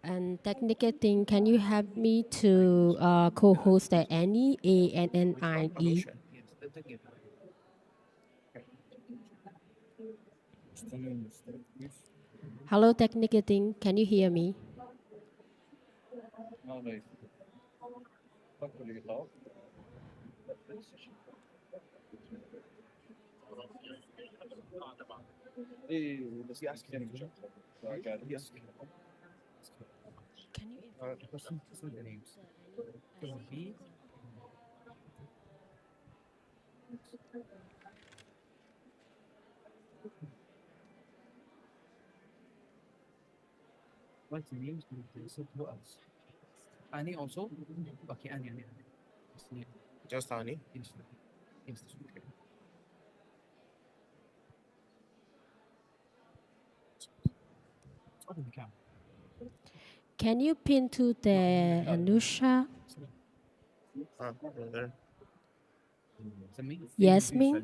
And technical thing, can you help me to co-host the Annie, ANNIE? Hello, technical thing, can you hear me? Can you Just Ani. Can you pin to the Anusha? There. Yes, me.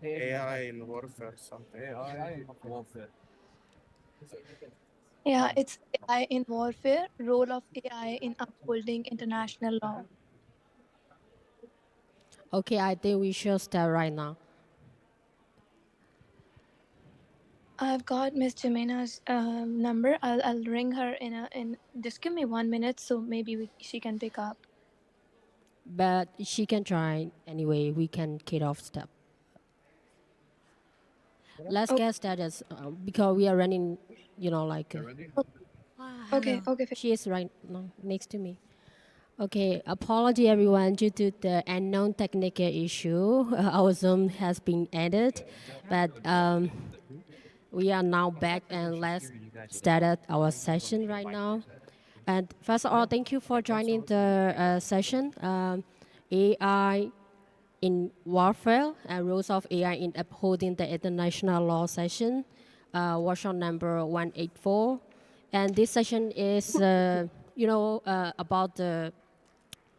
AI in warfare something. Yeah, it's AI in warfare, role of AI in upholding international law. Okay, I think we should start right now. I've got Miss Jimena's number. I'll ring her in. Just give me 1 minute, so maybe she can pick up. But she can try anyway. We can kick off step. Let's Oh, get started because we are running, like. okay, Hello. okay. She is right now next to me. Okay, apology everyone due to the unknown technical issue. Our Zoom has been added, but we are now back and let's start our session right now. And first of all, thank you for joining the session. AI in warfare and roles of AI in upholding the international law session, workshop number 184. And this session is, about the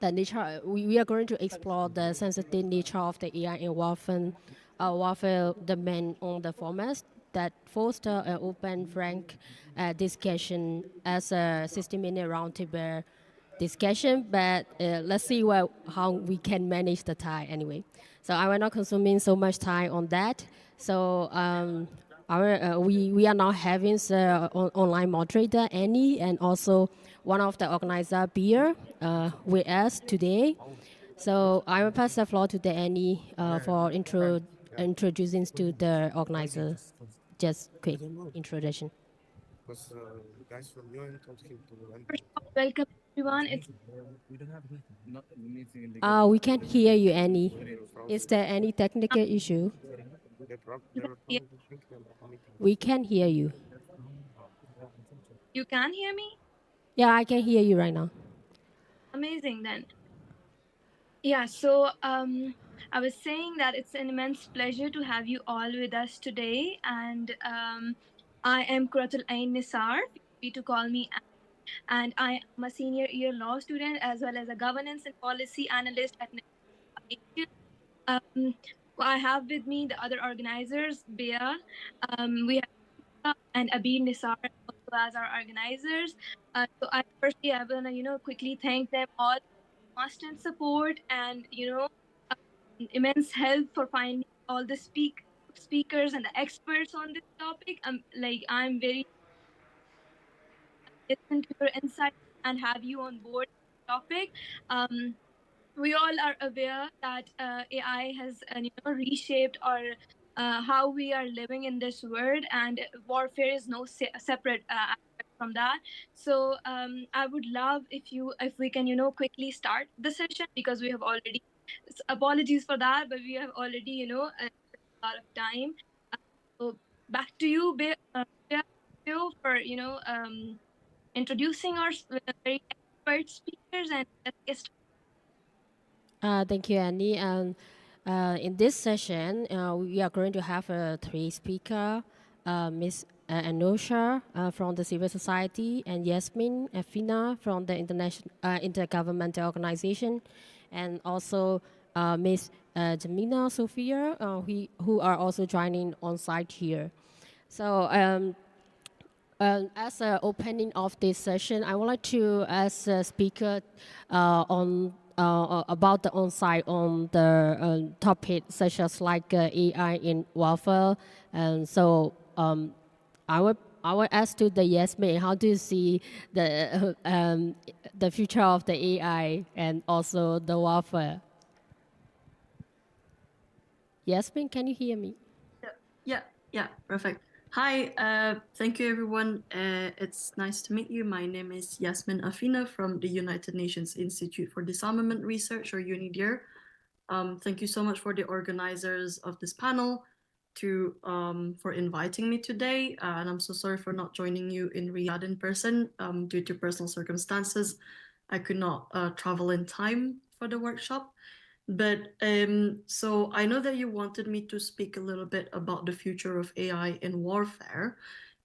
nature. We are going to explore the sensitive nature of the AI in warfare domain on the formats that foster an open, frank discussion as a 60-minute roundtable discussion, but let's see how we can manage the time anyway. So I will not consuming so much time on that. So we are now having the online moderator Annie and also one of the organizer Beer with us today. So I will pass the floor to the Annie for introducing to the organizer. Just quick introduction. Because guys from UN told him to enter. First of all, welcome everyone. It's We can't hear you, Annie. They were Is frozen. there any technical issue? They were yeah, probably thinking about the meeting. We can hear you. you can hear me. Yeah, I can hear you right now. Amazing then. Yeah. So I was saying that it's an immense pleasure to have you all with us today, and I am Kuratul Ain Nisar. Feel free to call me, and I am a senior year law student as well as a governance and policy analyst at National. Um, I have with me the other organizers, Bea, we have Ika and Abir Nisar also as our organizers. So I want to quickly thank them all for constant support and immense help for finding all the speakers and the experts on this topic. I'm very listen to your insights and have you on board the topic. Um, we all are aware that AI has reshaped our how we are living in this world, and warfare is no separate aspect from that. So I would love if we can quickly start the session because we have already. Apologies for that, but we have already a lot of time. So back to you, Bea, for introducing our very expert speakers and let's get started. Thank you, Annie. And In this session, we are going to have three speakers, Ms. Anosha from the civil society, and Yasmin Afina from the international intergovernmental organization, and also Ms. Jamina Sophia, who are also joining on site here. So as an opening of this session, I would like to ask a speaker on about the on-site on the topic such as like AI in warfare, and so I would ask to the Yasmin, how do you see the future of the AI and also the warfare? Yasmin, can you hear me? Yeah, perfect. Hi, thank you everyone. It's nice to meet you. My name is Yasmin Afina from the United Nations Institute for Disarmament Research, or UNIDIR. Thank you so much for the organizers of this panel for inviting me today. And I'm so sorry for not joining you in Riyadh in person due to personal circumstances. I could not travel in time for the workshop. But so I know that you wanted me to speak a little bit about the future of AI in warfare,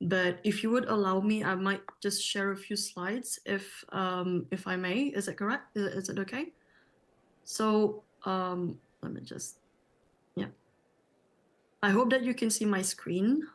but if you would allow me, I might just share a few slides if I may. Is it correct? Is it okay? So let me just, yeah. I hope that you can see my screen.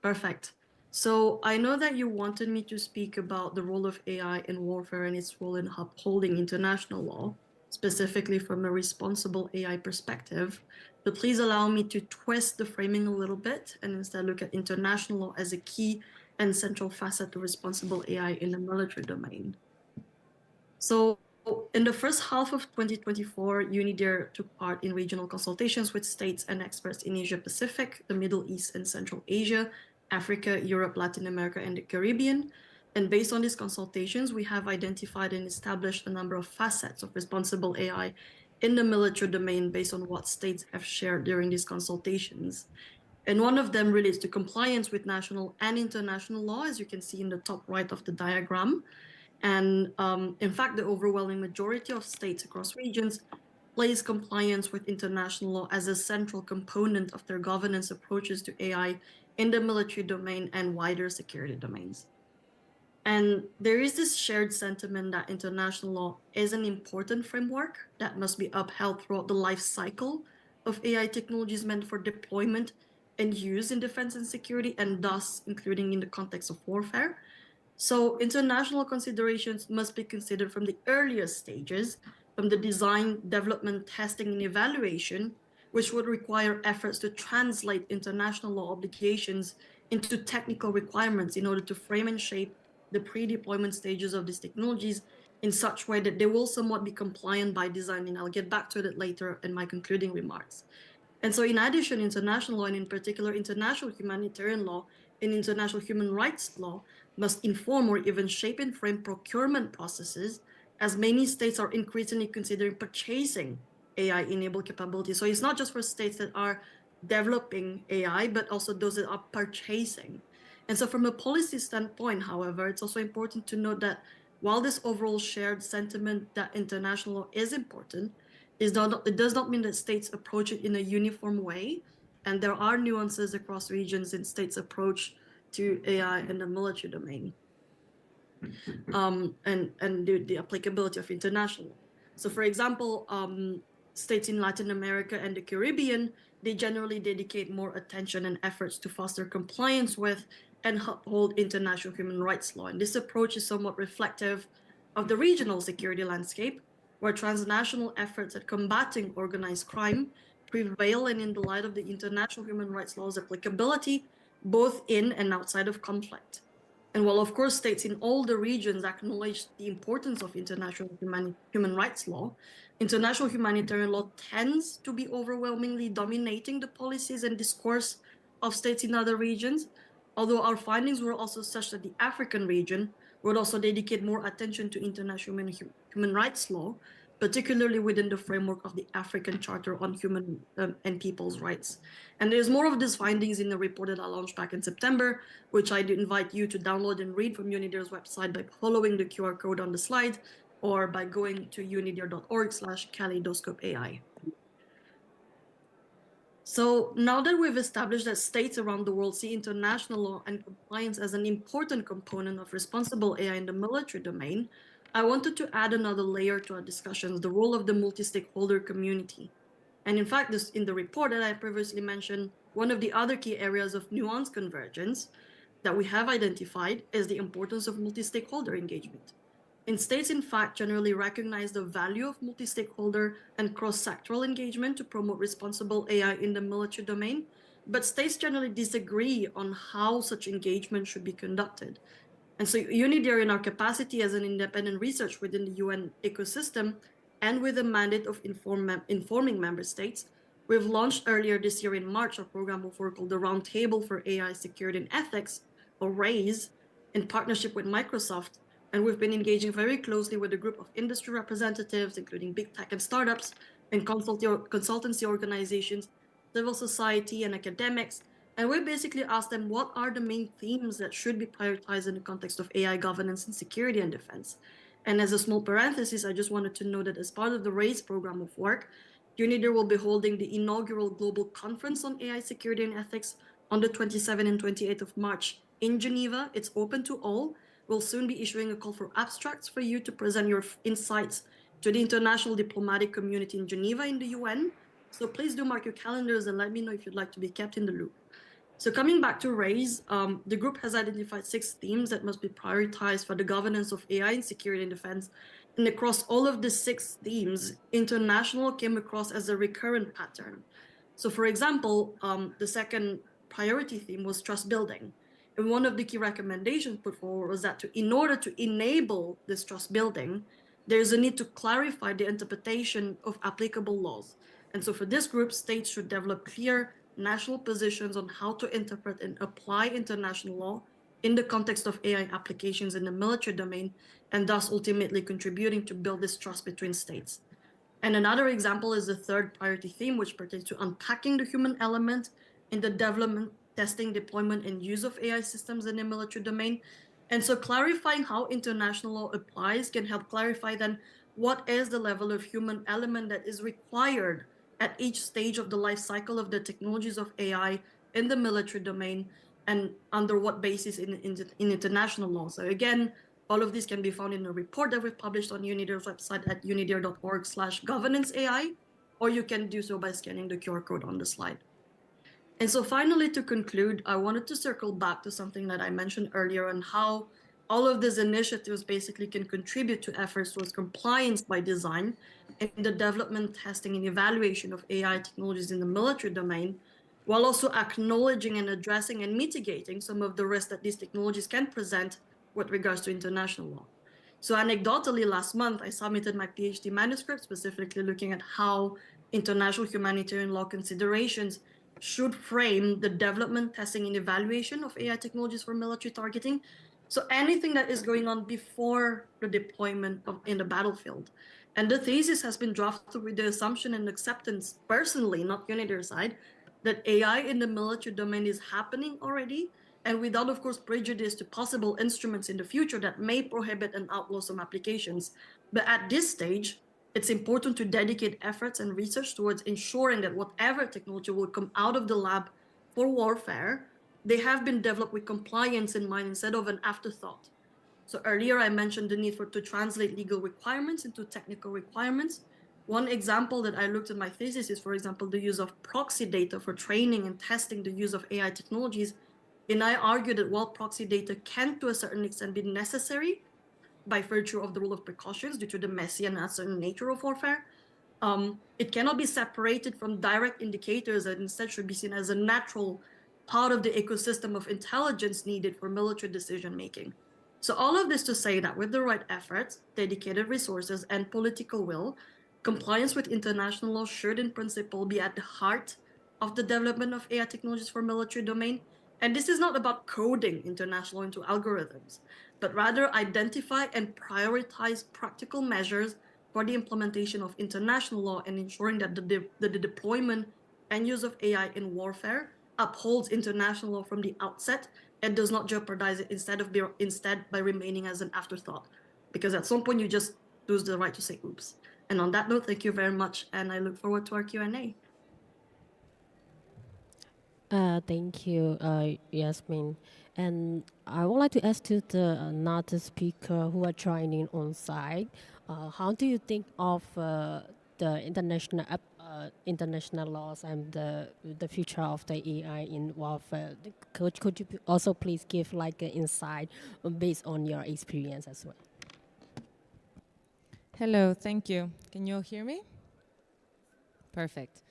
Perfect. So I know that you wanted me to speak about the role of AI in warfare and its role in upholding international law, specifically from a responsible AI perspective. But please allow me to twist the framing a little bit and instead look at international law as a key and central facet to responsible AI in the military domain. So in the first half of 2024, UNIDIR took part in regional consultations with states and experts in Asia Pacific, the Middle East and Central Asia, Africa, Europe, Latin America, and the Caribbean. And based on these consultations, we have identified and established a number of facets of responsible AI in the military domain based on what states have shared during these consultations. And one of them relates to compliance with national and international law, as you can see in the top right of the diagram. And in fact, the overwhelming majority of states across regions place compliance with international law as a central component of their governance approaches to AI in the military domain and wider security domains. And there is this shared sentiment that international law is an important framework that must be upheld throughout the life cycle of AI technologies meant for deployment and use in defense and security, and thus including in the context of warfare. So international considerations must be considered from the earliest stages, from the design, development, testing, and evaluation, which would require efforts to translate international law obligations into technical requirements in order to frame and shape the pre-deployment stages of these technologies in such way that they will somewhat be compliant by design. And I'll get back to that later in my concluding remarks. And so in addition, international law, and in particular international humanitarian law and international human rights law, must inform or even shape and frame procurement processes, as many states are increasingly considering purchasing AI-enabled capabilities. So it's not just for states that are developing AI, but also those that are purchasing. And so from a policy standpoint, however, it's also important to note that while this overall shared sentiment that international law is important, it does not mean that states approach it in a uniform way. And there are nuances across regions in states' approach to AI in the military domain, and the applicability of international law. So for example, states in Latin America and the Caribbean, they generally dedicate more attention and efforts to foster compliance with and uphold international human rights law. And this approach is somewhat reflective of the regional security landscape, where transnational efforts at combating organized crime prevail, and in the light of the international human rights law's applicability, both in and outside of conflict. And while, of course, states in all the regions acknowledge the importance of international human rights law, international humanitarian law tends to be overwhelmingly dominating the policies and discourse of states in other regions, although our findings were also such that the African region would also dedicate more attention to international human rights law, particularly within the framework of the African Charter on Human and People's Rights. And there's more of these findings in the report that I launched back in September, which I invite you to download and read from UNIDIR's website by following the QR code on the slide, or by going to unidir.org/kaleidoscope AI. So now that we've established that states around the world see international law and compliance as an important component of responsible AI in the military domain, I wanted to add another layer to our discussions, the role of the multi-stakeholder community. And in fact, in the report that I previously mentioned, one of the other key areas of nuanced convergence that we have identified is the importance of multi-stakeholder engagement. And states, in fact, generally recognize the value of multi-stakeholder and cross-sectoral engagement to promote responsible AI in the military domain, but states generally disagree on how such engagement should be conducted. And so UNIDIR, in our capacity as an independent research within the UN ecosystem, and with a mandate of informing member states, we've launched earlier this year in March a program of work called the Roundtable for AI Security and Ethics, or RAISE, in partnership with Microsoft. And we've been engaging very closely with a group of industry representatives, including big tech and startups, and consultancy organizations, civil society, and academics. And we basically asked them what are the main themes that should be prioritized in the context of AI governance and security and defense. And as a small parenthesis, I just wanted to note that as part of the RAISE program of work, UNIDIR will be holding the inaugural Global Conference on AI Security and Ethics on the 27th and 28th of March in Geneva. It's open to all. We'll soon be issuing a call for abstracts for you to present your insights to the international diplomatic community in Geneva in the UN. So please do mark your calendars and let me know if you'd like to be kept in the loop. So coming back to RAISE, the group has identified 6 themes that must be prioritized for the governance of AI in security and defense. And across all of the 6 themes, international came across as a recurrent pattern. So for example, the second priority theme was trust building. And one of the key recommendations put forward was that in order to enable this trust building, there's a need to clarify the interpretation of applicable laws. And so for this group, states should develop clear national positions on how to interpret and apply international law in the context of AI applications in the military domain, and thus ultimately contributing to build this trust between states. And another example is the third priority theme, which pertains to unpacking the human element in the development, testing, deployment, and use of AI systems in the military domain. And so clarifying how international law applies can help clarify then what is the level of human element that is required at each stage of the life cycle of the technologies of AI in the military domain, and under what basis in international law. So again, all of this can be found in a report that we've published on UNIDIR's website at unidir.org/governance.ai, or you can do so by scanning the QR code on the slide. And so finally, to conclude, I wanted to circle back to something that I mentioned earlier on how all of these initiatives basically can contribute to efforts towards compliance by design in the development, testing, and evaluation of AI technologies in the military domain, while also acknowledging and addressing and mitigating some of the risks that these technologies can present with regards to international law. So anecdotally, last month, I submitted my PhD manuscript specifically looking at how international humanitarian law considerations should frame the development, testing, and evaluation of AI technologies for military targeting. So anything that is going on before the deployment in the battlefield. And the thesis has been drafted with the assumption and acceptance, personally, not UNIDIR side, that AI in the military domain is happening already, and without, of course, prejudice to possible instruments in the future that may prohibit and outlaw some applications. But at this stage, it's important to dedicate efforts and research towards ensuring that whatever technology will come out of the lab for warfare, they have been developed with compliance in mind instead of an afterthought. So earlier I mentioned the need to translate legal requirements into technical requirements. One example that I looked at my thesis is, for example, the use of proxy data for training and testing the use of AI technologies. And I argue that while proxy data can, to a certain extent, be necessary by virtue of the rule of precautions due to the messy and uncertain nature of warfare, it cannot be separated from direct indicators and instead should be seen as a natural part of the ecosystem of intelligence needed for military decision making. So all of this to say that with the right efforts, dedicated resources, and political will, compliance with international law should in principle be at the heart of the development of AI technologies for military domain. And this is not about coding international law into algorithms, but rather identify and prioritize practical measures for the implementation of international law and ensuring that the deployment and use of AI in warfare upholds international law from the outset and does not jeopardize it instead by remaining as an afterthought. Because at some point you just lose the right to say oops. And on that note, thank you very much, and I look forward to our Q&A. Thank you, Yasmin. And I would like to ask to the another speaker who are joining on site, how do you think of the international laws and the future of the AI in warfare? Could you also please give like an insight based on your experience as well? Hello, thank you. Can you all hear me? Perfect.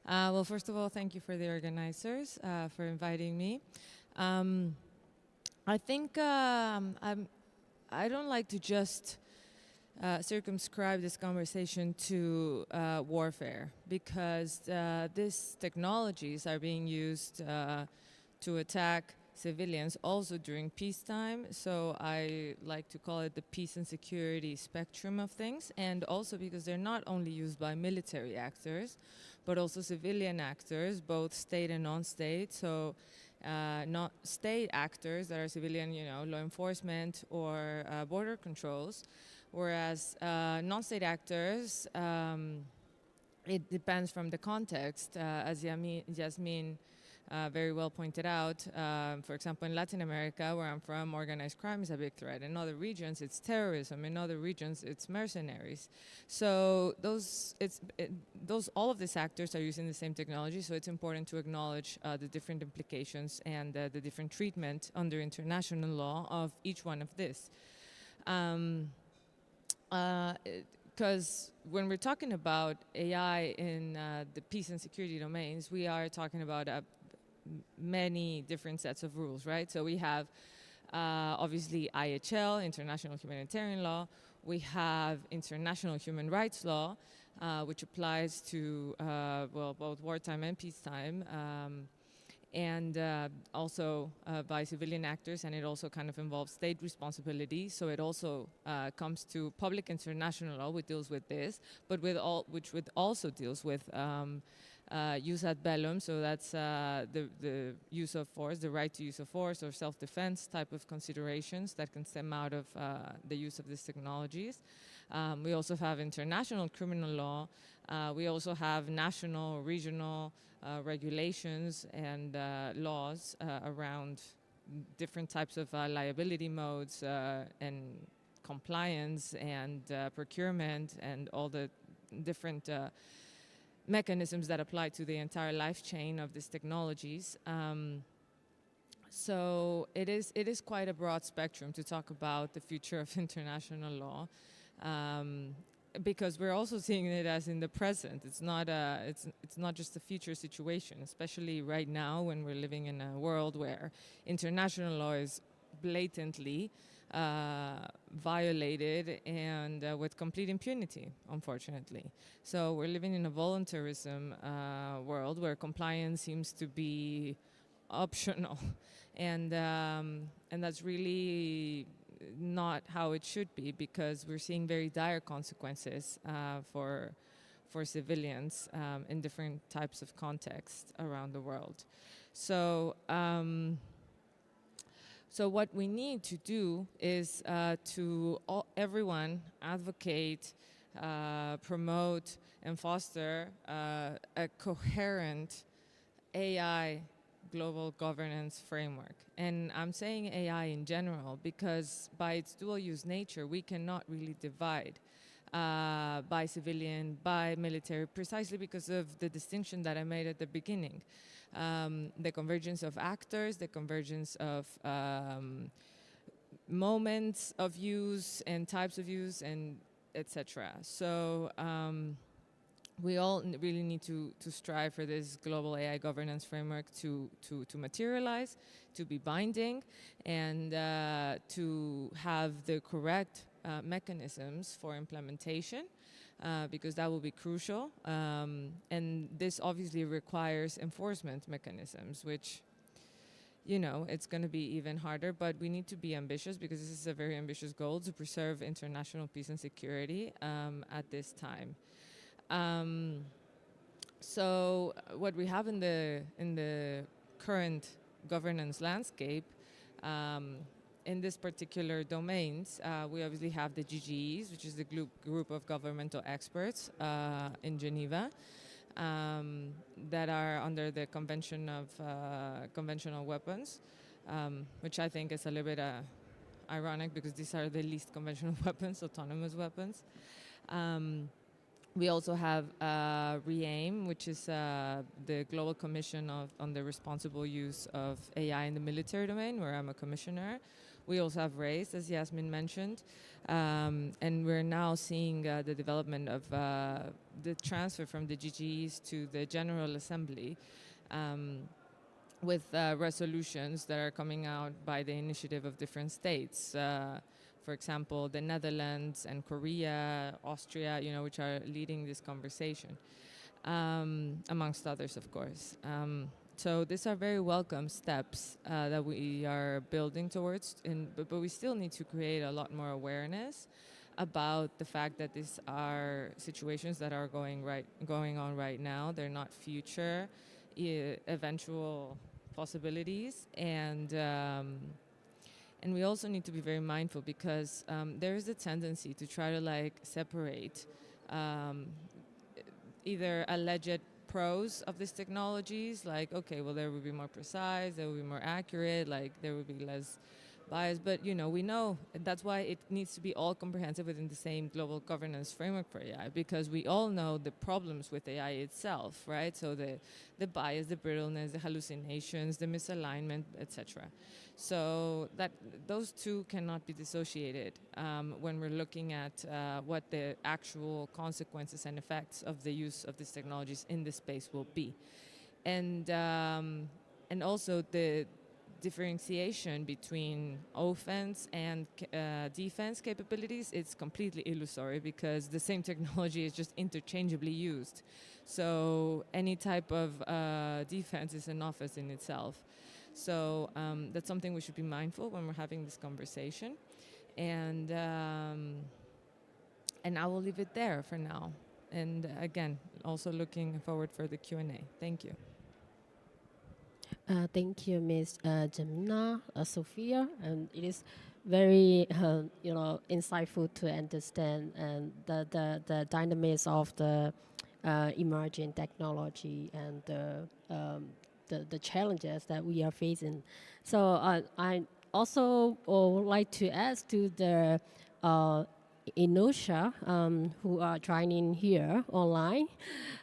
Well, first of all, thank you for the organizers for inviting me. I think I don't like to just circumscribe this conversation to warfare because these technologies are being used to attack civilians also during peacetime. So I like to call it the peace and security spectrum of things, and also because they're not only used by military actors, but also civilian actors, both state and non-state. So not state actors that are civilian, law enforcement or border controls, whereas non-state actors, it depends from the context, as Yasmin very well pointed out. For example, in Latin America, where I'm from, organized crime is a big threat. In other regions, it's terrorism. In other regions, it's mercenaries. So all of these actors are using the same technology. So it's important to acknowledge the different implications and the different treatment under international law of each one of this. Because when we're talking about AI in the peace and security domains, we are talking about many different sets of rules, right? So we have obviously IHL, International Humanitarian Law. We have International Human Rights Law, which applies to both wartime and peacetime. And also by civilian actors, and it also kind of involves state responsibility. So it also comes to public international law, which deals with this, but which also deals with jus ad bellum. So that's the use of force, the right to use of force or self-defense type of considerations that can stem out of the use of these technologies. We also have international criminal law. We also have national, regional regulations and laws around different types of liability modes and compliance and procurement and all the different mechanisms that apply to the entire life chain of these technologies. So it is quite a broad spectrum to talk about the future of international law. Because we're also seeing it as in the present. It's not just a future situation, especially right now when we're living in a world where international law is blatantly violated and with complete impunity, unfortunately. So we're living in a voluntarism world where compliance seems to be optional, and that's really not how it should be, because we're seeing very dire consequences for civilians in different types of contexts around the world. So so what we need to do is everyone advocate, promote, and foster a coherent AI global governance framework. And I'm saying AI in general because by its dual use nature, we cannot really divide by civilian, by military, precisely because of the distinction that I made at the beginning. The convergence of actors, the convergence of moments of use and types of use, and etc. So we all really need to strive for this global AI governance framework to materialize, to be binding, and to have the correct mechanisms for implementation, because that will be crucial. And this obviously requires enforcement mechanisms, which, it's going to be even harder, but we need to be ambitious because this is a very ambitious goal to preserve international peace and security at this time. So what we have in the current governance landscape, in this particular domains, we obviously have the GGEs, which is the group of governmental experts in Geneva. that are under the Convention of Conventional Weapons, which I think is a little bit ironic because these are the least conventional weapons, autonomous weapons. We also have REAIM, which is the Global Commission on the Responsible Use of AI in the Military Domain, where I'm a commissioner. We also have RAISE, as Yasmin mentioned. And we're now seeing the development of the transfer from the GGEs to the General Assembly with resolutions that are coming out by the initiative of different states. For example, the Netherlands and Korea, Austria, which are leading this conversation, amongst others, of course. So these are very welcome steps that we are building towards, but we still need to create a lot more awareness about the fact that these are situations that are going on right now. They're not future eventual possibilities, and we also need to be very mindful because there is a tendency to try to separate either alleged pros of these technologies, okay, well, there will be more precise, there will be more accurate, there will be less bias, but we know that's why it needs to be all comprehensive within the same global governance framework for AI, because we all know the problems with AI itself, right? So the bias, the brittleness, the hallucinations, the misalignment, etc. So that those two cannot be dissociated when we're looking at what the actual consequences and effects of the use of these technologies in this space will be, and also the differentiation between offense and defense capabilities, it's completely illusory because the same technology is just interchangeably used. So any type of defense is an offense in itself. So that's something we should be mindful when we're having this conversation. And I will leave it there for now. And again, also looking forward for the Q&A. Thank you. Thank you, Ms. Jamina, Sophia, and it is very insightful to understand the dynamics of the emerging technology and the challenges that we are facing. So I also would like to ask to the Inosha who are joining here online.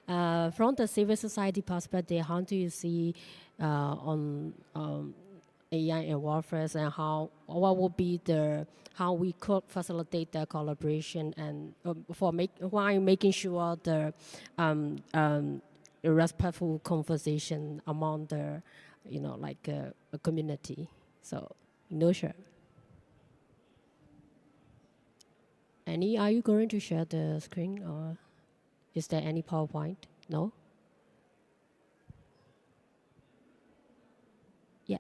From the civil society perspective, how do you see on AI and warfare, and what would be how we could facilitate the collaboration and while making sure the respectful conversation among the a community. So Inosha. Annie, are you going to share the screen or is there any PowerPoint? No? Yeah.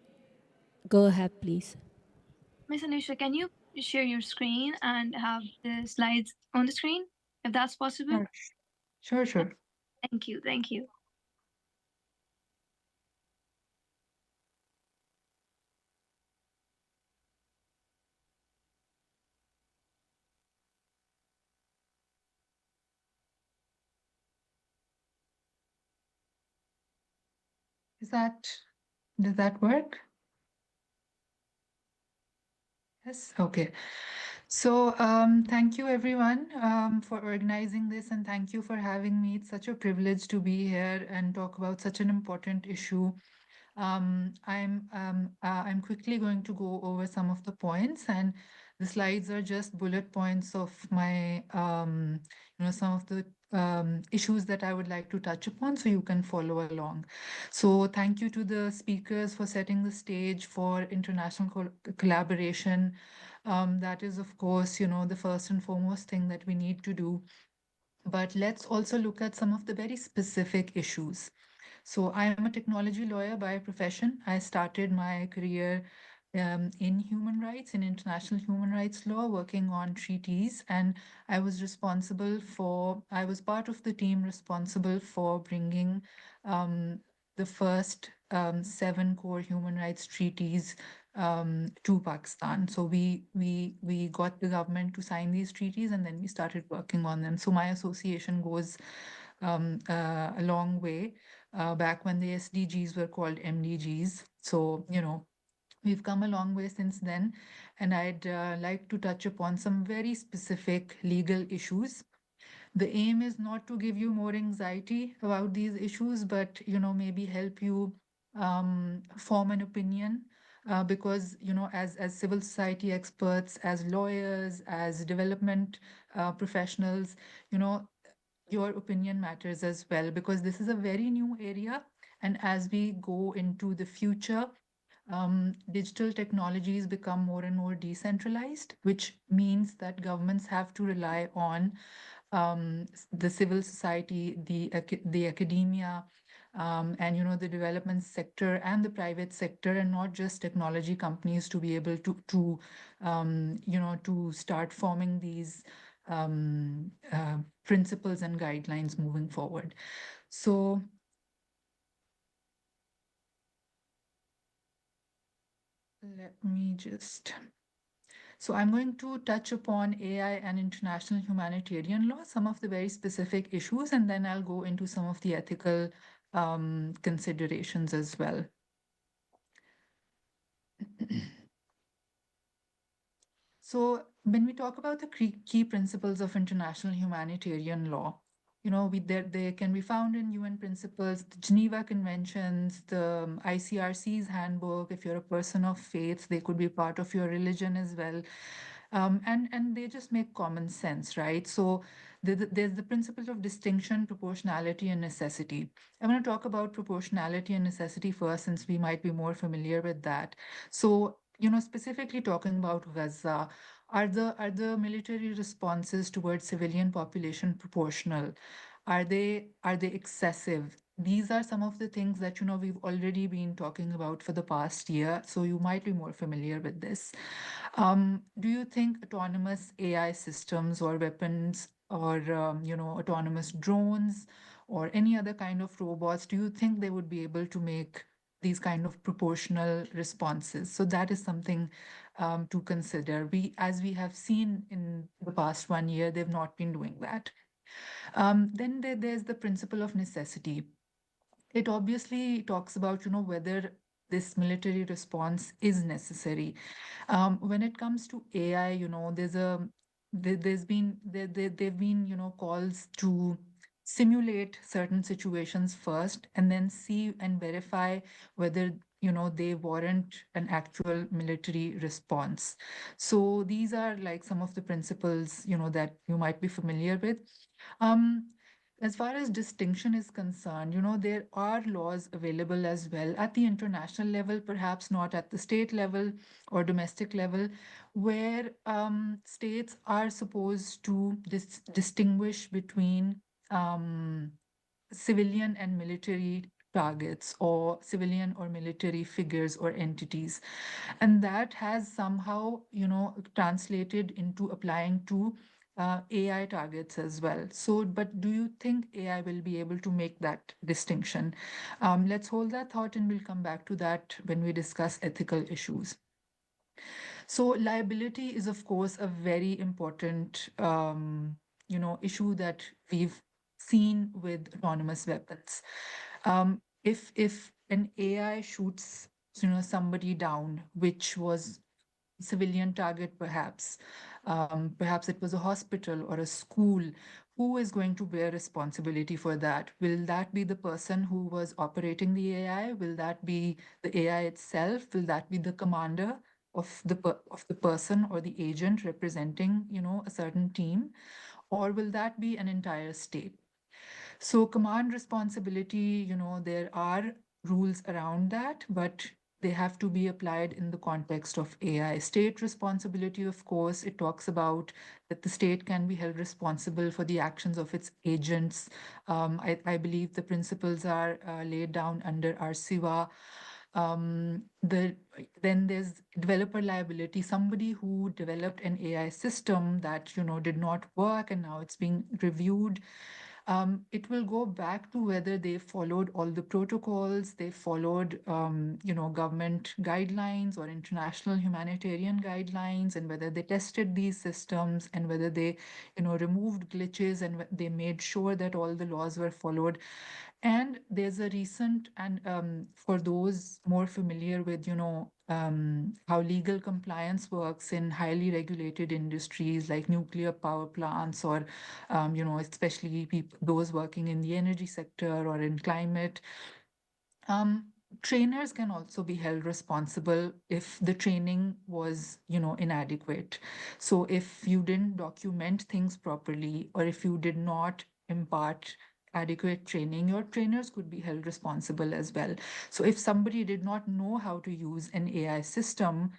Go ahead, please. Miss Anusha, can you share your screen and have the slides on the screen, if that's possible? Sure. Thank you. Thank you. Does that work? Yes, okay. So thank you everyone for organizing this, and thank you for having me. It's such a privilege to be here and talk about such an important issue. I'm quickly going to go over some of the points, and the slides are just bullet points of my some of the issues that I would like to touch upon, so you can follow along. So thank you to the speakers for setting the stage for international collaboration. That is, of course, the first and foremost thing that we need to do. But let's also look at some of the very specific issues. So I am a technology lawyer by profession. I started my career in human rights, in international human rights law, working on treaties. And I was part of the team responsible for bringing the first 7 core human rights treaties to Pakistan. So we got the government to sign these treaties, and then we started working on them. So my association goes a long way back when the SDGs were called MDGs. So, we've come a long way since then. And I'd like to touch upon some very specific legal issues. The aim is not to give you more anxiety about these issues, but maybe help you form an opinion. Because as civil society experts, as lawyers, as development professionals, you know your opinion matters as well, because this is a very new area. And as we go into the future, digital technologies become more and more decentralized, which means that governments have to rely on the civil society, the academia, and the development sector and the private sector, and not just technology companies, to be able to start forming these principles and guidelines moving forward. So let me just. So I'm going to touch upon AI and international humanitarian law, some of the very specific issues, and then I'll go into some of the ethical considerations as well. So when we talk about the key principles of international humanitarian law, they can be found in UN principles, the Geneva Conventions, the ICRC's handbook. If you're a person of faith, they could be part of your religion as well. And they just make common sense, right? So there's the principle of distinction, proportionality, and necessity. I want to talk about proportionality and necessity first, since we might be more familiar with that. So, specifically talking about Gaza, are the military responses towards civilian population proportional? Are they excessive? These are some of the things that we've already been talking about for the past year, so you might be more familiar with this. Do you think autonomous AI systems or weapons, or autonomous drones, or any other kind of robots, do you think they would be able to make these kind of proportional responses? So that is something to consider. As we have seen in the past 1 year, they've not been doing that. Then there's the principle of necessity. It obviously talks about whether this military response is necessary. When it comes to AI, there's been there've been calls to simulate certain situations first, and then see and verify whether they warrant an actual military response. So these are like some of the principles that you might be familiar with. um, as far as distinction is concerned, there are laws available as well at the international level, perhaps not at the state level or domestic level, where states are supposed to distinguish between um, civilian and military targets, or civilian or military figures or entities. And that has somehow translated into applying to AI targets as well. So, but do you think AI will be able to make that distinction? Let's hold that thought, and we'll come back to that when we discuss ethical issues. So liability is, of course, a very important issue that we've seen with autonomous weapons. If an AI shoots somebody down, which was civilian target, perhaps it was a hospital or a school, who is going to bear responsibility for that? Will that be the person who was operating the AI? Will that be the AI itself? Will that be the commander of the person or the agent representing a certain team? Or will that be an entire state? So command responsibility, there are rules around that, but they have to be applied in the context of AI. State responsibility, of course, it talks about that the state can be held responsible for the actions of its agents. I believe the principles are laid down under RCWA. Then there's developer liability. Somebody who developed an AI system that did not work, and now it's being reviewed, it will go back to whether they followed all the protocols, they followed, government guidelines or international humanitarian guidelines, and whether they tested these systems and whether they, removed glitches and they made sure that all the laws were followed. And there's a recent, and for those more familiar with, how legal compliance works in highly regulated industries like nuclear power plants or, especially people, those working in the energy sector or in climate, um, trainers can also be held responsible if the training was, inadequate. So if you didn't document things properly, or if you did not impart adequate training, your trainers could be held responsible as well. So if somebody did not know how to use an AI system,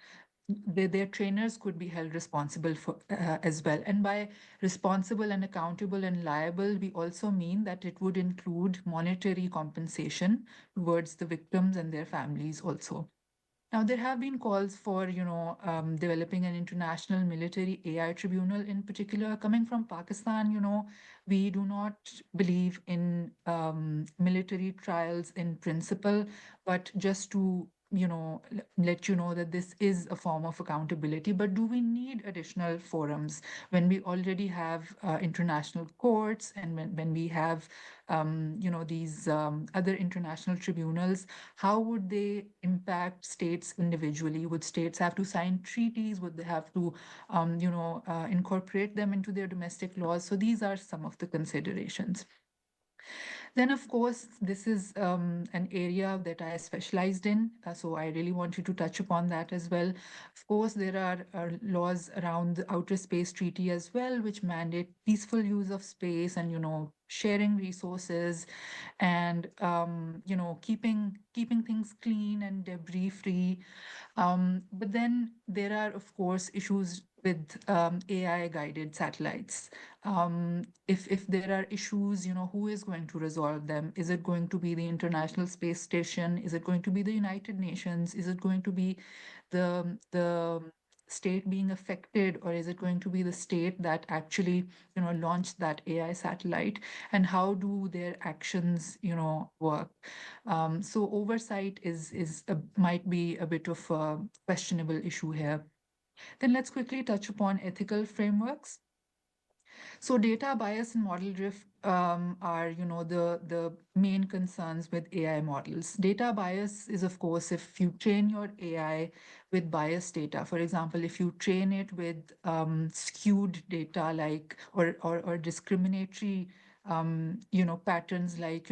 their trainers could be held responsible for as well. And by responsible and accountable and liable, we also mean that it would include monetary compensation towards the victims and their families also. Now, there have been calls for, developing an international military AI tribunal in particular. Coming from Pakistan, we do not believe in military trials in principle, but just to, let you know that this is a form of accountability. But do we need additional forums when we already have international courts and when we have, these other international tribunals? How would they impact states individually? Would states have to sign treaties? Would they have to, incorporate them into their domestic laws? So these are some of the considerations. Then, of course, this is an area that I specialized in, so I really wanted to touch upon that as well. Of course, there are laws around the Outer Space Treaty as well, which mandate peaceful use of space and, sharing resources and, keeping things clean and debris free. But then there are, of course, issues with AI guided satellites. If there are issues, who is going to resolve them? Is it going to be the International Space Station? Is it going to be the United Nations? Is it going to be the state being affected, or is it going to be the state that actually, launched that AI satellite? And how do their actions, work? So oversight might be a bit of a questionable issue here. Then let's quickly touch upon ethical frameworks. So data bias and model drift are, the main concerns with AI models. Data bias is, of course, if you train your AI with biased data. For example, if you train it with skewed data, like or discriminatory, patterns, like,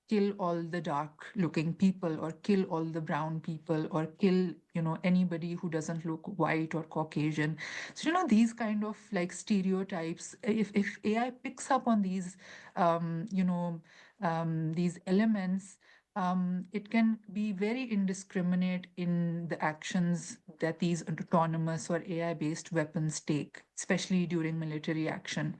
kill all the dark looking people or kill all the brown people or kill, anybody who doesn't look white or Caucasian. So, these kind of like stereotypes, if AI picks up on these, these elements, it can be very indiscriminate in the actions that these autonomous or AI-based weapons take, especially during military action.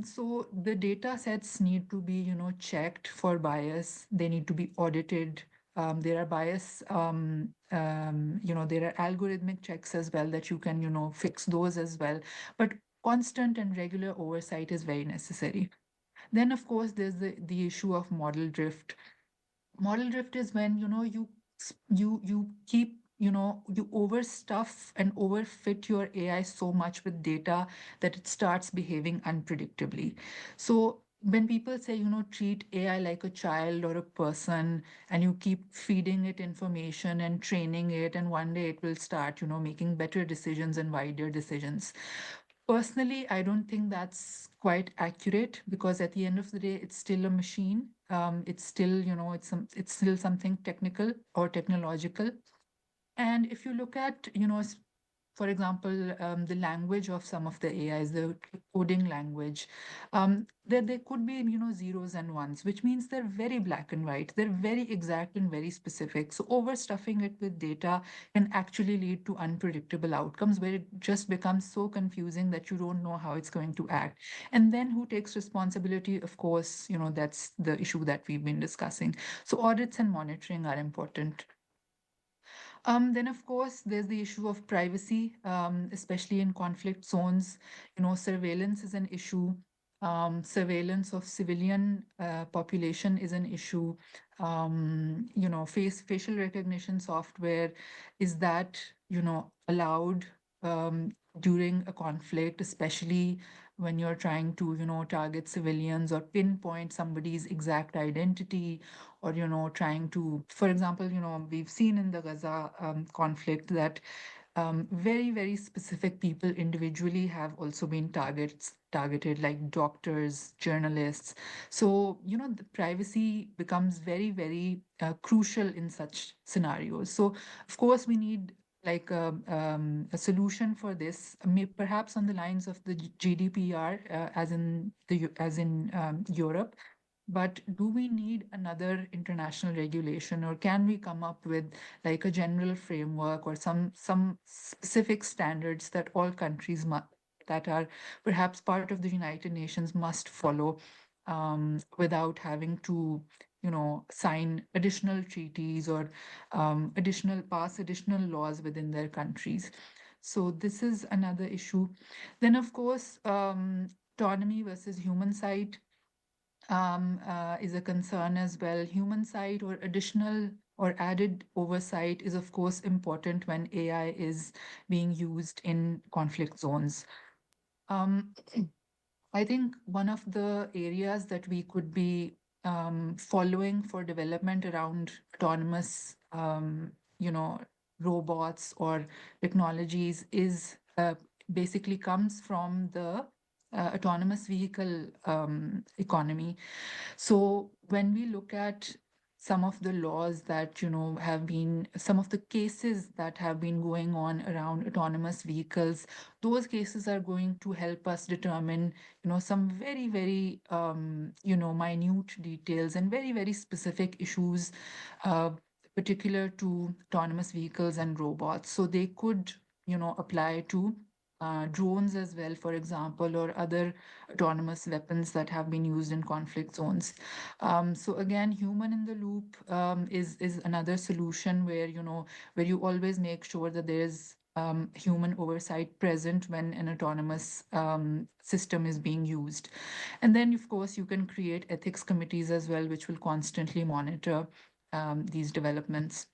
So the data sets need to be, checked for bias. They need to be audited. There are bias, there are algorithmic checks as well that you can, fix those as well. But constant and regular oversight is very necessary. Then, of course, there's the issue of model drift. Model drift is when, you keep, you overstuff and overfit your AI so much with data that it starts behaving unpredictably. So when people say, treat AI like a child or a person, and you keep feeding it information and training it, and one day it will start, making better decisions and wider decisions. Personally, I don't think that's quite accurate, because at the end of the day, it's still a machine. It's still, it's still something technical or technological. And if you look at, for example, the language of some of the AIs, the coding language, there could be, zeros and ones, which means they're very black and white. They're very exact and very specific. So overstuffing it with data can actually lead to unpredictable outcomes, where it just becomes so confusing that you don't know how it's going to act. And then who takes responsibility? Of course, that's the issue that we've been discussing. So audits and monitoring are important. Then, of course, there's the issue of privacy, especially in conflict zones. Surveillance is an issue. Surveillance of civilian population is an issue. Facial recognition software, is that allowed during a conflict, especially when you're trying to target civilians or pinpoint somebody's exact identity, or trying to, for example, we've seen in the Gaza conflict that very, very specific people individually have also been targeted, like doctors, journalists. So, the privacy becomes very, very crucial in such scenarios. So, of course, we need like a solution for this, perhaps on the lines of the GDPR, as in Europe. But do we need another international regulation, or can we come up with like a general framework or some specific standards that all countries that are perhaps part of the United Nations must follow, without having to sign additional treaties or pass additional laws within their countries? So this is another issue. Then, of course, autonomy versus human side is a concern as well. Human side or additional or added oversight is, of course, important when AI is being used in conflict zones. Um, I think one of the areas that we could be following for development around autonomous, robots or technologies is basically comes from the autonomous vehicle economy. So when we look at some of the laws that have been, some of the cases that have been going on around autonomous vehicles, those cases are going to help us determine some very, very minute details and very, very specific issues uh, particular to autonomous vehicles and robots. So they could apply to drones as well, for example, or other autonomous weapons that have been used in conflict zones. So again, human in the loop is another solution where where you always make sure that there's human oversight present when an autonomous system is being used. And then, of course, you can create ethics committees as well, which will constantly monitor these developments.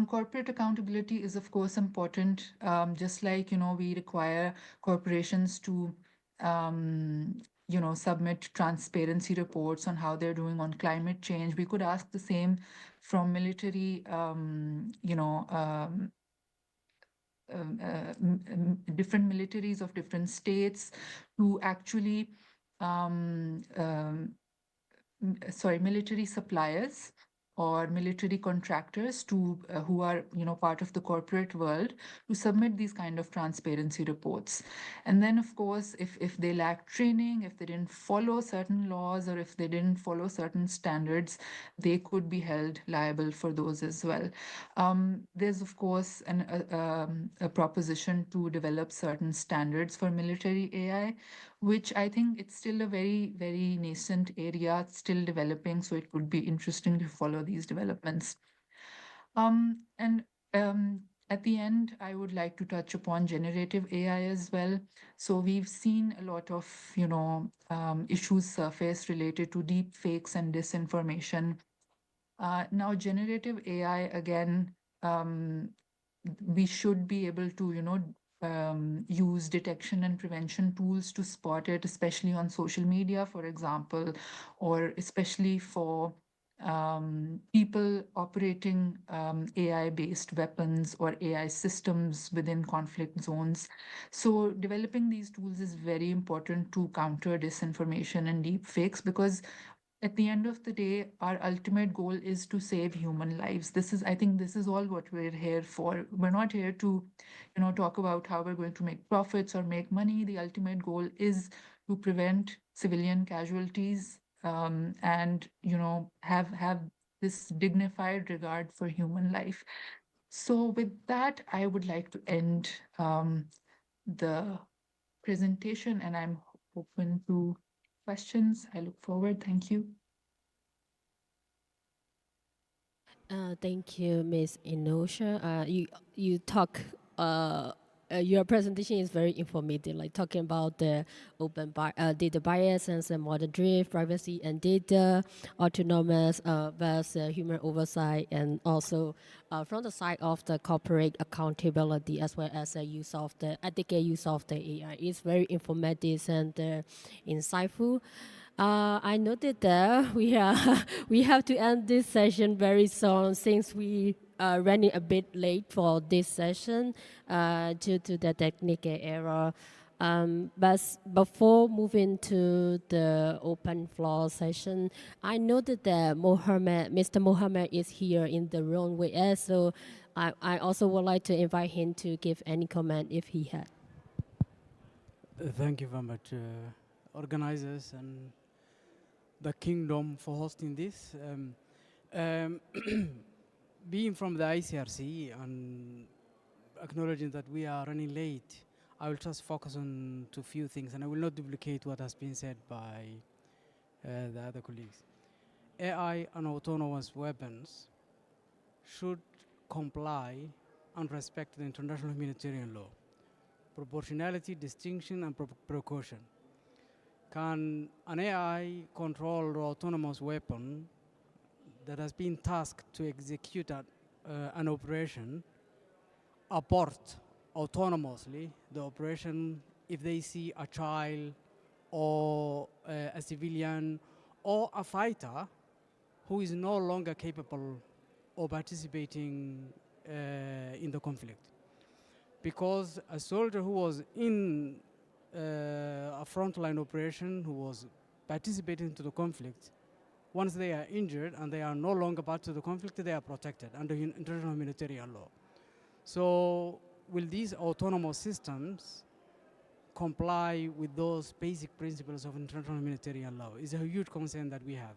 Corporate accountability is, of course, important. Just like we require corporations to submit transparency reports on how they're doing on climate change. We could ask the same from military, different militaries of different states to actually military suppliers or military contractors to who are part of the corporate world, to submit these kind of transparency reports. And then, of course, if they lack training, if they didn't follow certain laws, or if they didn't follow certain standards, they could be held liable for those as well. There's, of course, a proposition to develop certain standards for military AI, which I think it's still a very, very nascent area, it's still developing. So it would be interesting to follow these developments. And at the end, I would like to touch upon generative AI as well. So we've seen a lot of, issues surface related to deep fakes and disinformation. Now, generative AI, again, we should be able to, use detection and prevention tools to spot it, especially on social media, for example, or especially for people operating AI-based weapons or AI systems within conflict zones. So developing these tools is very important to counter disinformation and deep fakes, because at the end of the day, our ultimate goal is to save human lives. I think this is all what we're here for. We're not here to, talk about how we're going to make profits or make money. The ultimate goal is to prevent civilian casualties, and, have this dignified regard for human life. So with that, I would like to end the presentation, and I'm open to questions. I look forward. Thank you. Thank you, Ms. Inosha. You talk your presentation is very informative, like talking about the data bias and some model drift, privacy and data, autonomous versus human oversight, and also from the side of the corporate accountability as well as the use of the ethical use of the AI. It's very informative and insightful. I noted that we have to end this session very soon since we are running a bit late for this session due to the technical error. But before moving to the open floor session, I noted that Mr. Mohammed is here in the room with us, so I also would like to invite him to give any comment if he had. Thank you very much, organizers and the kingdom for hosting this. Being from the ICRC and acknowledging that we are running late, I will just focus on a few things, and I will not duplicate what has been said by the other colleagues. AI and autonomous weapons should comply and respect the international humanitarian law, proportionality, distinction, and precaution. Can an AI-controlled or autonomous weapon that has been tasked to execute an operation abort autonomously the operation if they see a child or a civilian or a fighter who is no longer capable of participating in the conflict? Because a soldier who was in a frontline operation, who was participating to the conflict, once they are injured and they are no longer part of the conflict, they are protected under international humanitarian law. So will these autonomous systems comply with those basic principles of international humanitarian law? Is a huge concern that we have.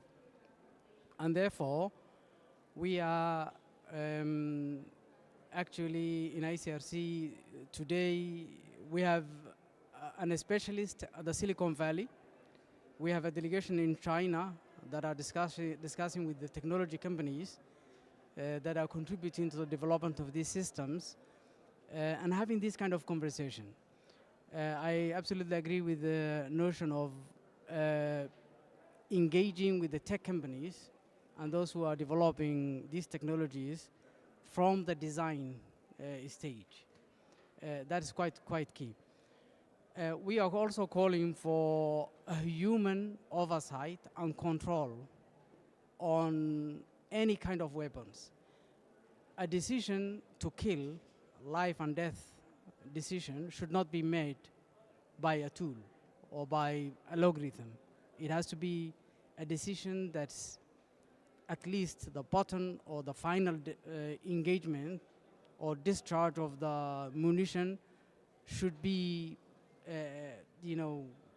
And therefore, we are actually in ICRC today, we have a specialist at the Silicon Valley. We have a delegation in China that are discussing with the technology companies that are contributing to the development of these systems and having this kind of conversation. I absolutely agree with the notion of engaging with the tech companies and those who are developing these technologies from the design stage. That's quite key. We are also calling for a human oversight and control on any kind of weapons. A decision to kill, life and death decision, should not be made by a tool or by a logarithm. It has to be a decision that's at least the button or the final engagement or discharge of the munition should be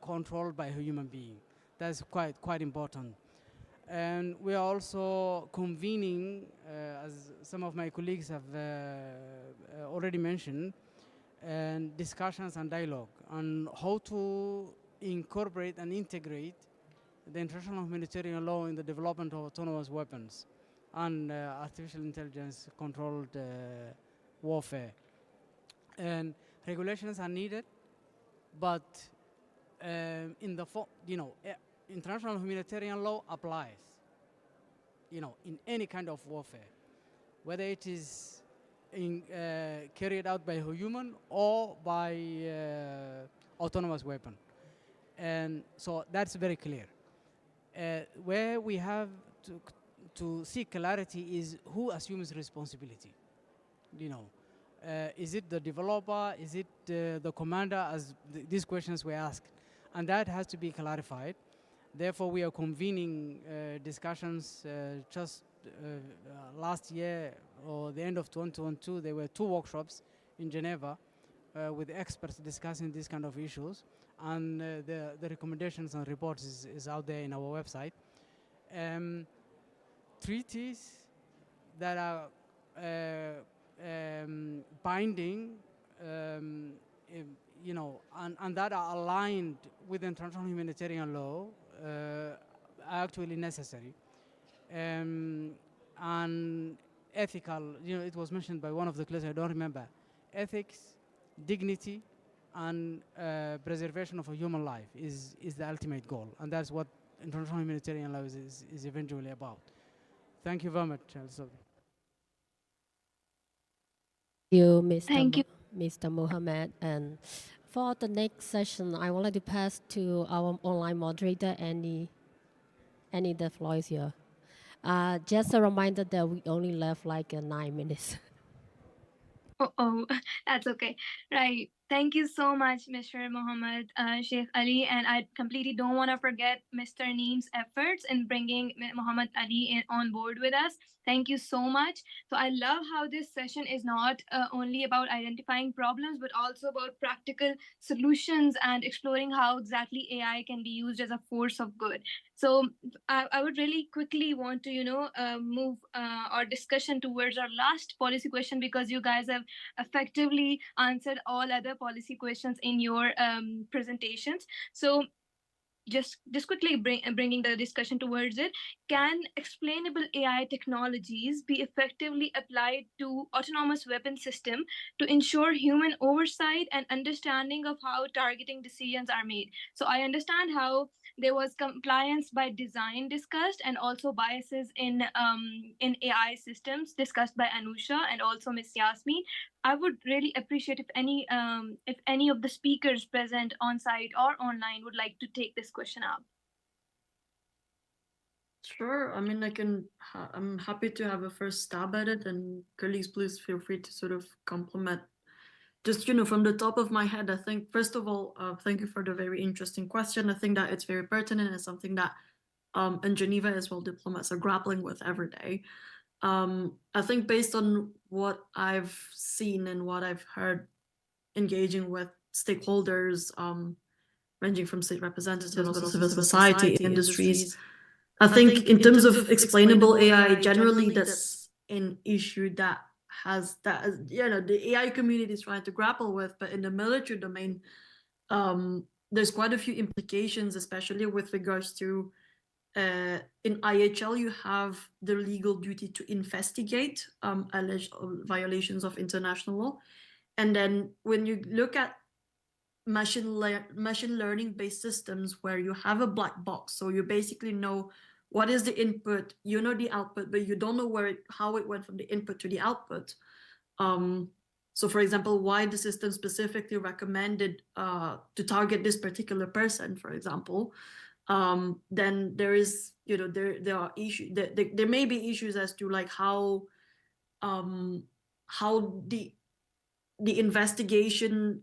controlled by a human being. That's quite important. And we are also convening, as some of my colleagues have already mentioned, and discussions and dialogue on how to incorporate and integrate the international humanitarian law in the development of autonomous weapons and artificial intelligence controlled warfare. And regulations are needed, but international humanitarian law applies, in any kind of warfare, whether it is carried out by a human or by autonomous weapon. And so that's very clear. Where we have to seek clarity is who assumes responsibility. Is it the developer? Is it the commander? As these questions were asked, and that has to be clarified. Therefore, we are convening discussions. Just last year or the end of 2022, there were 2 workshops in Geneva with experts discussing these kind of issues, and the recommendations and reports is out there in our website. Treaties that are binding, and that are aligned with international humanitarian law are actually necessary. And ethical, it was mentioned by one of the colleagues, I don't remember. Ethics dignity, and preservation of a human life is the ultimate goal, and that's what international humanitarian law is eventually about. Thank you very much, Al-Saudi. You, Mr. Thank you. Mr. Mohammed. And for the next session, I would like to pass to our online moderator, Annie. Annie, the floor is here. Just a reminder that we only left like 9 minutes. Oh, that's okay. Right. Thank you so much, Mr. Mohammed Sheikh Ali. And I completely don't want to forget Mr. Neem's efforts in bringing Muhammad Ali on board with us. Thank you so much. So I love how this session is not only about identifying problems, but also about practical solutions and exploring how exactly AI can be used as a force of good. So I would really quickly want to, move our discussion towards our last policy question, because you guys have effectively answered all other policy questions in your presentations. So just quickly bringing the discussion towards it, can explainable AI technologies be effectively applied to autonomous weapon system to ensure human oversight and understanding of how targeting decisions are made? So I understand how there was compliance by design discussed, and also biases in AI systems discussed by Anusha and also Miss Yasmin. I would really appreciate if any of the speakers present on site or online would like to take this question up. Sure. I mean, I'm happy to have a first stab at it, and colleagues, please feel free to sort of complement. Just, from the top of my head, I think, first of all, thank you for the very interesting question. I think that it's very pertinent and something that in Geneva as well, diplomats are grappling with every day. I think based on what I've seen and what I've heard engaging with stakeholders, ranging from state representatives, but also civil society, industries, I think in terms of explainable AI, generally that's an issue that the AI community is trying to grapple with. But in the military domain, there's quite a few implications, especially with regards to in IHL, you have the legal duty to investigate alleged violations of international law. And then when you look at machine learning based systems where you have a black box, so you basically know what is the input, you know the output, but you don't know how it went from the input to the output. So for example, why the system specifically recommended to target this particular person, for example, then there is, there are issues, there may be issues as to like how the investigation,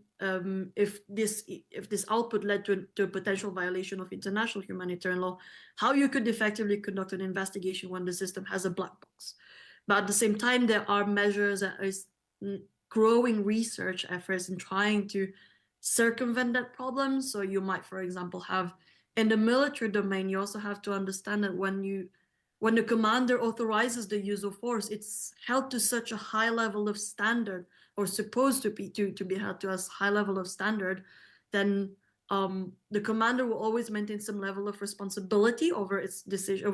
if this output led to a potential violation of international humanitarian law, how you could effectively conduct an investigation when the system has a black box. But at the same time, there are measures that is growing research efforts in trying to circumvent that problem. So you might, for example, have in the military domain, you also have to understand that when the commander authorizes the use of force, it's held to such a high level of standard, or supposed to be held to as high level of standard, then the commander will always maintain some level of responsibility over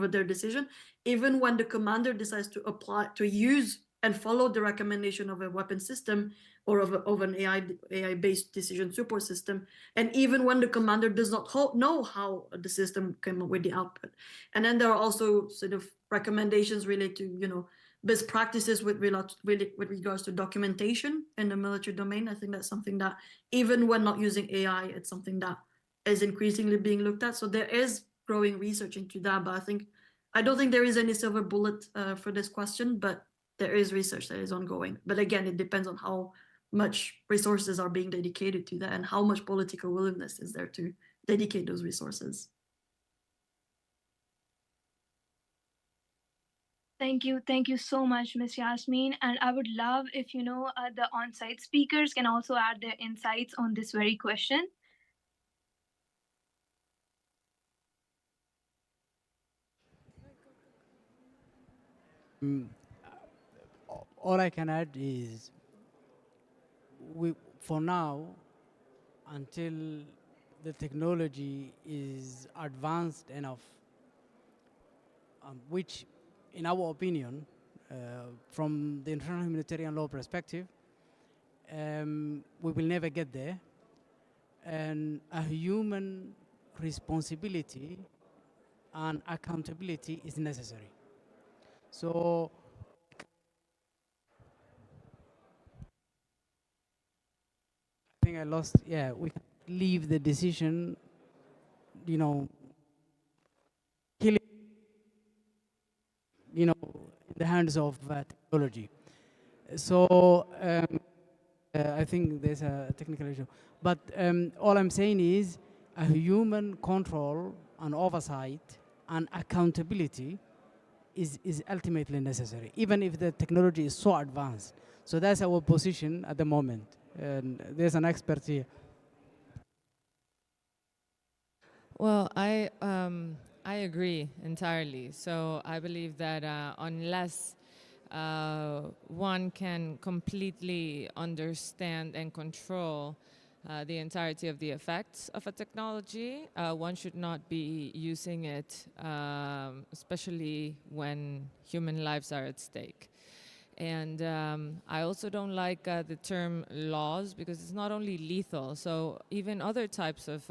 their decision, even when the commander decides to use and follow the recommendation of a weapon system or of an AI-based decision support system, and even when the commander does not know how the system came up with the output. And then there are also sort of recommendations related to, best practices with regards to documentation in the military domain. I think that's something that, even when not using AI, it's something that is increasingly being looked at. So there is growing research into that, but I don't think there is any silver bullet for this question, but there is research that is ongoing. But again, it depends on how much resources are being dedicated to that and how much political willingness is there to dedicate those resources. Thank you so much, Ms. Yasmin. And I would love if the on-site speakers can also add their insights on this very question. All I can add is, for now, until the technology is advanced enough, which, in our opinion, from the international humanitarian law perspective, we will never get there. And a human responsibility and accountability is necessary. So I think I lost, yeah, we can leave the decision, you know, killing, in the hands of technology. So I think there's a technical issue. But all I'm saying is a human control and oversight and accountability is ultimately necessary, even if the technology is so advanced. So that's our position at the moment. And there's an expert here. Well, I agree entirely. So I believe that unless one can completely understand and control the entirety of the effects of a technology, one should not be using it, especially when human lives are at stake. And I also don't like the term laws because it's not only lethal. So even other types of,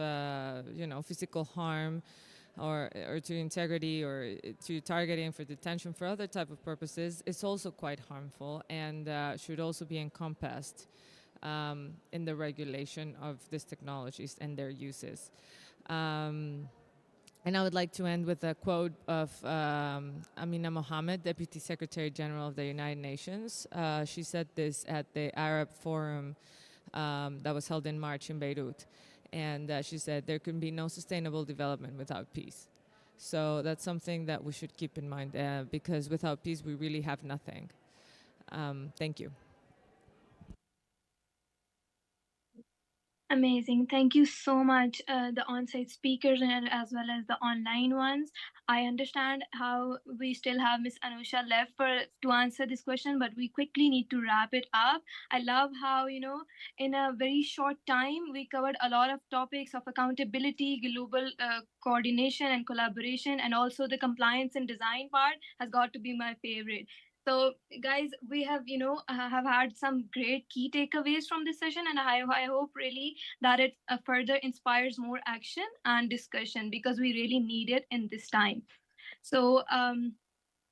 physical harm or to integrity or to targeting for detention for other type of purposes, it's also quite harmful and should also be encompassed in the regulation of these technologies and their uses. And I would like to end with a quote of Amina Mohammed, Deputy Secretary General of the United Nations. She said this at the Arab Forum that was held in March in Beirut. And she said, there can be no sustainable development without peace. So that's something that we should keep in mind because without peace, we really have nothing. Thank you. Amazing. Thank you so much, the on-site speakers and as well as the online ones. I understand how we still have Miss Anusha left to answer this question, but we quickly need to wrap it up. I love how, in a very short time, we covered a lot of topics of accountability, global coordination and collaboration, and also the compliance and design part has got to be my favorite. So guys, we have have had some great key takeaways from this session, and I hope really that it further inspires more action and discussion because we really need it in this time. So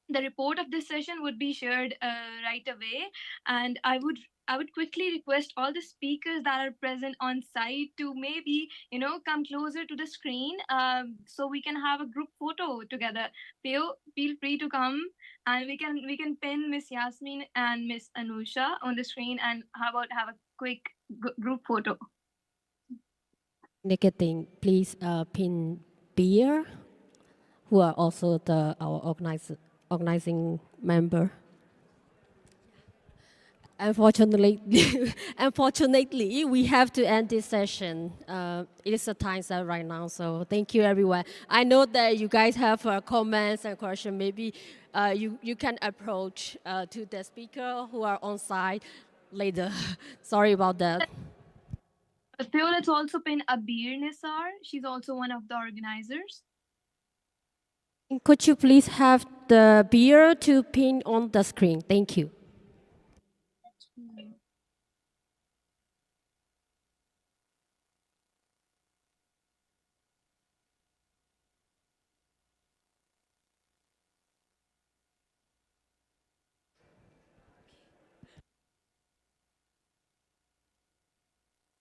the report of this session would be shared right away, and I would quickly request all the speakers that are present on site to maybe come closer to the screen, so we can have a group photo together. Feel free to come, and we can pin Miss Yasmin and Miss Anusha on the screen, and how about have a quick group photo. Nicotine, please pin beer, who are also our organizing member. Unfortunately, unfortunately, we have to end this session. It is a time set right now, so thank you, everyone. I know that you guys have comments and questions. Maybe you can approach to the speaker who are on site later. Sorry about that. Theo, let's also pin Abir Nisar. She's also one of the organizers. Could you please have the beer to pin on the screen? Thank you.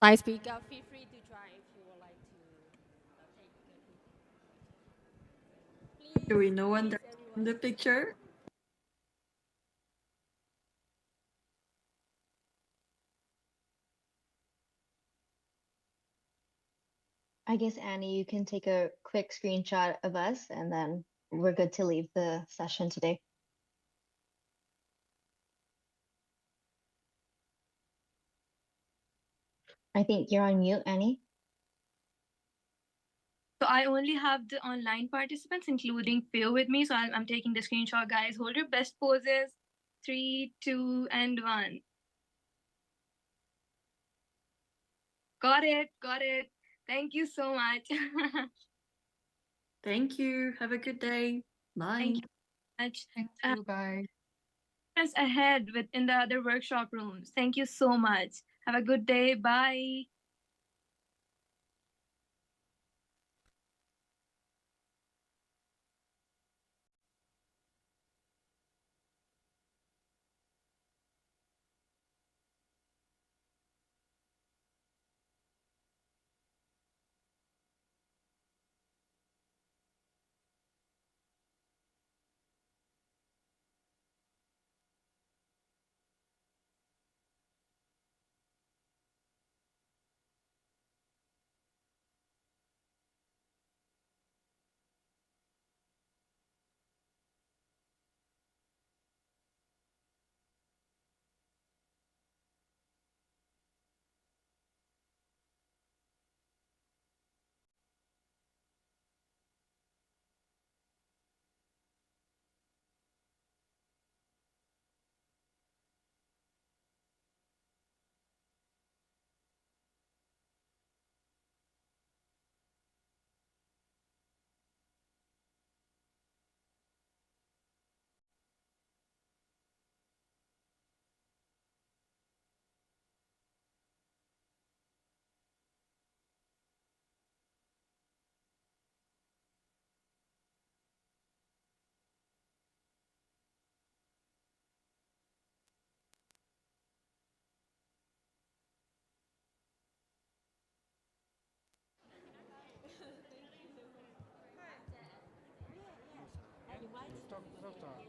Side speaker, feel free to try if you would like to take. Do we know when they're in the picture? I guess, Annie, you can take a quick screenshot of us and then we're good to leave the session today. I think you're on mute, Annie. So I only have the online participants, including Phil, with me. So I'm taking the screenshot, guys. Hold your best poses. 3, 2, and 1. Got it. Got it. Thank you so much. Thank you. Have a good day. Bye. Thank you so much. Thank you. Bye. Us ahead in the other workshop rooms. Thank you so much. Have a good day. Bye.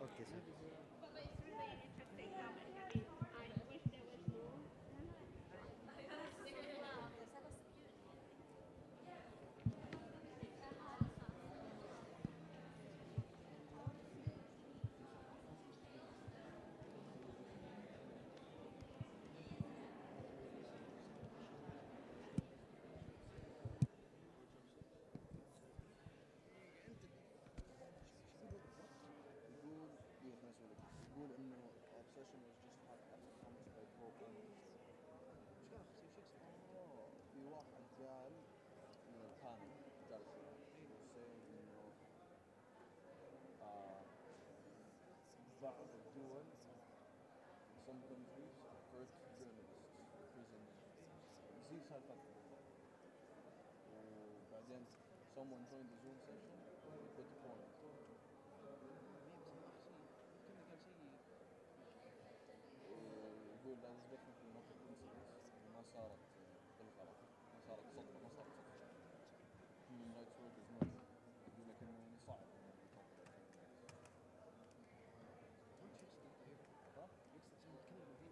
Okay, sir. يقول انه obsession was just accomplished by programmers. في واحد قال من البانل جالس saying انه بعض الدول some countries hurt journalists prisoners زي سالفتها وبعدين someone joined the Zoom session and put a point يقول that is definitely not a coincidence ما صارت بالغلط ما صارت صدفة ما صارت صدفة human rights work is not يقول لك انه يعني صعب انه يطبق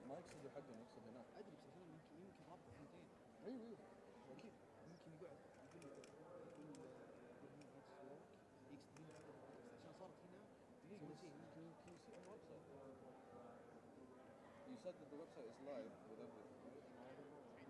ما يقصد حقهم يقصد هناك ادري بس انا يمكن رابط اثنتين ايوه اكيد ممكن يقعد يقول عشان صارت هنا can you see on the website you said that the website is live with everything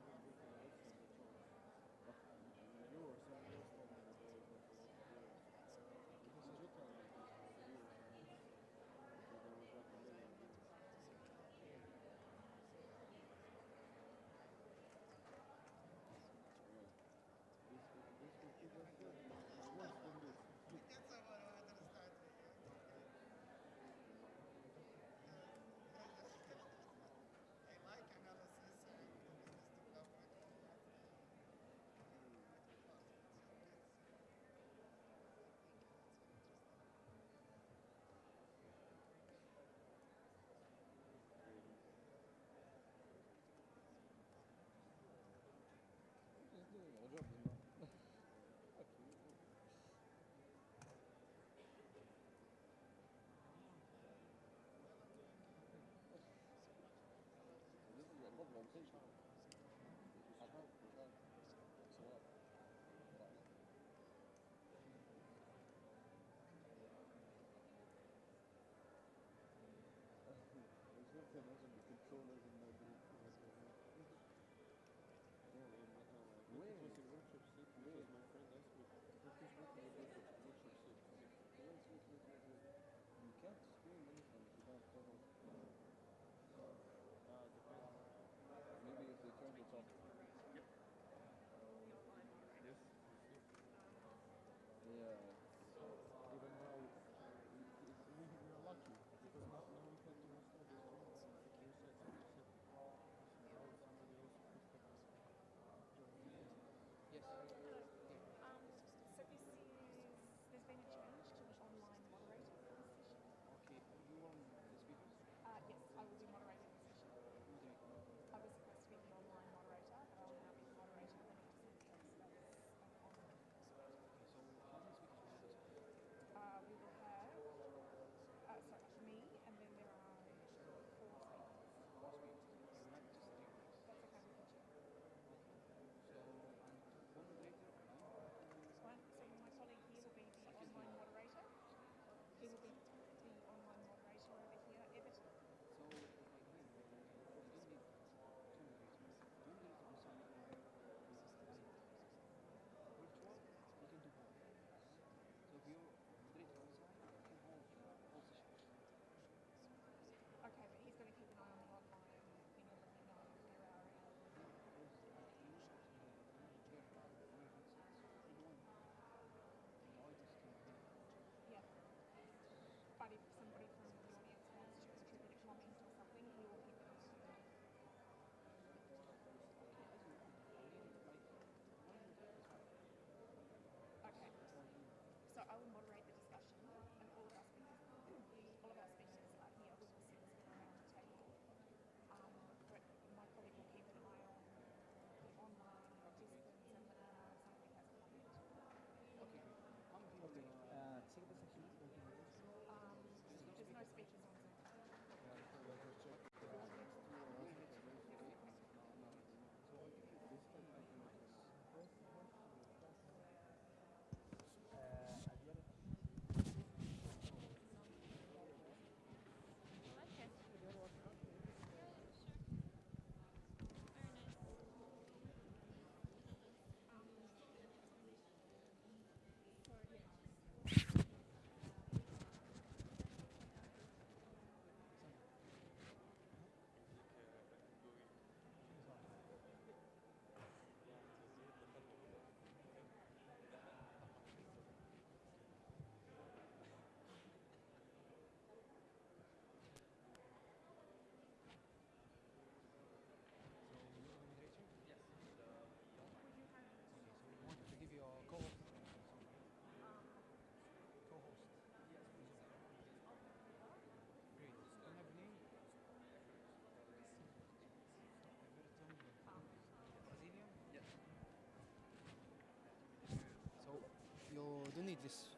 this?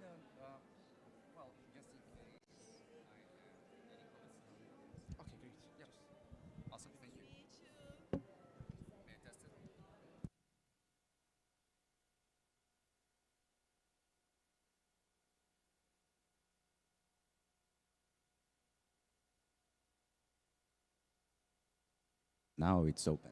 No, well, just in case I have any comments. Okay, great. Yep. Awesome. Thank you. May I test it? Now it's open.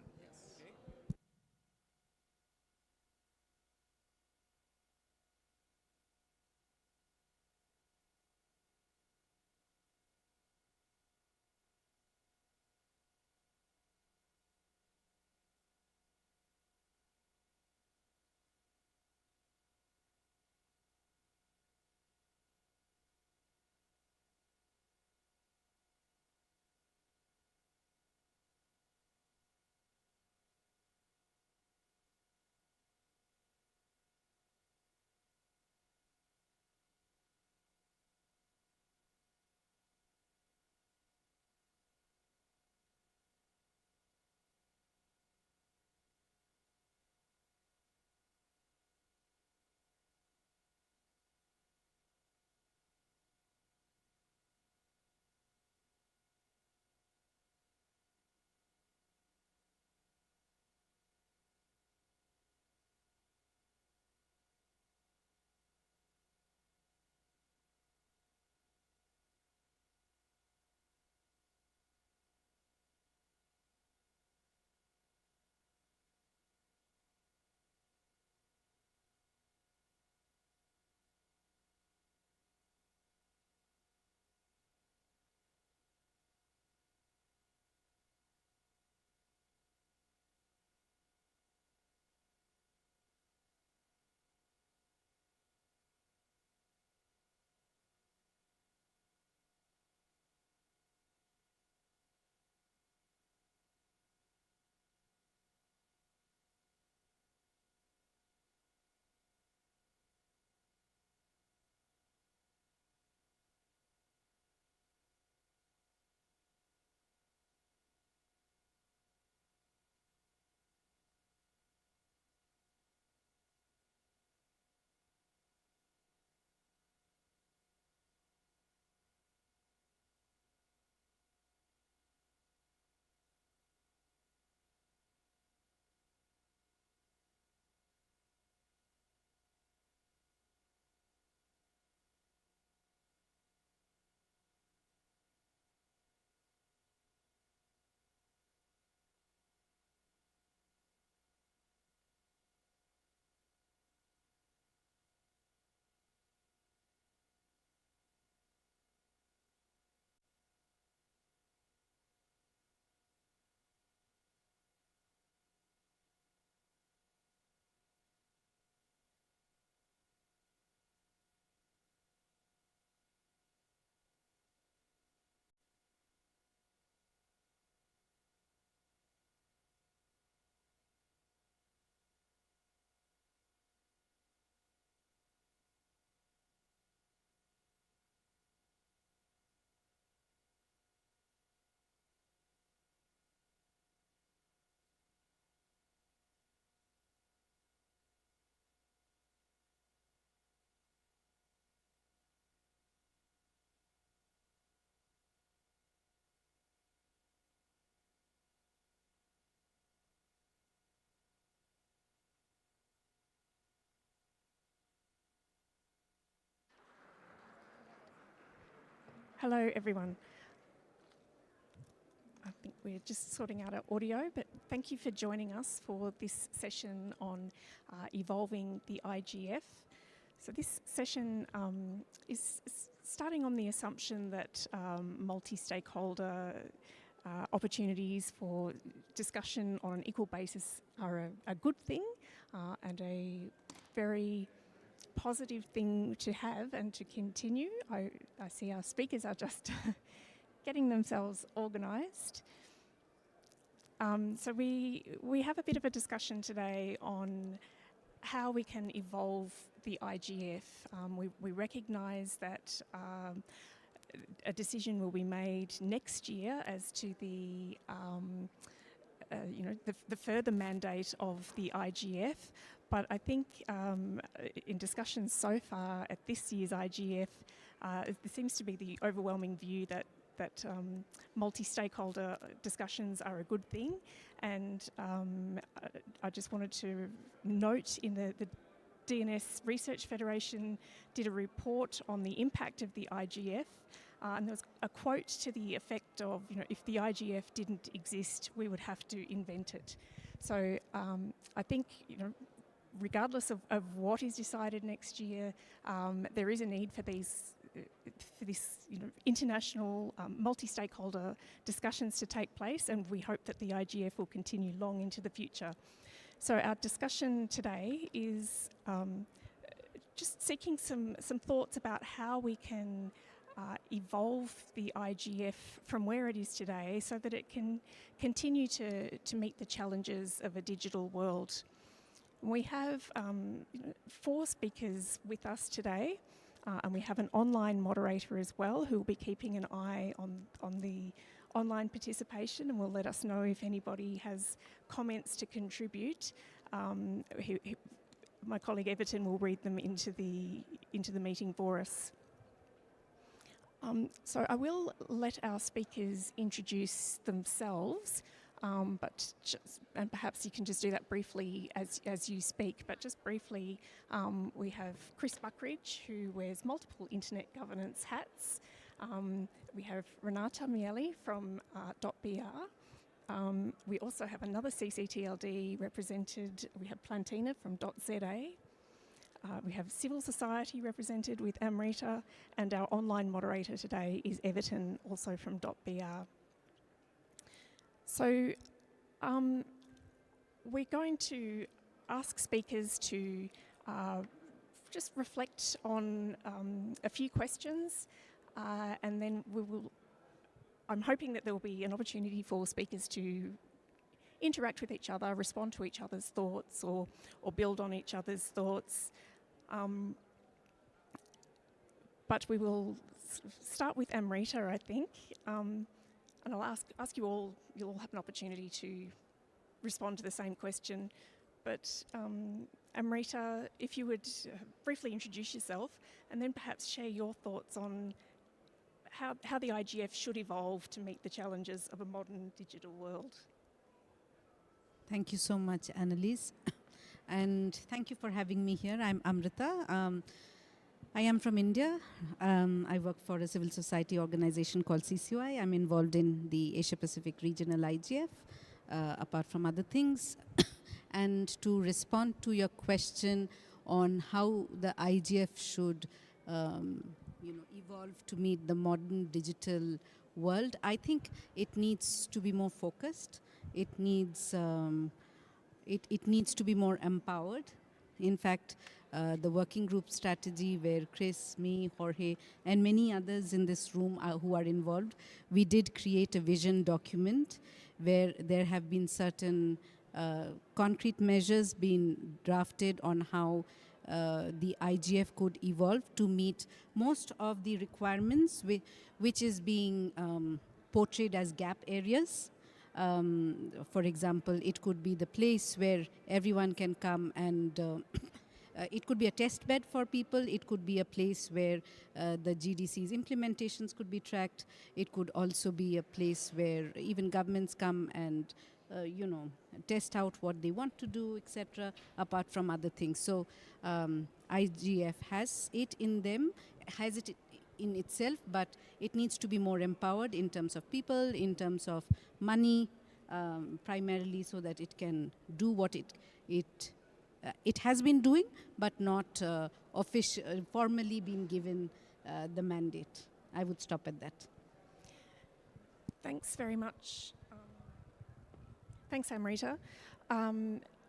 Hello, everyone. I think we're just sorting out our audio, but thank you for joining us for this session on evolving the IGF. So this session is starting on the assumption that multi-stakeholder opportunities for discussion on an equal basis are a good thing and a very positive thing to have and to continue. I see our speakers are just getting themselves organised. So we have a bit of a discussion today on how we can evolve the IGF. We recognise that a decision will be made next year as to the the further mandate of the IGF. But I think in discussions so far at this year's IGF, there seems to be the overwhelming view that multi-stakeholder discussions are a good thing. And I just wanted to note in the DNS Research Federation did a report on the impact of the IGF. And there was a quote to the effect of, if the IGF didn't exist, we would have to invent it. So I think, regardless of what is decided next year, there is a need for this international multi-stakeholder discussions to take place, and we hope that the IGF will continue long into the future. So our discussion today is just seeking some thoughts about how we can evolve the IGF from where it is today so that it can continue to meet the challenges of a digital world. We have 4 speakers with us today, and we have an online moderator as well who will be keeping an eye on the online participation and will let us know if anybody has comments to contribute. My colleague Everton will read them into the meeting for us. So I will let our speakers introduce themselves, and perhaps you can just do that briefly as you speak. But just briefly, we have Chris Buckridge, who wears multiple internet governance hats. We have Renata Miele from .br. We also have another CCTLD represented. We have Plantina from .za. We have civil society represented with Amrita, and our online moderator today is Everton, also from .br. So we're going to ask speakers to just reflect on a few questions, and then I'm hoping that there will be an opportunity for speakers to interact with each other, respond to each other's thoughts, or build on each other's thoughts. But we will start with Amrita, I think, and I'll ask you all. You'll all have an opportunity to respond to the same question. But Amrita, if you would briefly introduce yourself, and then perhaps share your thoughts on how the IGF should evolve to meet the challenges of a modern digital world. Thank you so much, Annalise. And thank you for having me here. I'm Amrita. I am from India. I work for a civil society organization called CCY. I'm involved in the Asia Pacific Regional IGF, apart from other things. And to respond to your question on how the IGF should evolve to meet the modern digital world, I think it needs to be more focused. It needs it needs to be more empowered. In fact, the working group strategy where Chris, me, Jorge, and many others in this room who are involved, we did create a vision document where there have been certain concrete measures being drafted on how the IGF could evolve to meet most of the requirements which is being portrayed as gap areas. For example, it could be the place where everyone can come and it could be a test bed for people. It could be a place where the GDC's implementations could be tracked. It could also be a place where even governments come and test out what they want to do, etc., apart from other things. So IGF has it in them, has it in itself, but it needs to be more empowered in terms of people, in terms of money, primarily so that it can do what it has been doing, but not formally been given the mandate. I would stop at that. Thanks very much. Thanks, Amrita.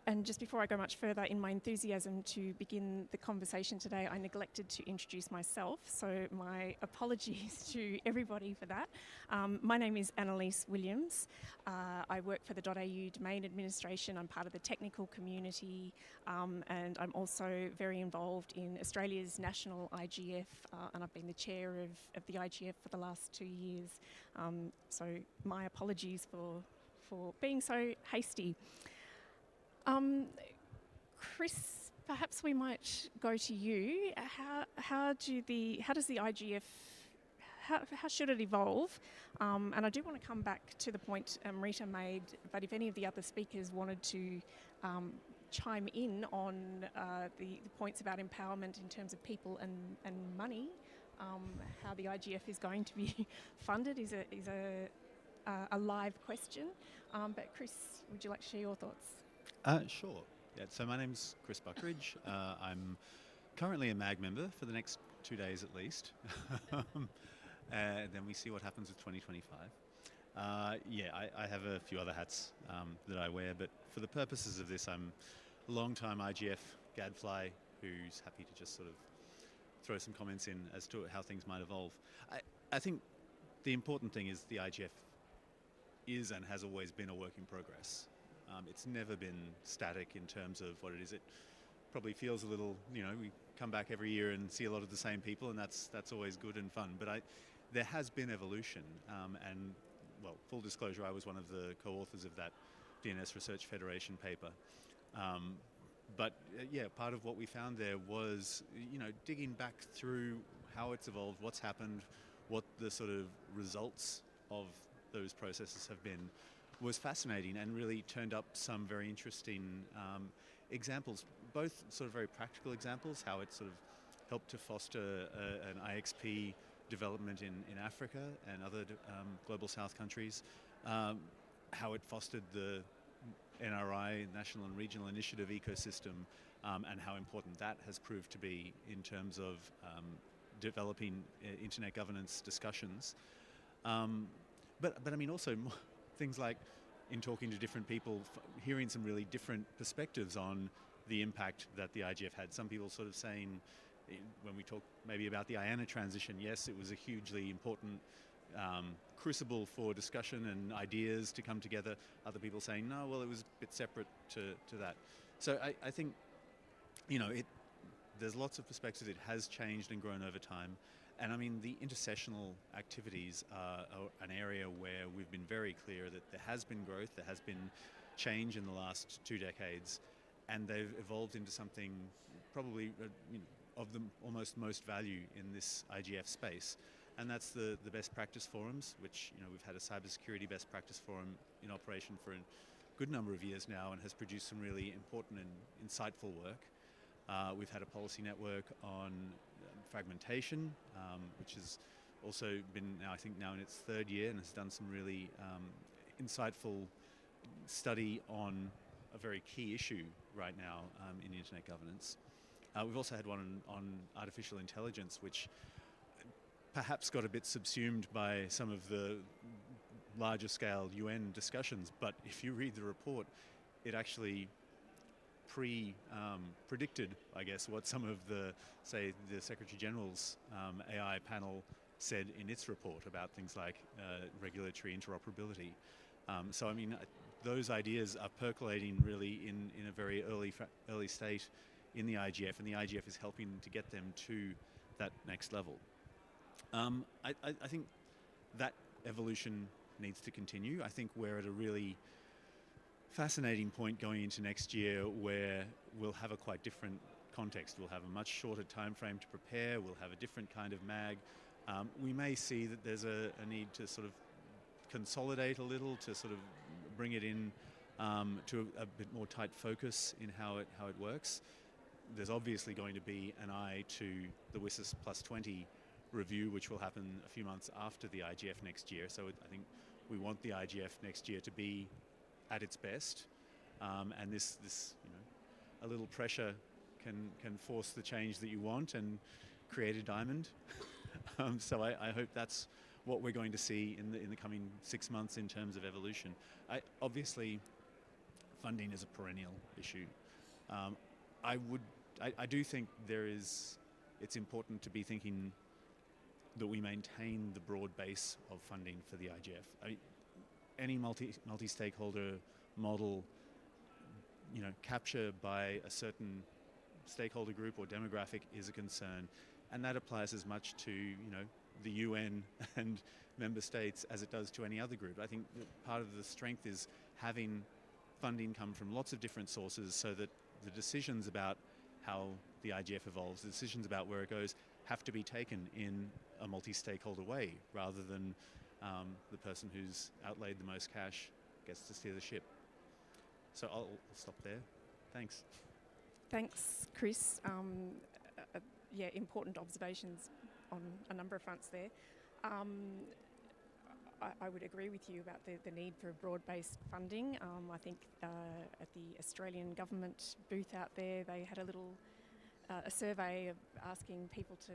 And just before I go much further, in my enthusiasm to begin the conversation today, I neglected to introduce myself, so my apologies to everybody for that. My name is Annalise Williams. I work for the .au domain administration. I'm part of the technical community, and I'm also very involved in Australia's national IGF, and I've been the chair of the IGF for the last 2 years. So my apologies for for being so hasty. Chris, perhaps we might go to you. How does the IGF, how should it evolve? And I do want to come back to the point Rita made, but if any of the other speakers wanted to chime in on the points about empowerment in terms of people and money, how the IGF is going to be funded is a live question. But Chris, would you like to share your thoughts? Sure. Yeah, so my name's Chris Buckridge. I'm currently a MAG member for the next 2 days at least. Then we see what happens with 2025. I have a few other hats that I wear, but for the purposes of this, I'm a long-time IGF gadfly who's happy to just sort of throw some comments in as to how things might evolve. I think the important thing is the IGF is and has always been a work in progress. It's never been static in terms of what it is. It probably feels a little, we come back every year and see a lot of the same people, and that's always good and fun. But there has been evolution, and well, full disclosure, I was one of the co-authors of that DNS Research Federation paper. Part of what we found there was, digging back through how it's evolved, what's happened, what the sort of results of those processes have been, was fascinating and really turned up some very interesting examples, both sort of very practical examples, how it sort of helped to foster an IXP development in Africa and other global south countries, how it fostered the NRI, National and Regional Initiative ecosystem, and how important that has proved to be in terms of developing internet governance discussions. But I mean also things like in talking to different people, hearing some really different perspectives on the impact that the IGF had. Some people sort of saying, when we talk maybe about the IANA transition, yes, it was a hugely important crucible for discussion and ideas to come together. Other people saying, no, well, it was a bit separate to that. So I think, there's lots of perspectives. It has changed and grown over time. And I mean, the intersessional activities are an area where we've been very clear that there has been growth, there has been change in the last 2 decades, and they've evolved into something probably of the almost most value in this IGF space. And that's the best practice forums, which we've had a cybersecurity best practice forum in operation for a good number of years now and has produced some really important and insightful work. We've had a policy network on fragmentation, which has also been now in its 3rd year and has done some really insightful study on a very key issue right now in internet governance. We've also had one on artificial intelligence, which perhaps got a bit subsumed by some of the larger scale UN discussions, but if you read the report, it actually predicted, I guess, what some of the Secretary General's AI panel said in its report about things like regulatory interoperability. So I mean, those ideas are percolating really in a very early state in the IGF, and the IGF is helping to get them to that next level. I think that evolution needs to continue. I think we're at a really fascinating point going into next year where we'll have a quite different context. We'll have a much shorter time frame to prepare. We'll have a different kind of MAG. We may see that there's a need to sort of consolidate a little, to sort of bring it in to a bit more tight focus in how it works. There's obviously going to be an eye to the WSIS Plus 20 review, which will happen a few months after the IGF next year. So I think we want the IGF next year to be at its best, and this a little pressure can force the change that you want and create a diamond. So I hope that's what we're going to see in the coming 6 months in terms of evolution. Obviously, funding is a perennial issue. I do think it's important to be thinking that we maintain the broad base of funding for the IGF. Any multi-stakeholder model, capture by a certain stakeholder group or demographic is a concern, and that applies as much to the UN and member states as it does to any other group. I think that part of the strength is having funding come from lots of different sources so that the decisions about how the IGF evolves, the decisions about where it goes, have to be taken in a multi-stakeholder way rather than the person who's outlaid the most cash gets to steer the ship. So I'll stop there. Thanks. Thanks, Chris. Yeah, important observations on a number of fronts there. I would agree with you about the need for broad-based funding. I think at the Australian government booth out there, they had a little a survey of asking people to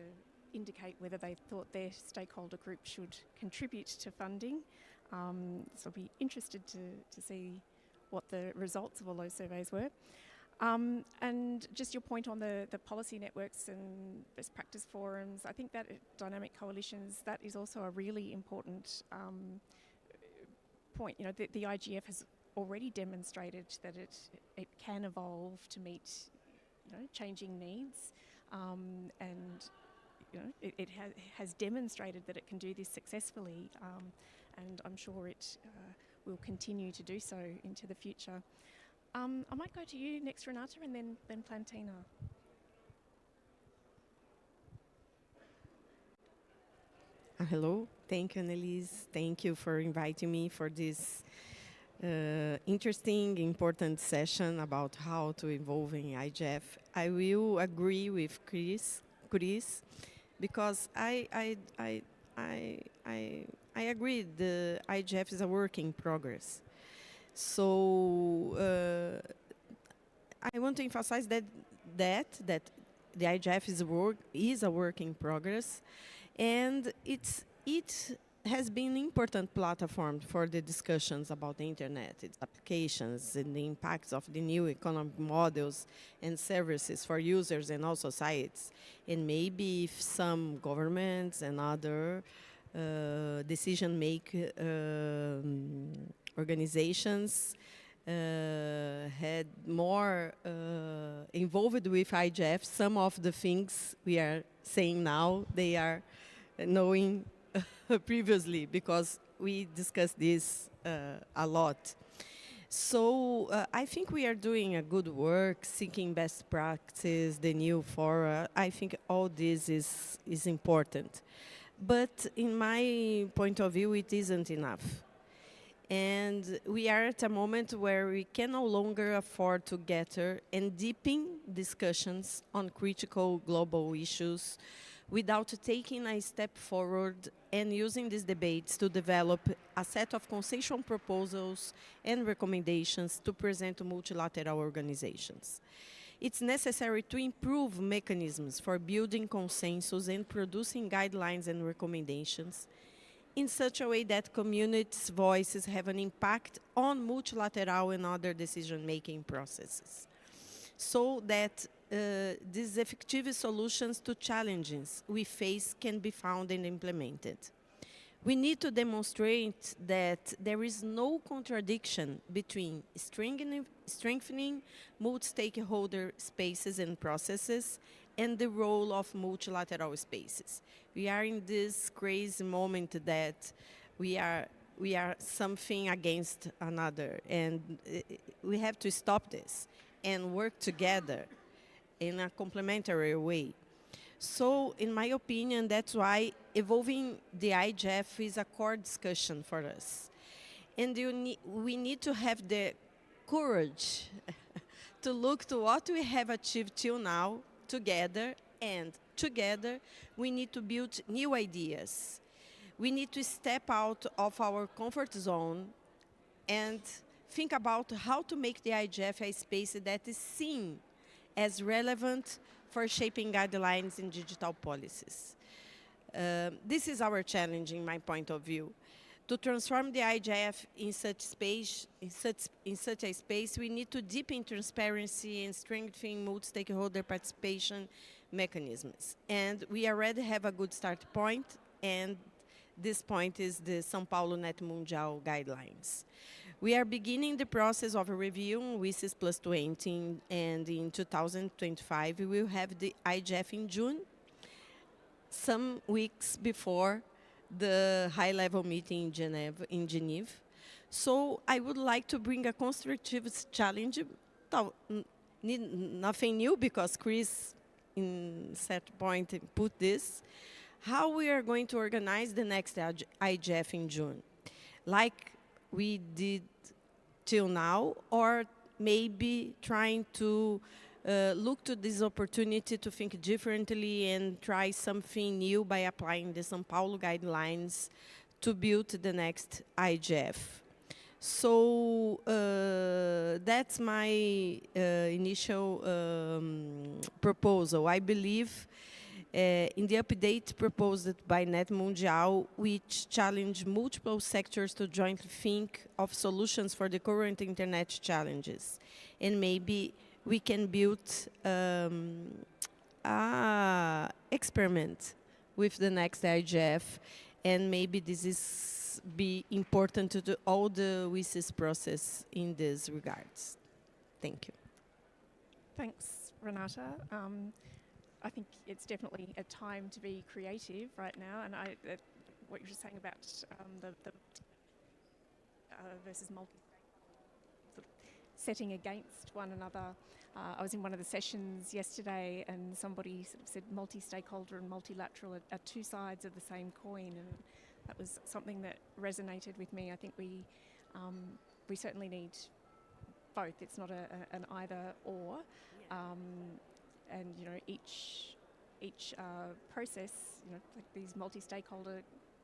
indicate whether they thought their stakeholder group should contribute to funding. So I'll be interested to see what the results of all those surveys were. And just your point on the policy networks and best practice forums, I think that dynamic coalitions, that is also a really important point. You know, the IGF has already demonstrated that it can evolve to meet, you know, changing needs, and you know, it has demonstrated that it can do this successfully, and I'm sure it will continue to do so into the future. I might go to you next, Renata, and then Plantina. Hello, thank you, Annelise. Thank you for inviting me for this interesting, important session about how to evolve in IGF. I will agree with Chris, because I agree the IGF is a work in progress. So I want to emphasize that the IGF is a work in progress, and it has been an important platform for the discussions about the internet, its applications, and the impacts of the new economic models and services for users and all societies. And maybe if some governments and other decision-making organizations had more involved with IGF, some of the things we are saying now, they are knowing previously, because we discussed this a lot. So I think we are doing a good work, seeking best practice, the new fora. I think all this is important. But in my point of view, it isn't enough. And we are at a moment where we can no longer afford to gather and deepen discussions on critical global issues without taking a step forward and using these debates to develop a set of consensual proposals and recommendations to present to multilateral organizations. It's necessary to improve mechanisms for building consensus and producing guidelines and recommendations in such a way that communities' voices have an impact on multilateral and other decision-making processes, so that these effective solutions to challenges we face can be found and implemented. We need to demonstrate that there is no contradiction between strengthening multi-stakeholder spaces and processes and the role of multilateral spaces. We are in this crazy moment that we are something against another, and we have to stop this and work together in a complementary way. So, in my opinion, that's why evolving the IGF is a core discussion for us. And we need to have the courage to look to what we have achieved till now together, and together we need to build new ideas. We need to step out of our comfort zone and think about how to make the IGF a space that is seen as relevant for shaping guidelines in digital policies. This is our challenge, in my point of view. To transform the IGF in such a space, we need to deepen transparency and strengthen multi-stakeholder participation mechanisms. And we already have a good start point, and this point is the São Paulo Net Mundial guidelines. We are beginning the process of a review on WICIS Plus 20, and in 2025 we will have the IGF in June. some weeks before the high-level meeting in Geneva. So I would like to bring a constructive challenge. Nothing new because Chris in set point put this. How we are going to organize the next IGF in June, like we did till now, or maybe trying to look to this opportunity to think differently and try something new by applying the São Paulo guidelines to build the next IGF. So that's my initial proposal. I believe in the update proposed by Net Mundial, which challenge multiple sectors to jointly think of solutions for the current internet challenges. And maybe we can build a experiment with the next IGF, and maybe this is be important to all the WISIS process in these regards. Thank you. Thanks, Renata. I think it's definitely a time to be creative right now, and what you were saying about the versus setting against one another. I was in one of the sessions yesterday, and somebody sort of said multi-stakeholder and multilateral are two sides of the same coin, and that was something that resonated with me. I think we certainly need both. It's not an either or. And each process, like these multi-stakeholder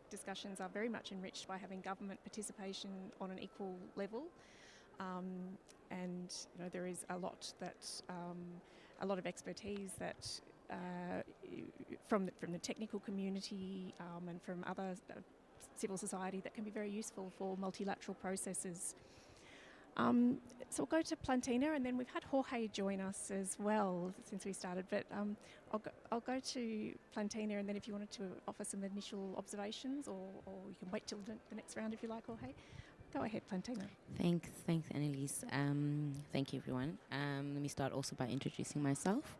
discussions are very much enriched by having government participation on an equal level, and there is a lot of expertise that from the technical community and from other civil society that can be very useful for multilateral processes. So we'll go to Plantina, and then we've had Jorge join us as well since we started, but I'll go to Plantina, and then if you wanted to offer some initial observations, or you can wait till the next round if you like, Jorge. Go ahead, Plantina. Thanks, Annalise. Thank you, everyone. Let me start also by introducing myself.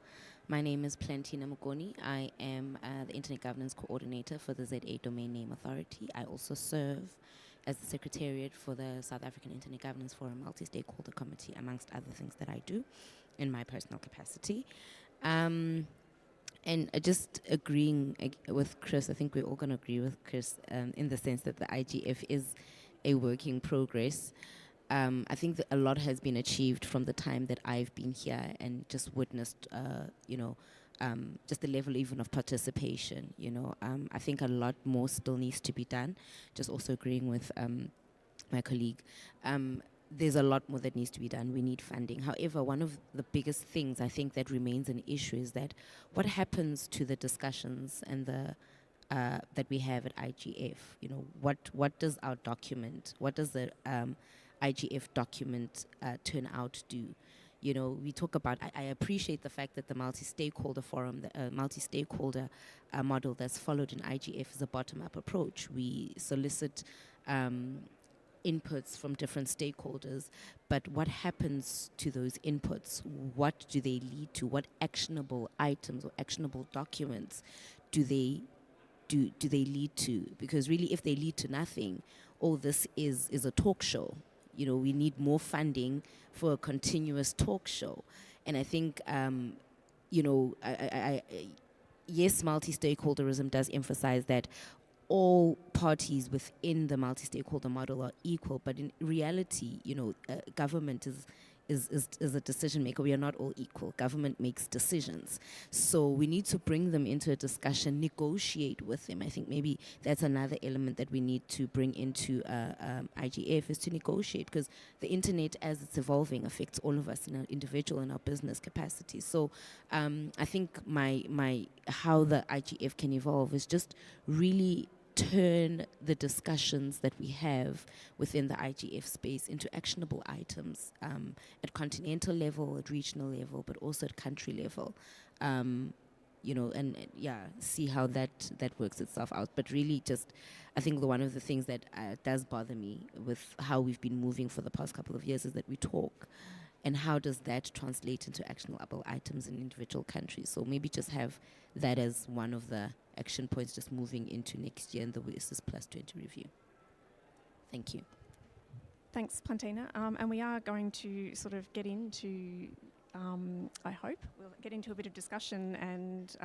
My name is Plantina Mugoni. I am the Internet Governance Coordinator for the ZA Domain Name Authority. I also serve as the Secretariat for the South African Internet Governance Forum Multi-Stakeholder Committee, amongst other things that I do in my personal capacity. And just agreeing with Chris, I think we're all going to agree with Chris in the sense that the IGF is a work in progress. I think that a lot has been achieved from the time that I've been here and just witnessed, just the level even of participation. I think a lot more still needs to be done. Just also agreeing with my colleague. There's a lot more that needs to be done. We need funding. However, one of the biggest things I think that remains an issue is that what happens to the discussions and the that we have at IGF? What does our document? What does the IGF document turn out to do? We talk about, I appreciate the fact that the multi-stakeholder forum, the multi-stakeholder model that's followed in IGF is a bottom-up approach. We solicit inputs from different stakeholders, but what happens to those inputs? What do they lead to? What actionable items or actionable documents do they lead to? Because really, if they lead to nothing, all this is a talk show. We need more funding for a continuous talk show. And I think, yes, multi-stakeholderism does emphasize that all parties within the multi-stakeholder model are equal, but in reality, government is a decision maker. We are not all equal. Government makes decisions. So we need to bring them into a discussion, negotiate with them. I think maybe that's another element that we need to bring into IGF is to negotiate, because the internet as it's evolving affects all of us in our individual and our business capacity. So I think how the IGF can evolve is just really turn the discussions that we have within the IGF space into actionable items at continental level, at regional level, but also at country level. See how that works itself out. But really just, I think one of the things that does bother me with how we've been moving for the past couple of years is that we talk, and how does that translate into actionable items in individual countries? So maybe just have that as one of the action points just moving into next year in the WSIS Plus 20 review. Thank you. Thanks, Plantina. And we are going to sort of get into, I hope, we'll get into a bit of discussion, and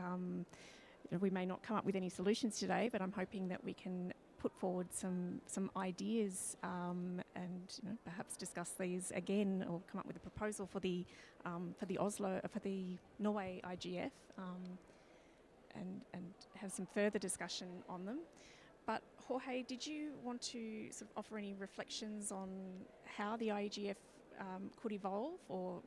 we may not come up with any solutions today, but I'm hoping that we can put forward some ideas and perhaps discuss these again, or come up with a proposal for the Norway IGF, and have some further discussion on them. But Jorge, did you want to sort of offer any reflections on how the IGF could evolve, or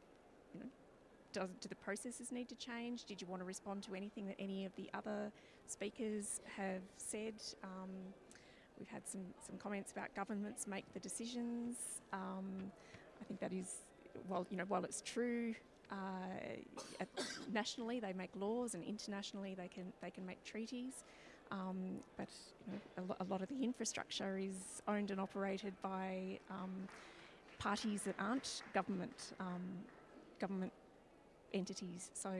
do the processes need to change? Did you want to respond to anything that any of the other speakers have said? We've had some comments about governments make the decisions. I think that is, while it's true, nationally they make laws, and internationally they can make treaties. But a lot of the infrastructure is owned and operated by parties that aren't government entities. So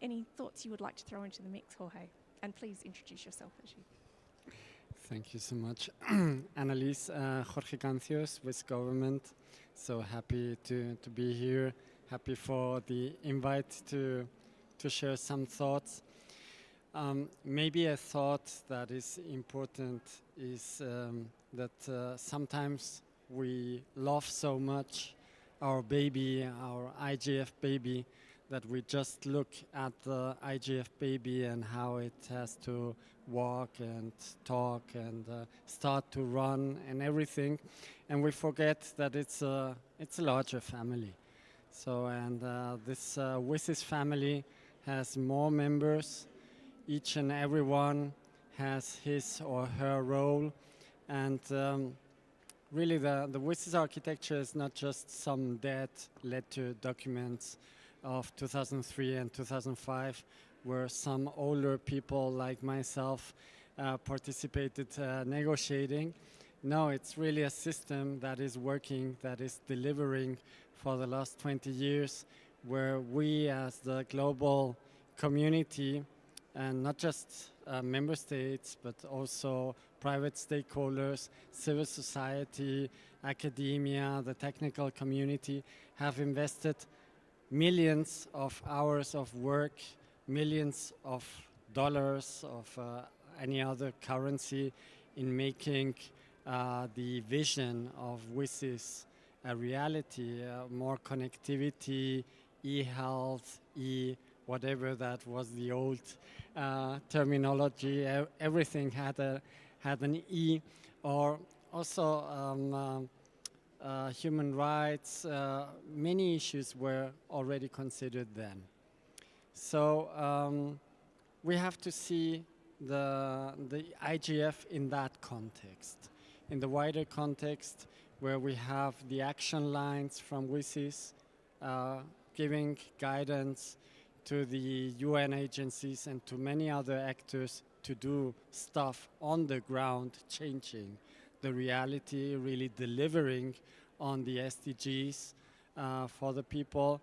any thoughts you would like to throw into the mix, Jorge? And please introduce yourself as you. Thank you so much, Annalise. Jorge Cancios, Swiss government. So happy to be here. Happy for the invite to share some thoughts. Maybe a thought that is important is that sometimes we love so much our baby, our IGF baby, that we just look at the IGF baby and how it has to walk and talk and start to run and everything, and we forget that it's a larger family. So, and this WSIS family has more members. Each and every one has his or her role, and really the WSIS architecture is not just some dead letter documents of 2003 and 2005, where some older people like myself participated negotiating. No, it's really a system that is working, that is delivering for the last 20 years, where we as the global community, and not just member states, but also private stakeholders, civil society, academia, the technical community, have invested millions of hours of work, millions of dollars of any other currency in making the vision of WSIS a reality, more connectivity, e-health, whatever that was the old terminology. Everything had an E, or also human rights. Many issues were already considered then. So we have to see the IGF in that context, in the wider context, where we have the action lines from WSIS giving guidance to the UN agencies and to many other actors to do stuff on the ground, changing the reality, really delivering on the SDGs for the people.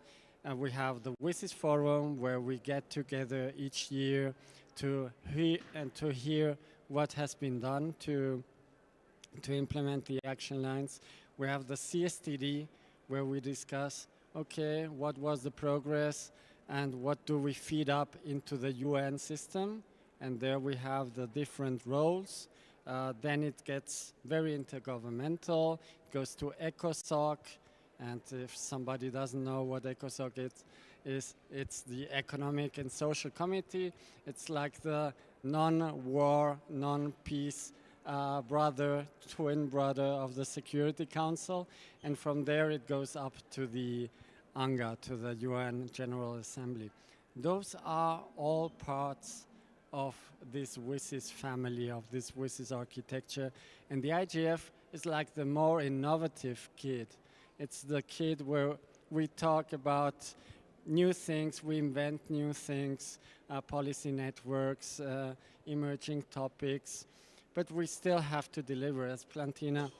We have the WSIS Forum, where we get together each year to hear what has been done to implement the action lines. We have the CSTD, where we discuss, okay, what was the progress and what do we feed up into the UN system? And there we have the different roles. Then it gets very intergovernmental, it goes to ECOSOC, and if somebody doesn't know what ECOSOC is, it's the Economic and Social Committee. It's like the non-war, non-peace twin brother of the Security Council, and from there it goes up to the UNGA, to the UN General Assembly. Those are all parts of this WSIS family, of this WSIS architecture, and the IGF is like the more innovative kid. It's the kid where we talk about new things, we invent new things, policy networks, emerging topics, but we still have to deliver. As Plantina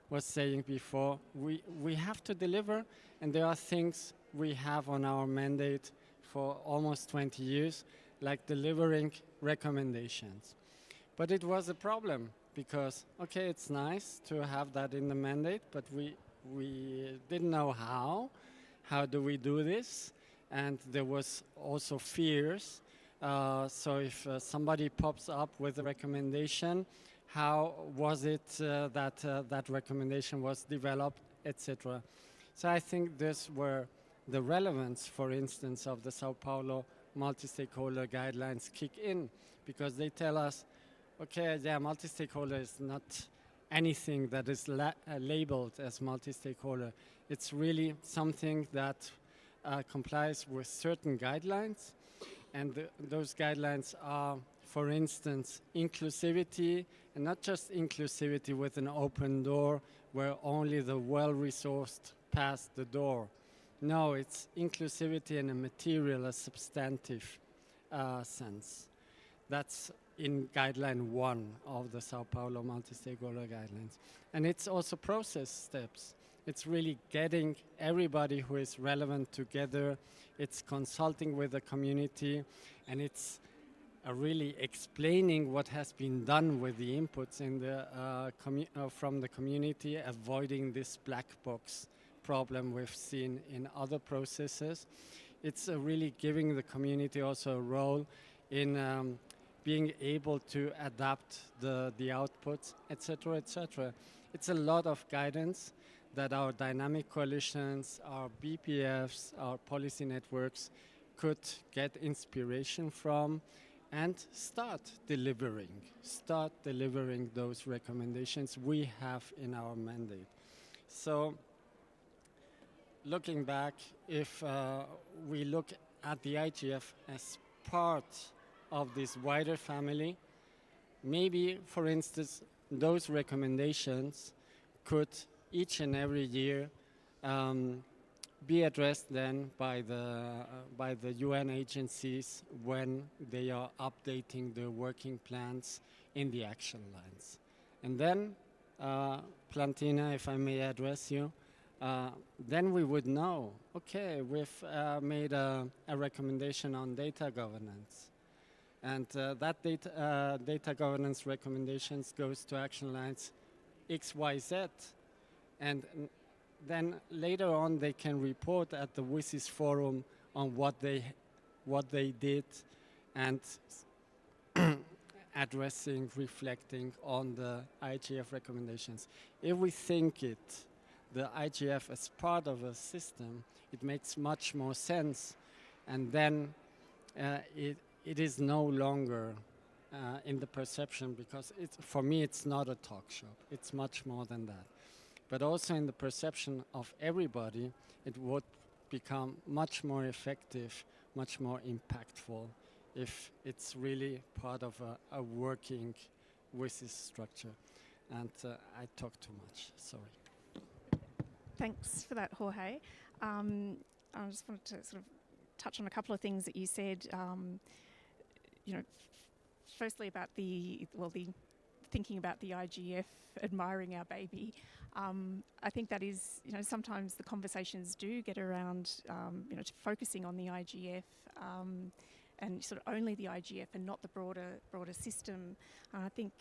was saying before, we have to deliver, and there are things we have on our mandate for almost 20 years like delivering recommendations. But it was a problem because, okay, it's nice to have that in the mandate, but we didn't know how. How do we do this? And there was also fears. So if somebody pops up with a recommendation, how was it that that recommendation was developed, etc. So I think this were the relevance, for instance, of the Sao Paulo multi-stakeholder guidelines kick in, because they tell us, okay, yeah, multi-stakeholder is not anything that is labeled as multi-stakeholder. It's really something that complies with certain guidelines, and those guidelines are, for instance, inclusivity, and not just inclusivity with an open door where only the well-resourced pass the door. No, it's inclusivity in a material, a substantive sense. That's in guideline 1 of the Sao Paulo multi-stakeholder guidelines. And it's also process steps. It's really getting everybody who is relevant together. It's consulting with the community, and it's really explaining what has been done with the inputs in the, from the community, avoiding this black box problem we've seen in other processes. It's really giving the community also a role in being able to adapt the outputs, etc., etc. It's a lot of guidance that our dynamic coalitions, our BPFs, our policy networks could get inspiration from and start delivering those recommendations we have in our mandate. So looking back, if we look at the IGF as part of this wider family, maybe, for instance, those recommendations could each and every year be addressed then by the UN agencies when they are updating their working plans in the action lines. And then, Plantina, if I may address you, then we would know, okay, we've made a recommendation on data governance. And that data governance recommendations goes to action lines X, Y, Z. And then later on they can report at the WSIS forum on what they did and addressing, reflecting on the IGF recommendations. If we think the IGF as part of a system, it makes much more sense, and then it is no longer in the perception, because for me it's not a talk shop, it's much more than that. But also in the perception of everybody, it would become much more effective, much more impactful if it's really part of a working WSIS structure. And I talk too much, sorry. Thanks for that, Jorge. I just wanted to sort of touch on a couple of things that you said. You know, firstly about the thinking about the IGF, admiring our baby. I think that is, you know, sometimes the conversations do get around, you know, to focusing on the IGF and sort of only the IGF and not the broader system. I think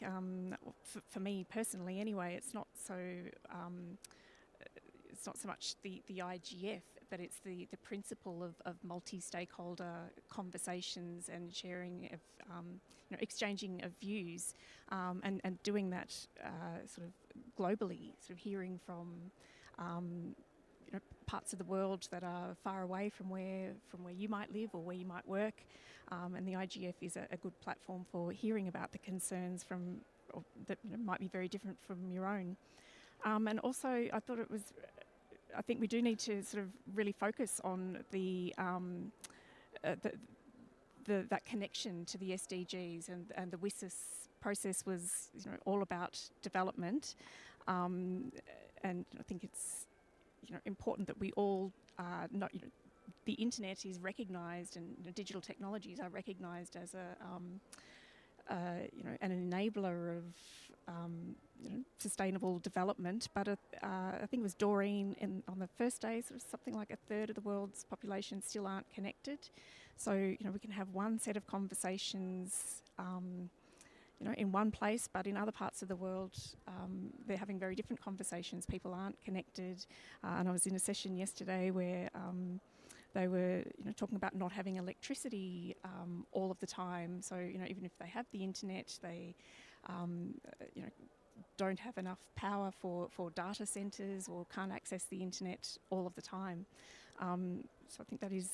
for me personally, anyway, it's not so much the IGF, but it's the principle of multi-stakeholder conversations and sharing of, you know, exchanging of views, and doing that sort of globally, sort of hearing from you know, parts of the world that are far away from where you might live or where you might work, and the IGF is a good platform for hearing about the concerns that, you know, might be very different from your own. And also, I think we do need to sort of really focus on that connection to the SDGs, and the WSIS process was, you know, all about development, and I think it's, you know, important that we all not, you know, the internet is recognised, and, you know, digital technologies are recognised as an enabler of sustainable development. But I think it was Doreen on the first day, sort of something like a third of the world's population still aren't connected. So we can have one set of conversations in one place, but in other parts of the world, they're having very different conversations. People aren't connected. And I was in a session yesterday where they were talking about not having electricity all of the time. So, even if they have the internet, they, don't have enough power for data centres or can't access the internet all of the time. So I think that is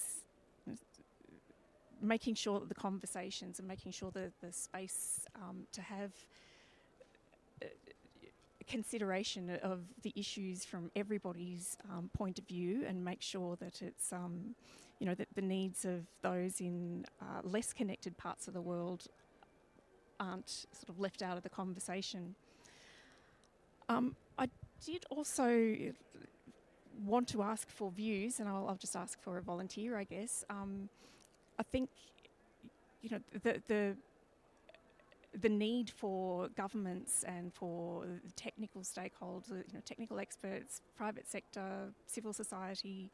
making sure that the conversations and making sure that the space to have consideration of the issues from everybody's point of view, and make sure that it's that the needs of those in less connected parts of the world aren't sort of left out of the conversation. I did also want to ask for views, and I'll just ask for a volunteer, I guess. I think the need for governments and for technical stakeholders, technical experts, private sector, civil society,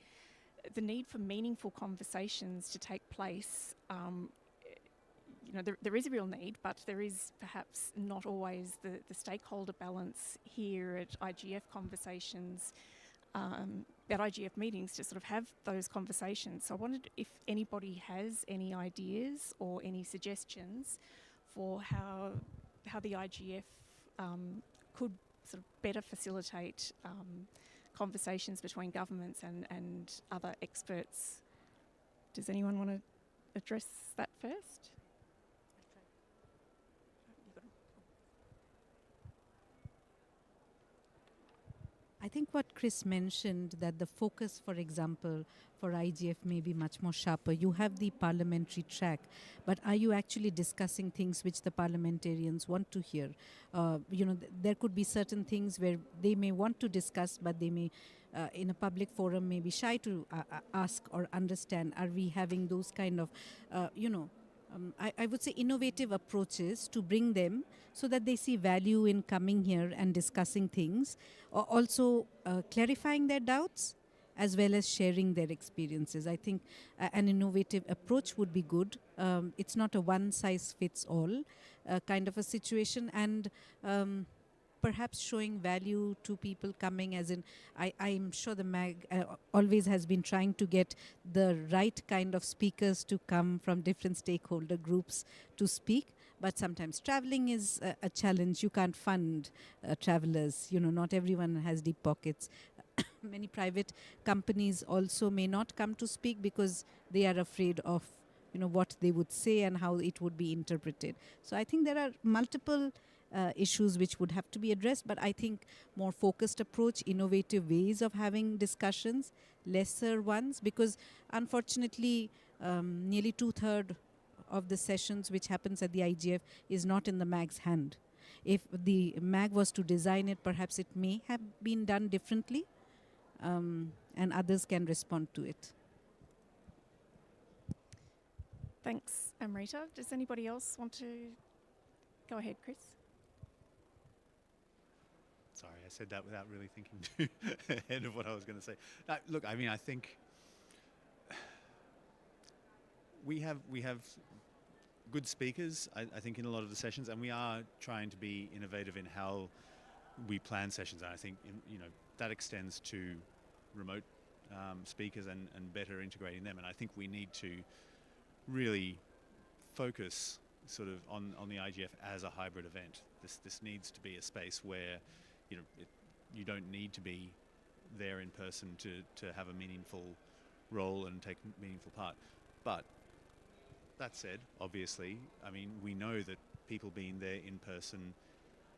the need for meaningful conversations to take place. There is a real need, but there is perhaps not always the stakeholder balance here at IGF conversations, at IGF meetings, to sort of have those conversations. So I wondered if anybody has any ideas or any suggestions for how the IGF could sort of better facilitate conversations between governments and other experts. Does anyone want to address that first? I think what Chris mentioned, that the focus, for example, for IGF may be much more sharper. You have the parliamentary track, but are you actually discussing things which the parliamentarians want to hear? There could be certain things where they may want to discuss, but they may, in a public forum, may be shy to ask or understand. Are we having those kind of, I would say, innovative approaches to bring them so that they see value in coming here and discussing things, or also clarifying their doubts as well as sharing their experiences. I think an innovative approach would be good. It's not a one-size-fits-all kind of a situation, and perhaps showing value to people coming, as in, I'm sure the MAG always has been trying to get the right kind of speakers to come from different stakeholder groups to speak, but sometimes traveling is a challenge. You can't fund travelers. Not everyone has deep pockets. Many private companies also may not come to speak because they are afraid of what they would say and how it would be interpreted. So I think there are multiple issues which would have to be addressed, but I think more focused approach, innovative ways of having discussions, lesser ones, because unfortunately nearly 2/3 of the sessions which happens at the IGF is not in the MAG's hand. If the MAG was to design it, perhaps it may have been done differently, and others can respond to it. Thanks, Amrita. Does anybody else want to go ahead, Chris? Sorry, I said that without really thinking too ahead of what I was going to say. Look, I mean, I think we have good speakers, I think, in a lot of the sessions, and we are trying to be innovative in how we plan sessions. And I think that extends to remote speakers and better integrating them. And I think we need to really focus sort of on the IGF as a hybrid event. This needs to be a space where you don't need to be there in person to have a meaningful role and take a meaningful part. But that said, obviously, I mean, we know that people being there in person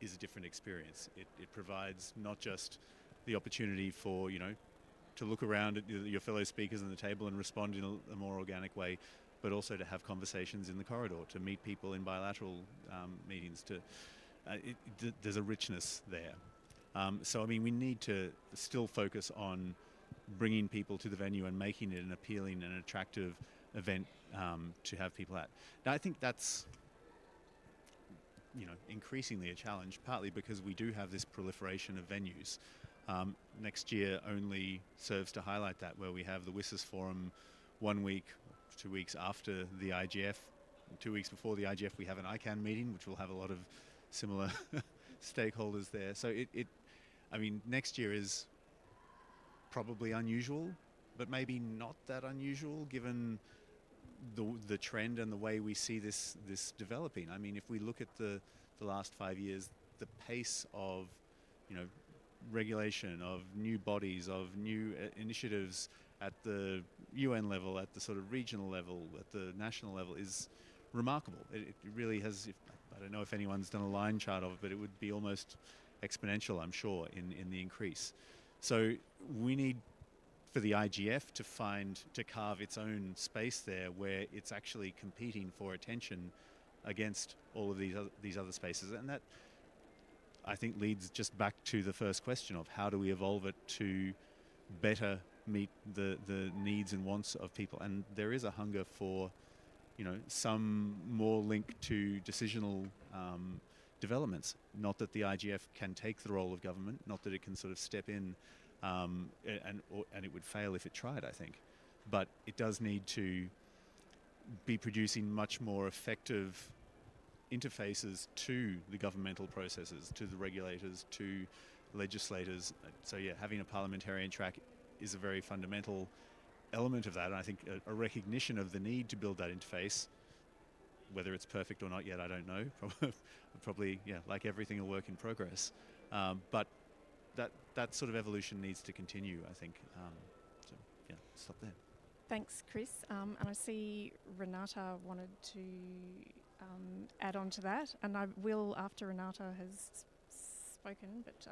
is a different experience. It provides not just the opportunity for, to look around at your fellow speakers on the table and respond in a more organic way, but also to have conversations in the corridor, to meet people in bilateral meetings. There's a richness there. So, I mean, we need to still focus on bringing people to the venue and making it an appealing and attractive event to have people at. Now, I think that's increasingly a challenge, partly because we do have this proliferation of venues. Next year only serves to highlight that, where we have the WSIS Forum 1 week, 2 weeks after the IGF. 2 weeks before the IGF, we have an ICANN meeting, which will have a lot of similar stakeholders there. So next year is probably unusual, but maybe not that unusual given the trend and the way we see this developing. I mean, if we look at the last 5 years, the pace of regulation, of new bodies, of new initiatives at the UN level, at the sort of regional level, at the national level is remarkable. It really has, I don't know if anyone's done a line chart of it, but it would be almost exponential, I'm sure, in the increase. So we need for the IGF to carve its own space there where it's actually competing for attention against all of these other spaces. And that, I think, leads just back to the first question of how do we evolve it to better meet the needs and wants of people. And there is a hunger for, some more link to decisional developments. Not that the IGF can take the role of government, not that it can sort of step in and it would fail if it tried, I think. But it does need to be producing much more effective interfaces to the governmental processes, to the regulators, to legislators. So yeah, having a parliamentarian track is a very fundamental element of that, and I think a recognition of the need to build that interface. Whether it's perfect or not yet, I don't know. Probably, yeah, like everything, a work in progress. But that sort of evolution needs to continue, I think. So yeah, stop there. Thanks, Chris. And I see Renata wanted to add on to that, and I will after Renata has spoken, but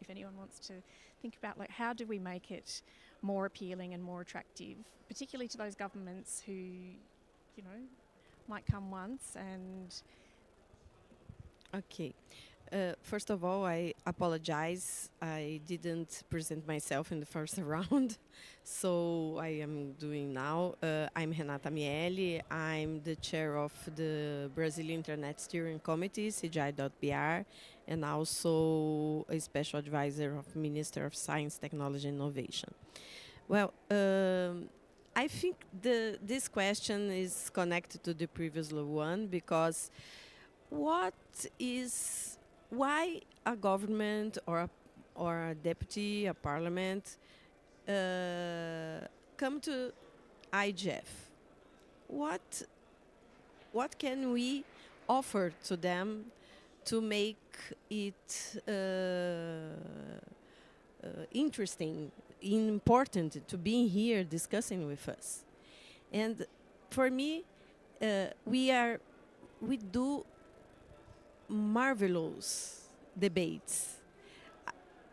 if anyone wants to think about how do we make it more appealing and more attractive, particularly to those governments who, might come once and... Okay. First of all, I apologize. I didn't present myself in the first round, so I am doing now. I'm Renata Miele. I'm the chair of the Brazilian Internet Steering Committee, CGI.br, and also a special advisor of Minister of Science, Technology and Innovation. Well, I think this question is connected to the previous one, because why a government or a deputy, a parliament, come to IGF? What can we offer to them to make it interesting, important to be here discussing with us? And for me, we do marvelous debates.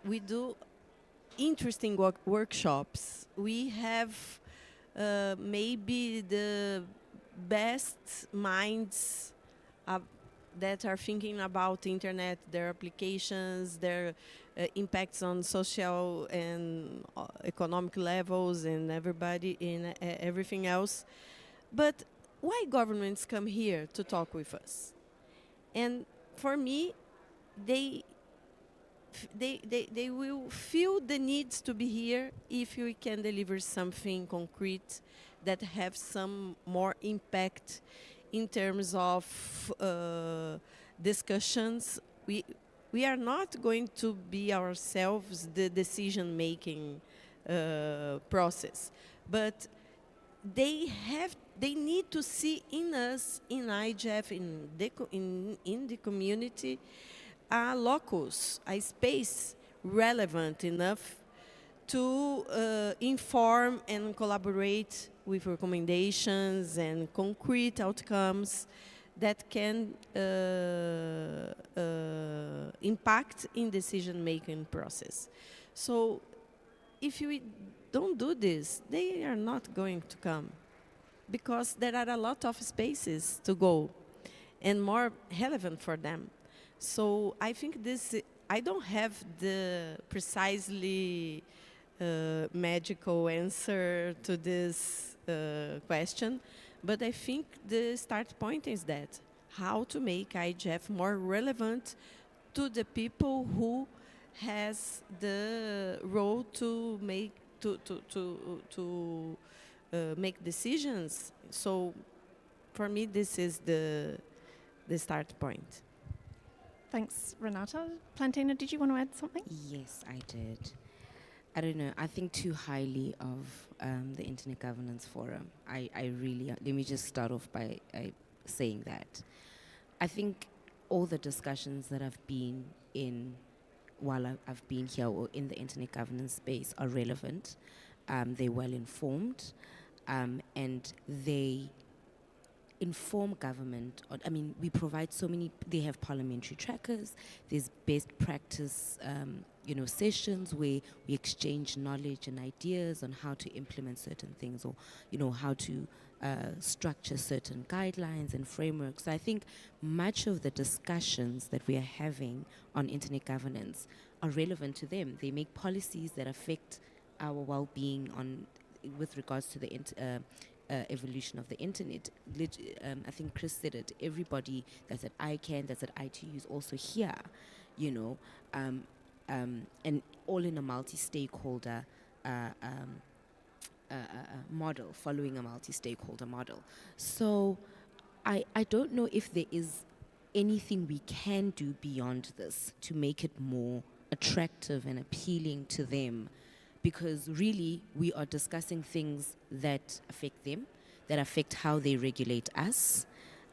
We do interesting workshops. We have maybe the best minds that are thinking about the internet, their applications, their impacts on social and economic levels and everything else. But why governments come here to talk with us? And for me, they will feel the need to be here if we can deliver something concrete that have some more impact in terms of discussions. We are not going to be ourselves the decision-making process, but they need to see in us, in IGF, in the community, a locus, a space relevant enough to inform and collaborate with recommendations and concrete outcomes that can impact in decision-making process. So if we don't do this, they are not going to come, because there are a lot of spaces to go and more relevant for them. So I think I don't have the precisely magical answer to this question, but I think the start point is that how to make IGF more relevant to the people who has the role to make make decisions. So for me, this is the start point. Thanks, Renata. Plantina, did you want to add something? Yes, I did. I don't know. I think too highly of the Internet Governance Forum. I really, let me just start off by saying that. I think all the discussions that I've been in while I've been here or in the internet governance space are relevant. They're well informed, and they inform government. We provide so many. They have parliamentary trackers. There's best practice, sessions where we exchange knowledge and ideas on how to implement certain things, or how to structure certain guidelines and frameworks. So I think much of the discussions that we are having on internet governance are relevant to them. They make policies that affect our well-being with regards to the evolution of the internet. I think Chris said it. Everybody that's at ICANN, that's at ITU is also here, and all in a multi-stakeholder model, following a multi-stakeholder model. So I don't know if there is anything we can do beyond this to make it more attractive and appealing to them, because really we are discussing things that affect them, that affect how they regulate us,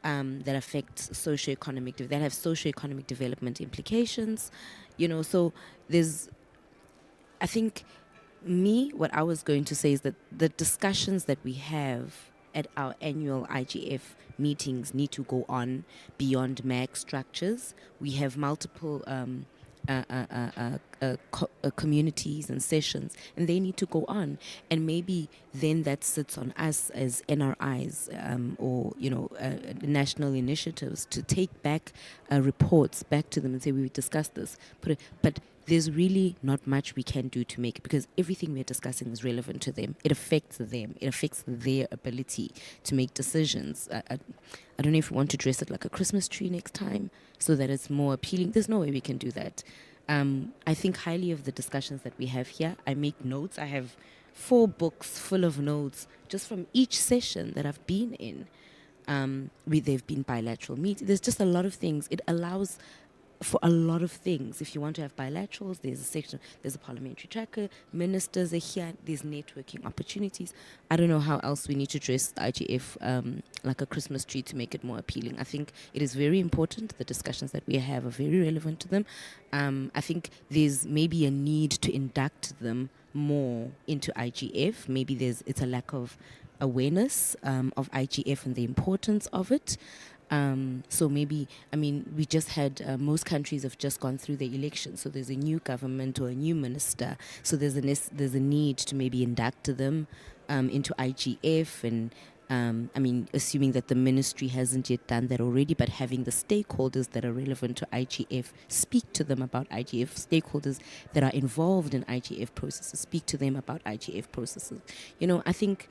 that affect socioeconomic, that have socioeconomic development implications, so there's, I think, what I was going to say is that the discussions that we have at our annual IGF meetings need to go on beyond MAG structures. We have multiple communities and sessions, and they need to go on. And maybe then that sits on us as NRIs or national initiatives to take back reports back to them and say, we discussed this. But there's really not much we can do to make it, because everything we're discussing is relevant to them. It affects them. It affects their ability to make decisions. I don't know if we want to dress it like a Christmas tree next time so that it's more appealing. There's no way we can do that. I think highly of the discussions that we have here. I make notes. I have 4 books full of notes just from each session that I've been in. They've been bilateral meetings. There's just a lot of things. It allows for a lot of things. If you want to have bilaterals, there's a section, there's a parliamentary tracker, ministers are here, there's networking opportunities. I don't know how else we need to dress the IGF like a Christmas tree to make it more appealing. I think it is very important. The discussions that we have are very relevant to them. I think there's maybe a need to induct them more into IGF. Maybe it's a lack of awareness of IGF and the importance of it. So maybe, we just had, most countries have just gone through the election, so there's a new government or a new minister, so there's a need to maybe induct them into IGF, and assuming that the ministry hasn't yet done that already, but having the stakeholders that are relevant to IGF speak to them about IGF, stakeholders that are involved in IGF processes, speak to them about IGF processes. I think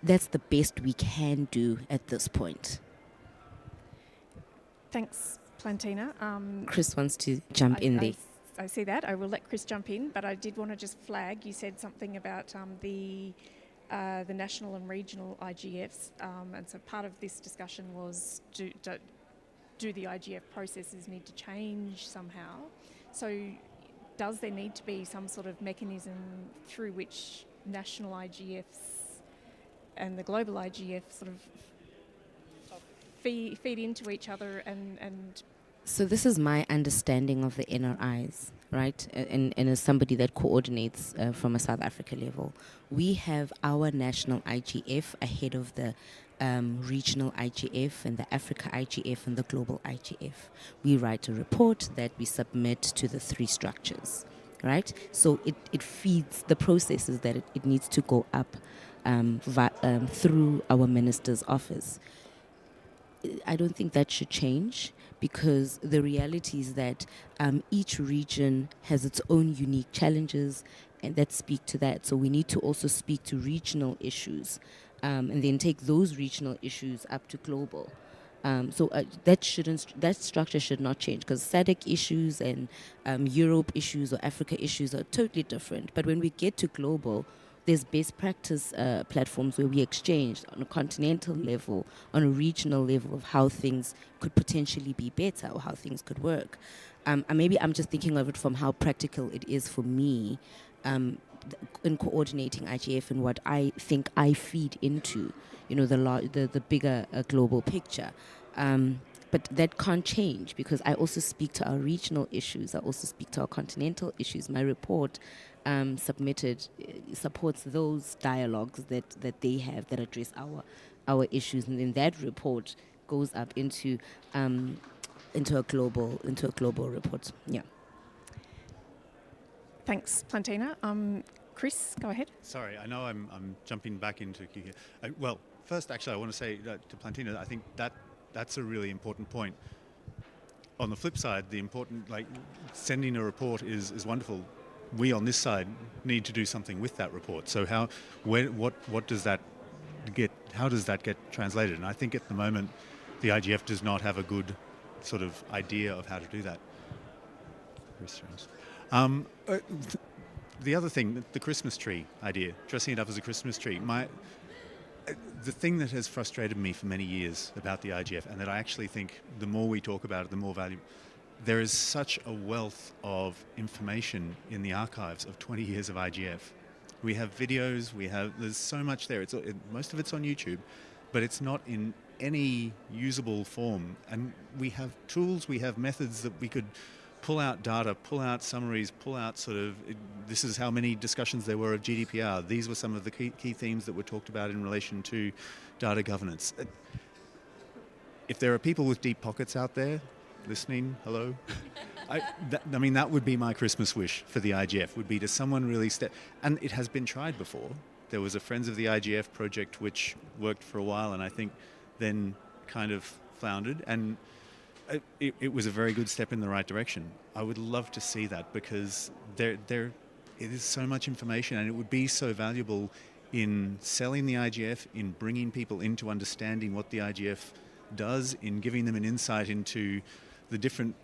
that's the best we can do at this point. Thanks, Plantina. Chris wants to jump in there. I see that. I will let Chris jump in, but I did want to just flag, you said something about the national and regional IGFs, and so part of this discussion was do the IGF processes need to change somehow? So does there need to be some sort of mechanism through which national IGFs and the global IGF sort of feed into each other and So this is my understanding of the NRIs, right? And as somebody that coordinates from a South Africa level, we have our national IGF ahead of the regional IGF and the Africa IGF and the global IGF. We write a report that we submit to the 3 structures, right? So it feeds the processes that it needs to go up through our minister's office. I don't think that should change, because the reality is that each region has its own unique challenges and that speak to that. So we need to also speak to regional issues and then take those regional issues up to global. That structure should not change, because SADC issues and Europe issues or Africa issues are totally different. But when we get to global, there's best practice platforms where we exchange on a continental level, on a regional level, of how things could potentially be better or how things could work. And maybe I'm just thinking of it from how practical it is for me in coordinating IGF and what I think I feed into, the bigger global picture. But that can't change, because I also speak to our regional issues. I also speak to our continental issues. My report submitted supports those dialogues that they have that address our issues, and then that report goes up into a global report. Yeah. Thanks, Plantina. Chris, go ahead. Sorry, I know I'm jumping back into here. Well, first, actually, I want to say to Plantina, I think that's a really important point. On the flip side, sending a report is wonderful. We on this side need to do something with that report. So what does that get? How does that get translated? And I think at the moment, the IGF does not have a good sort of idea of how to do that. The other thing, the Christmas tree idea, dressing it up as a Christmas tree. The thing that has frustrated me for many years about the IGF, and that I actually think the more we talk about it, the more value, there is such a wealth of information in the archives of 20 years of IGF. We have videos, there's so much there. Most of it's on YouTube, but it's not in any usable form. And we have tools, we have methods that we could pull out data, pull out summaries, pull out this is how many discussions there were of GDPR. These were some of the key themes that were talked about in relation to data governance. If there are people with deep pockets out there listening, hello. That would be my Christmas wish for the IGF, would be to someone really and it has been tried before. There was a Friends of the IGF project which worked for a while, and I think then kind of floundered, and it was a very good step in the right direction. I would love to see that, because it is so much information, and it would be so valuable in selling the IGF, in bringing people into understanding what the IGF does, in giving them an insight into the different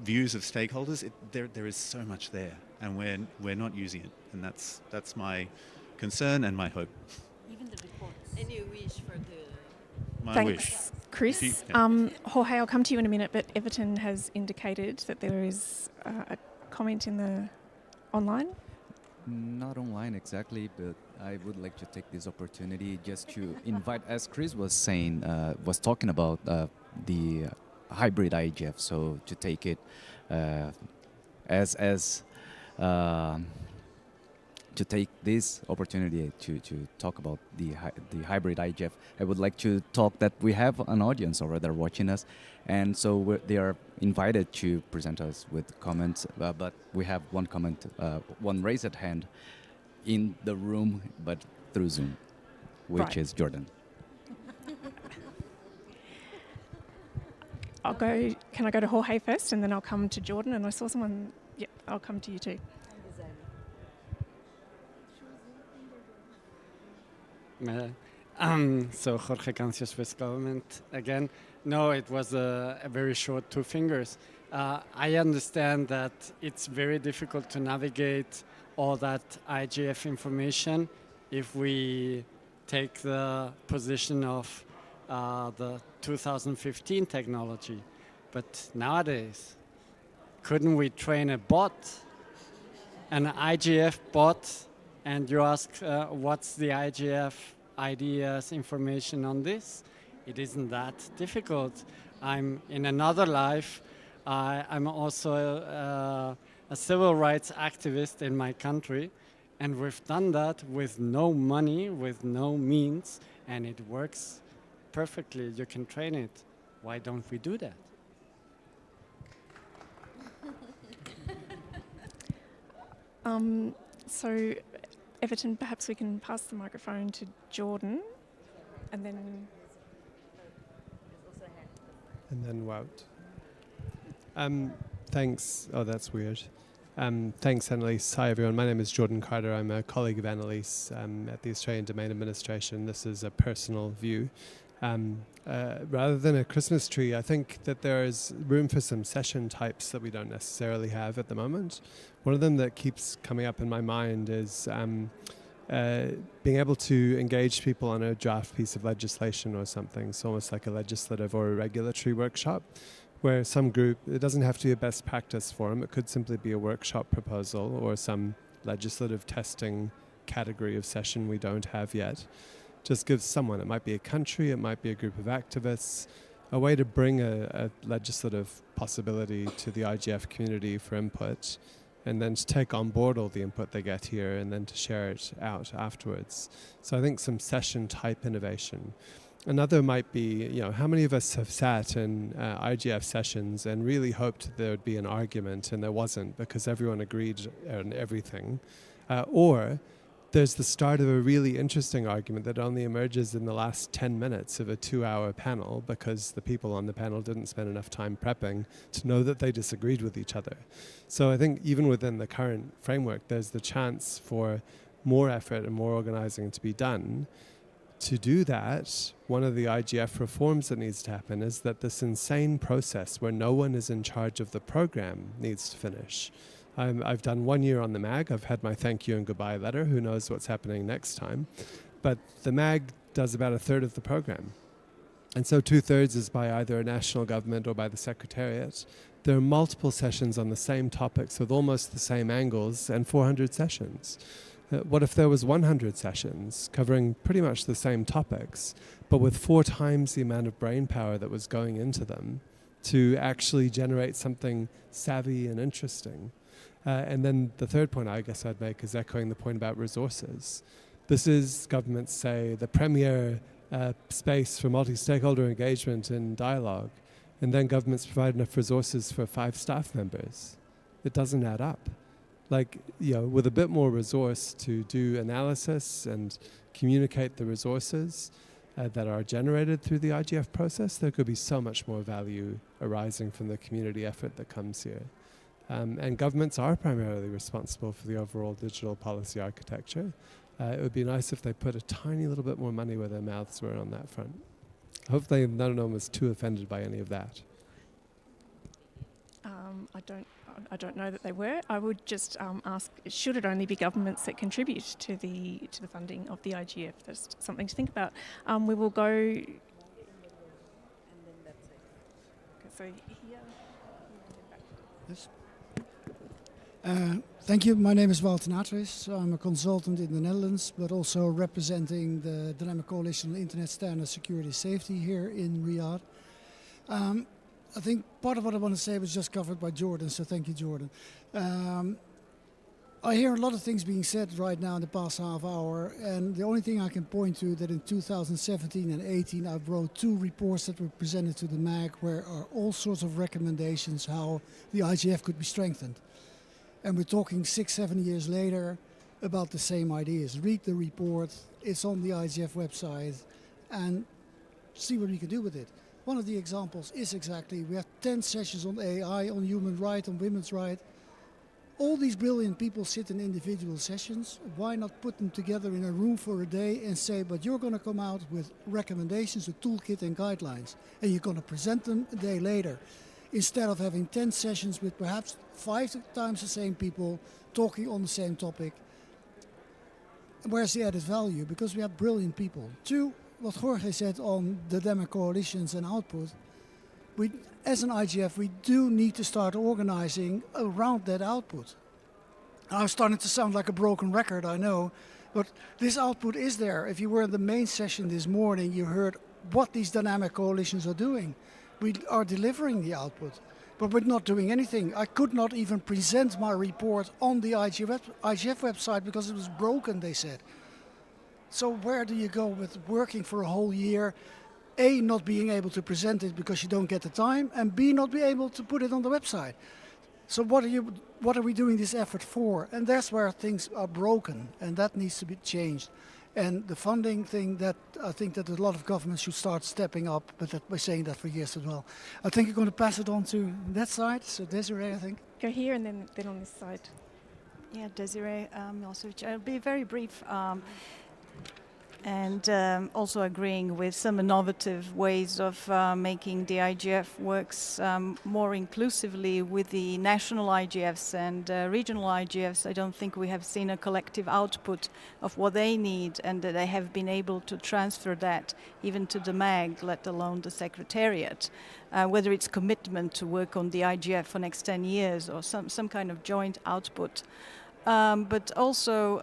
views of stakeholders. There is so much there, and we're not using it, and that's my concern and my hope. Even the reports. Any wish for the... My Thanks, wish. Chris. Jorge, I'll come to you in a minute, but Everton has indicated that there is a comment in the online. Not online exactly, but I would like to take this opportunity just to invite, as Chris was saying, was talking about the hybrid IGF, so to take it to take this opportunity to talk about the hybrid IGF, I would like to talk that we have an audience already watching us, and so they are invited to present us with comments, but we have one comment, one raised hand in the room, but through Zoom, which is Jordan. Can I go to Jorge first, and then I'll come to Jordan? And I saw someone, I'll come to you too. So Jorge Cancio, Swiss government again. No, it was a very short 2 fingers. I understand that it's very difficult to navigate all that IGF information if we take the position of the 2015 technology. But nowadays, couldn't we train a bot, an IGF bot, and you ask what's the IGF ideas, information on this? It isn't that difficult. I'm in another life. I'm also a civil rights activist in my country, and we've done that with no money, with no means, and it works perfectly. You can train it. Why don't we do that? So, Everton, perhaps we can pass the microphone to Jordan, and then... And then Wout. Thanks. Oh, that's weird. Thanks, Annalise. Hi, everyone. My name is Jordan Carter. I'm a colleague of Annalise at the Australian Domain Administration. This is a personal view. Rather than a Christmas tree, I think that there is room for some session types that we don't necessarily have at the moment. One of them that keeps coming up in my mind is being able to engage people on a draft piece of legislation or something. It's almost like a legislative or a regulatory workshop where some group, it doesn't have to be a best practice forum, it could simply be a workshop proposal or some legislative testing category of session we don't have yet. Just gives someone, it might be a country, it might be a group of activists, a way to bring a legislative possibility to the IGF community for input, and then to take on board all the input they get here and then to share it out afterwards. So I think some session type innovation. Another might be, how many of us have sat in IGF sessions and really hoped there would be an argument and there wasn't because everyone agreed on everything, or there's the start of a really interesting argument that only emerges in the last 10 minutes of a 2-hour panel because the people on the panel didn't spend enough time prepping to know that they disagreed with each other. So I think even within the current framework, there's the chance for more effort and more organizing to be done. To do that, one of the IGF reforms that needs to happen is that this insane process where no one is in charge of the program needs to finish. I've done 1 year on the MAG. I've had my thank you and goodbye letter. Who knows what's happening next time? But the MAG does about 1/3 of the program. And so 2/3 is by either a national government or by the Secretariat. There are multiple sessions on the same topics with almost the same angles and 400 sessions. What if there was 100 sessions covering pretty much the same topics, but with 4 times the amount of brain power that was going into them to actually generate something savvy and interesting? And then the third point I guess I'd make is echoing the point about resources. This is, governments say, the premier space for multi-stakeholder engagement and dialogue, and then governments provide enough resources for 5 staff members. It doesn't add up. With a bit more resource to do analysis and communicate the resources that are generated through the IGF process, there could be so much more value arising from the community effort that comes here. And governments are primarily responsible for the overall digital policy architecture. It would be nice if they put a tiny little bit more money where their mouths were on that front. Hopefully none of them was too offended by any of that. I don't know that they were. I would just ask: should it only be governments that contribute to the funding of the IGF? That's something to think about. We will go. And then that's it. Okay, so here. Yes. Thank you. My name is Walter Natris. I'm a consultant in the Netherlands, but also representing the Dynamic Coalition on Internet Standards, Security, Safety here in Riyadh. I think part of what I want to say was just covered by Jordan, so thank you, Jordan. I hear a lot of things being said right now in the past half hour, and the only thing I can point to that in 2017 and 18 I wrote 2 reports that were presented to the MAG where are all sorts of recommendations how the IGF could be strengthened. And we're talking 6-7 years later about the same ideas. Read the report, it's on the IGF website, and see what we can do with it. One of the examples is exactly, we have 10 sessions on AI, on human rights, on women's rights. All these brilliant people sit in individual sessions. Why not put them together in a room for a day and say, but you're going to come out with recommendations, a toolkit and guidelines, and you're going to present them a day later. Instead of having 10 sessions with perhaps 5 times the same people talking on the same topic. Where's the added value? Because we have brilliant people. 2, what Jorge said on the demo coalitions and output, as an IGF, we do need to start organizing around that output. I'm starting to sound like a broken record, I know, but this output is there. If you were in the main session this morning, you heard what these dynamic coalitions are doing. We are delivering the output, but we're not doing anything. I could not even present my report on the IGF website because it was broken, they said. So where do you go with working for a whole year? A, not being able to present it because you don't get the time, and B, not be able to put it on the website. So what are we doing this effort for? And that's where things are broken, and that needs to be changed. And the funding thing, that I think that a lot of governments should start stepping up, but that we're saying that for years as well. I think you're going to pass it on to that side. So Desiree, I think. Go here and then on this side. Yeah, Desiree Milosevich. I'll be very brief. and also agreeing with some innovative ways of making the IGF works more inclusively with the national IGFs and regional IGFs. I don't think we have seen a collective output of what they need, and that they have been able to transfer that even to the MAG, let alone the Secretariat. Whether it's commitment to work on the IGF for next 10 years or some kind of joint output. But also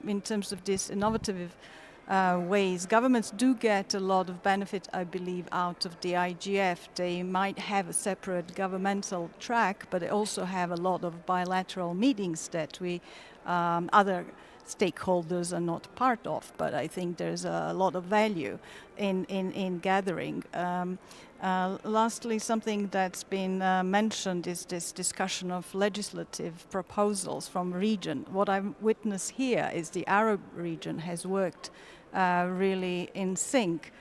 in terms of this innovative ways, governments do get a lot of benefit, I believe, out of the IGF. They might have a separate governmental track, but they also have a lot of bilateral meetings that we other stakeholders are not part of. But I think there's a lot of value in gathering. Lastly, something that's been mentioned is this discussion of legislative proposals from region. What I've witnessed here is the Arab region has worked really in sync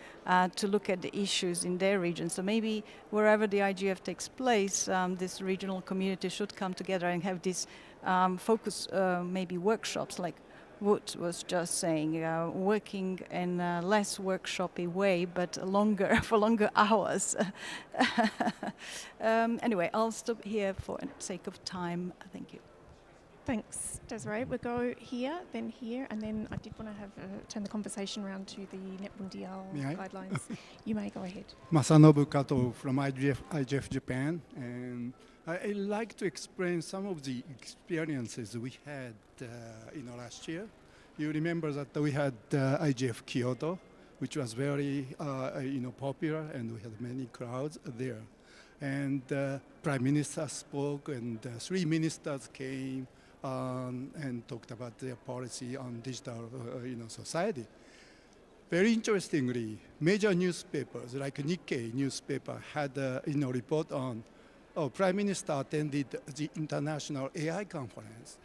to look at the issues in their region. So maybe wherever the IGF takes place, this regional community should come together and have these focus maybe workshops, like Wood was just saying, working in a less workshopy way, but longer for longer hours. Anyway, I'll stop here for the sake of time. Thank you. Thanks, Desiree. We'll go here, and then I did want to have turn the conversation around to the Net Mundial guidelines. You may go ahead. Masanobu Kato from IGF Japan, and I'd like to explain some of the experiences we had last year. You remember that we had IGF Kyoto, which was very popular, and we had many crowds there. And Prime Minister spoke, and 3 ministers came and talked about their policy on digital society. Very interestingly, major newspapers like Nikkei newspaper had a report on Prime Minister attended the International AI Conference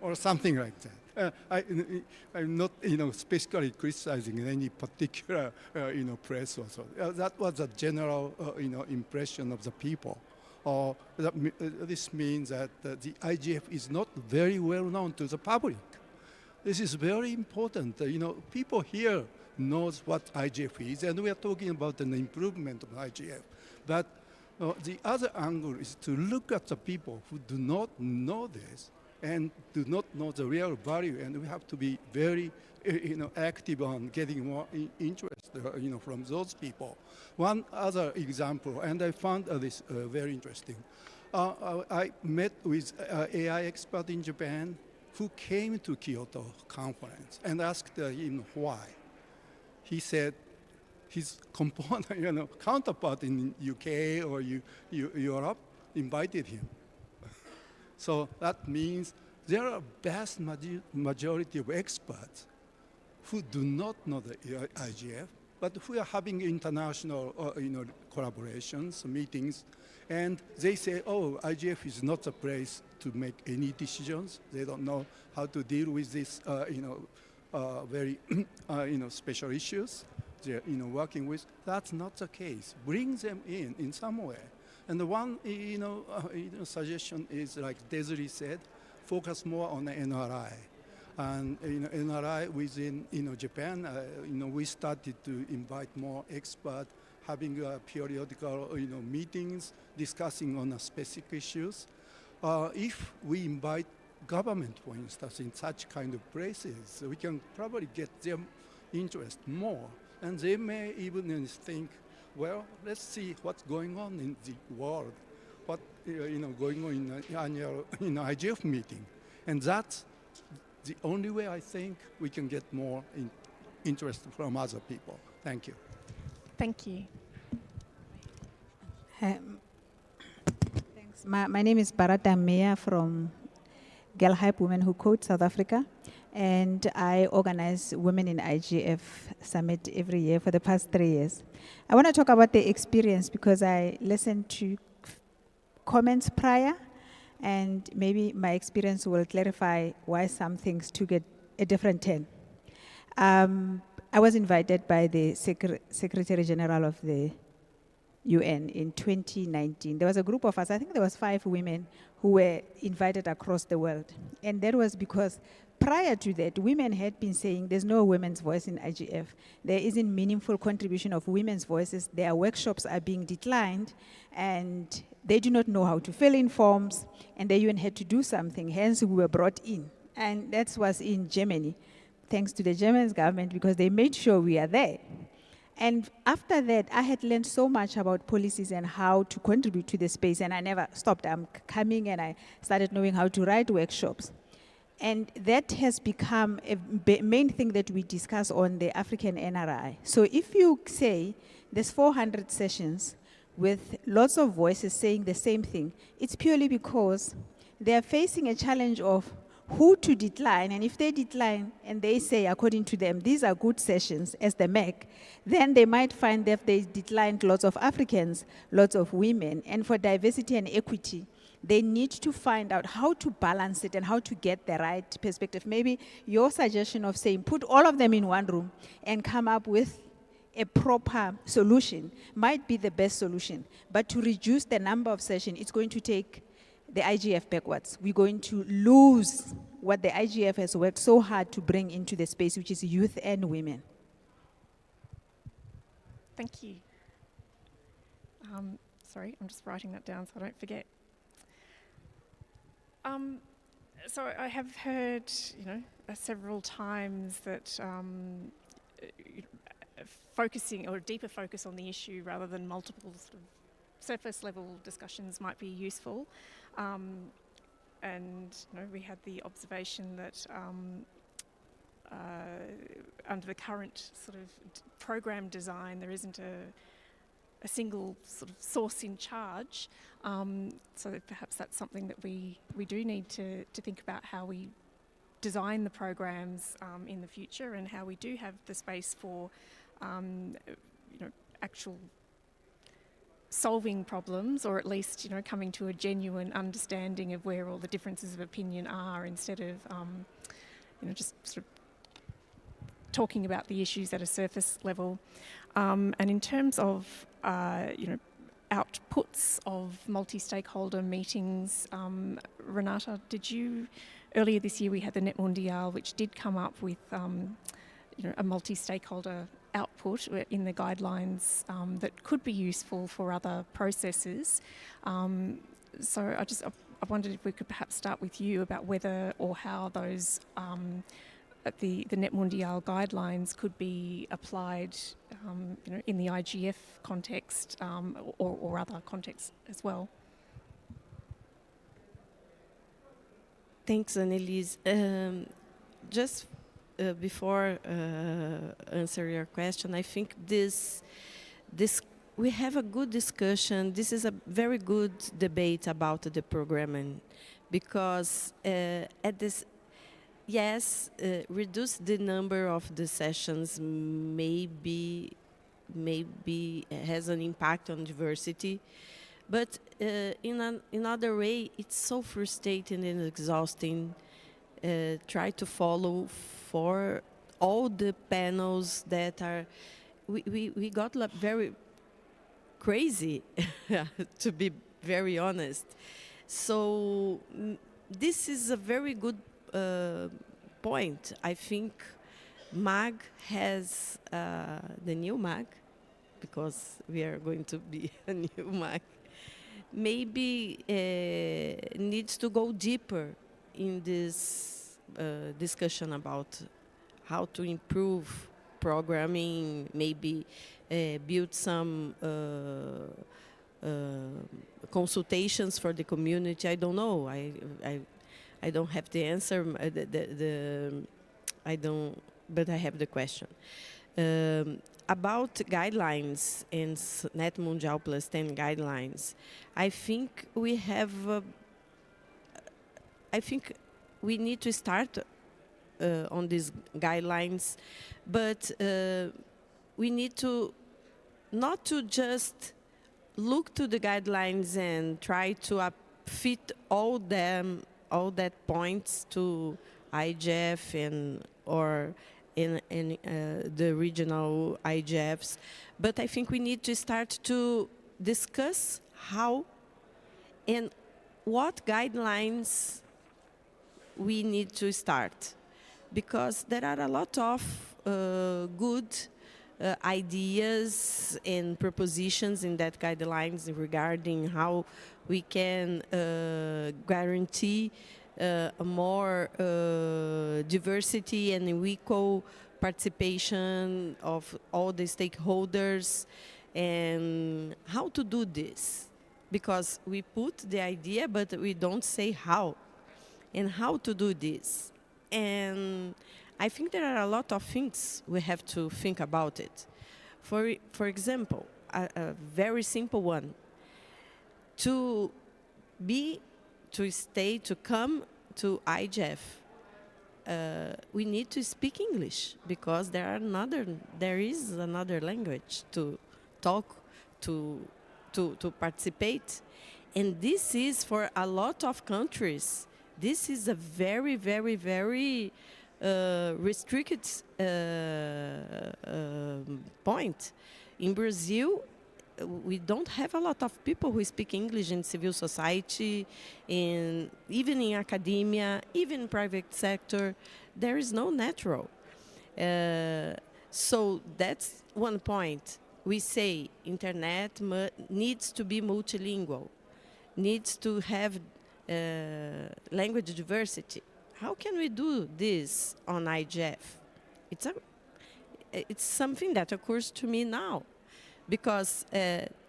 or something like that. I'm not specifically criticizing any particular press or so. That was a general impression of the people. This means that the IGF is not very well known to the public. This is very important. People here knows what IGF is, and we are talking about an improvement of IGF. But the other angle is to look at the people who do not know this and do not know the real value, and we have to be very active on getting more interest from those people. One other example, and I found this very interesting. I met with an AI expert in Japan who came to Kyoto conference and asked him why. He said his counterpart in UK or Europe invited him. So that means there are vast majority of experts who do not know the IGF, but who are having international collaborations, meetings, and they say, oh, IGF is not a place to make any decisions. They don't know how to deal with this, very, special issues they're, working with. That's not the case. Bring them in some way. And the one, suggestion is, like Desiree said, focus more on the NRI. And NRI within Japan, we started to invite more experts, having periodical meetings, discussing on specific issues. If we invite government, for instance, in such kind of places, we can probably get their interest more, and they may even think, well, let's see what's going on in the world, what going on in the annual IGF meeting, and that's the only way I think we can get more interest from other people. Thank you. Thank you. Thanks. My name is Barata Meya from Girl Hype Women Who Code South Africa, and I organize Women in IGF Summit every year for the past 3 years. I want to talk about the experience because I listened to comments prior, and maybe my experience will clarify why some things took a different turn. I was invited by the Secretary General of the UN in 2019. There was a group of us, I think there was 5 women who were invited across the world. And that was because prior to that, women had been saying there's no women's voice in IGF. There isn't meaningful contribution of women's voices. Their workshops are being declined, and they do not know how to fill in forms, and the UN had to do something. Hence, we were brought in. And that was in Germany, thanks to the German government, because they made sure we are there. And after that, I had learned so much about policies and how to contribute to the space, and I never stopped. I'm coming, and I started knowing how to write workshops. And that has become a main thing that we discuss on the African NRI. So if you say there's 400 sessions with lots of voices saying the same thing, it's purely because they are facing a challenge of who to decline, and if they decline and they say, according to them, these are good sessions as the MEC, then they might find that they declined lots of Africans, lots of women, and for diversity and equity, they need to find out how to balance it and how to get the right perspective. Maybe your suggestion of saying, put all of them in one room and come up with a proper solution might be the best solution. But to reduce the number of sessions, it's going to take the IGF backwards. We're going to lose what the IGF has worked so hard to bring into the space, which is youth and women. Thank you. Sorry, I'm just writing that down so I don't forget. So I have heard, several times that focusing or a deeper focus on the issue rather than multiple sort of surface level discussions might be useful. And we had the observation that under the current sort of program design, there isn't a single sort of source in charge. So that perhaps that's something that we do need to think about, how we design the programs in the future, and how we do have the space for actual solving problems, or at least coming to a genuine understanding of where all the differences of opinion are, instead of just sort of talking about the issues at a surface level. And in terms of outputs of multi-stakeholder meetings, Renata, earlier this year we had the Net Mondiale, which did come up with a multi-stakeholder output in the guidelines that could be useful for other processes. So I wondered if we could perhaps start with you about whether or how those the Net Mondiale guidelines could be applied in the IGF context or other contexts as well. Thanks, Annelise. Just before answer your question, I think this we have a good discussion. This is a very good debate about the programming, because at this, yes, reduce the number of the sessions maybe has an impact on diversity, but in another way, it's so frustrating and exhausting. Try to follow for all the panels that are, we got very crazy, to be very honest. So this is a very good point. I think MAG has, the new MAG, because we are going to be a new MAG, maybe needs to go deeper in this discussion about how to improve programming, maybe build some consultations for the community. I don't know. I don't have the answer. I don't, but I have the question. About guidelines and Net Mundial Plus 10 guidelines, I think we have. I think we need to start on these guidelines, but we need to not to just look to the guidelines and try to fit all that points to IGF or in the regional IGFs, but I think we need to start to discuss how and what guidelines we need to start. because there are a lot of good ideas and propositions in that guidelines regarding how we can guarantee a more diversity and equal participation of all the stakeholders, and how to do this. Because we put the idea, but we don't say how and how to do this. And I think there are a lot of things we have to think about it. For example, a very simple one. To come to IGF, we need to speak English, because there is another language to talk, to participate. And this is, for a lot of countries, this is a very, very, very restricted point. In Brazil, we don't have a lot of people who speak English in civil society, even in academia, even in private sector. There is no natural. So that's one point. We say internet needs to be multilingual, needs to have language diversity. How can we do this on IGF? It's something that occurs to me now. Because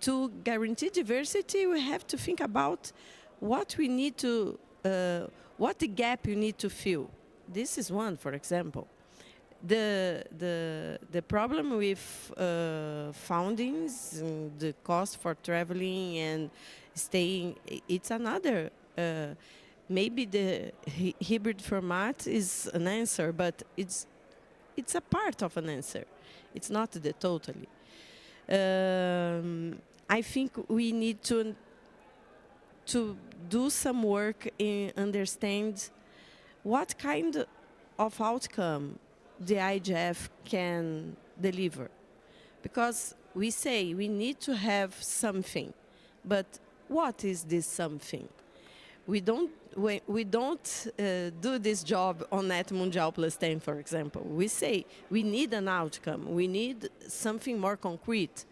to guarantee diversity, we have to think about what we need to, what the gap you need to fill. This is one, for example. The problem with foundings, the cost for traveling and staying, it's another. Maybe the hybrid format is an answer, but it's a part of an answer. It's not the totally. I think we need to do some work in understand what kind of outcome the IGF can deliver. Because we say we need to have something, but what is this something? We don't do this job on Net Mundial Plus 10, for example. We say we need an outcome. We need something more concrete.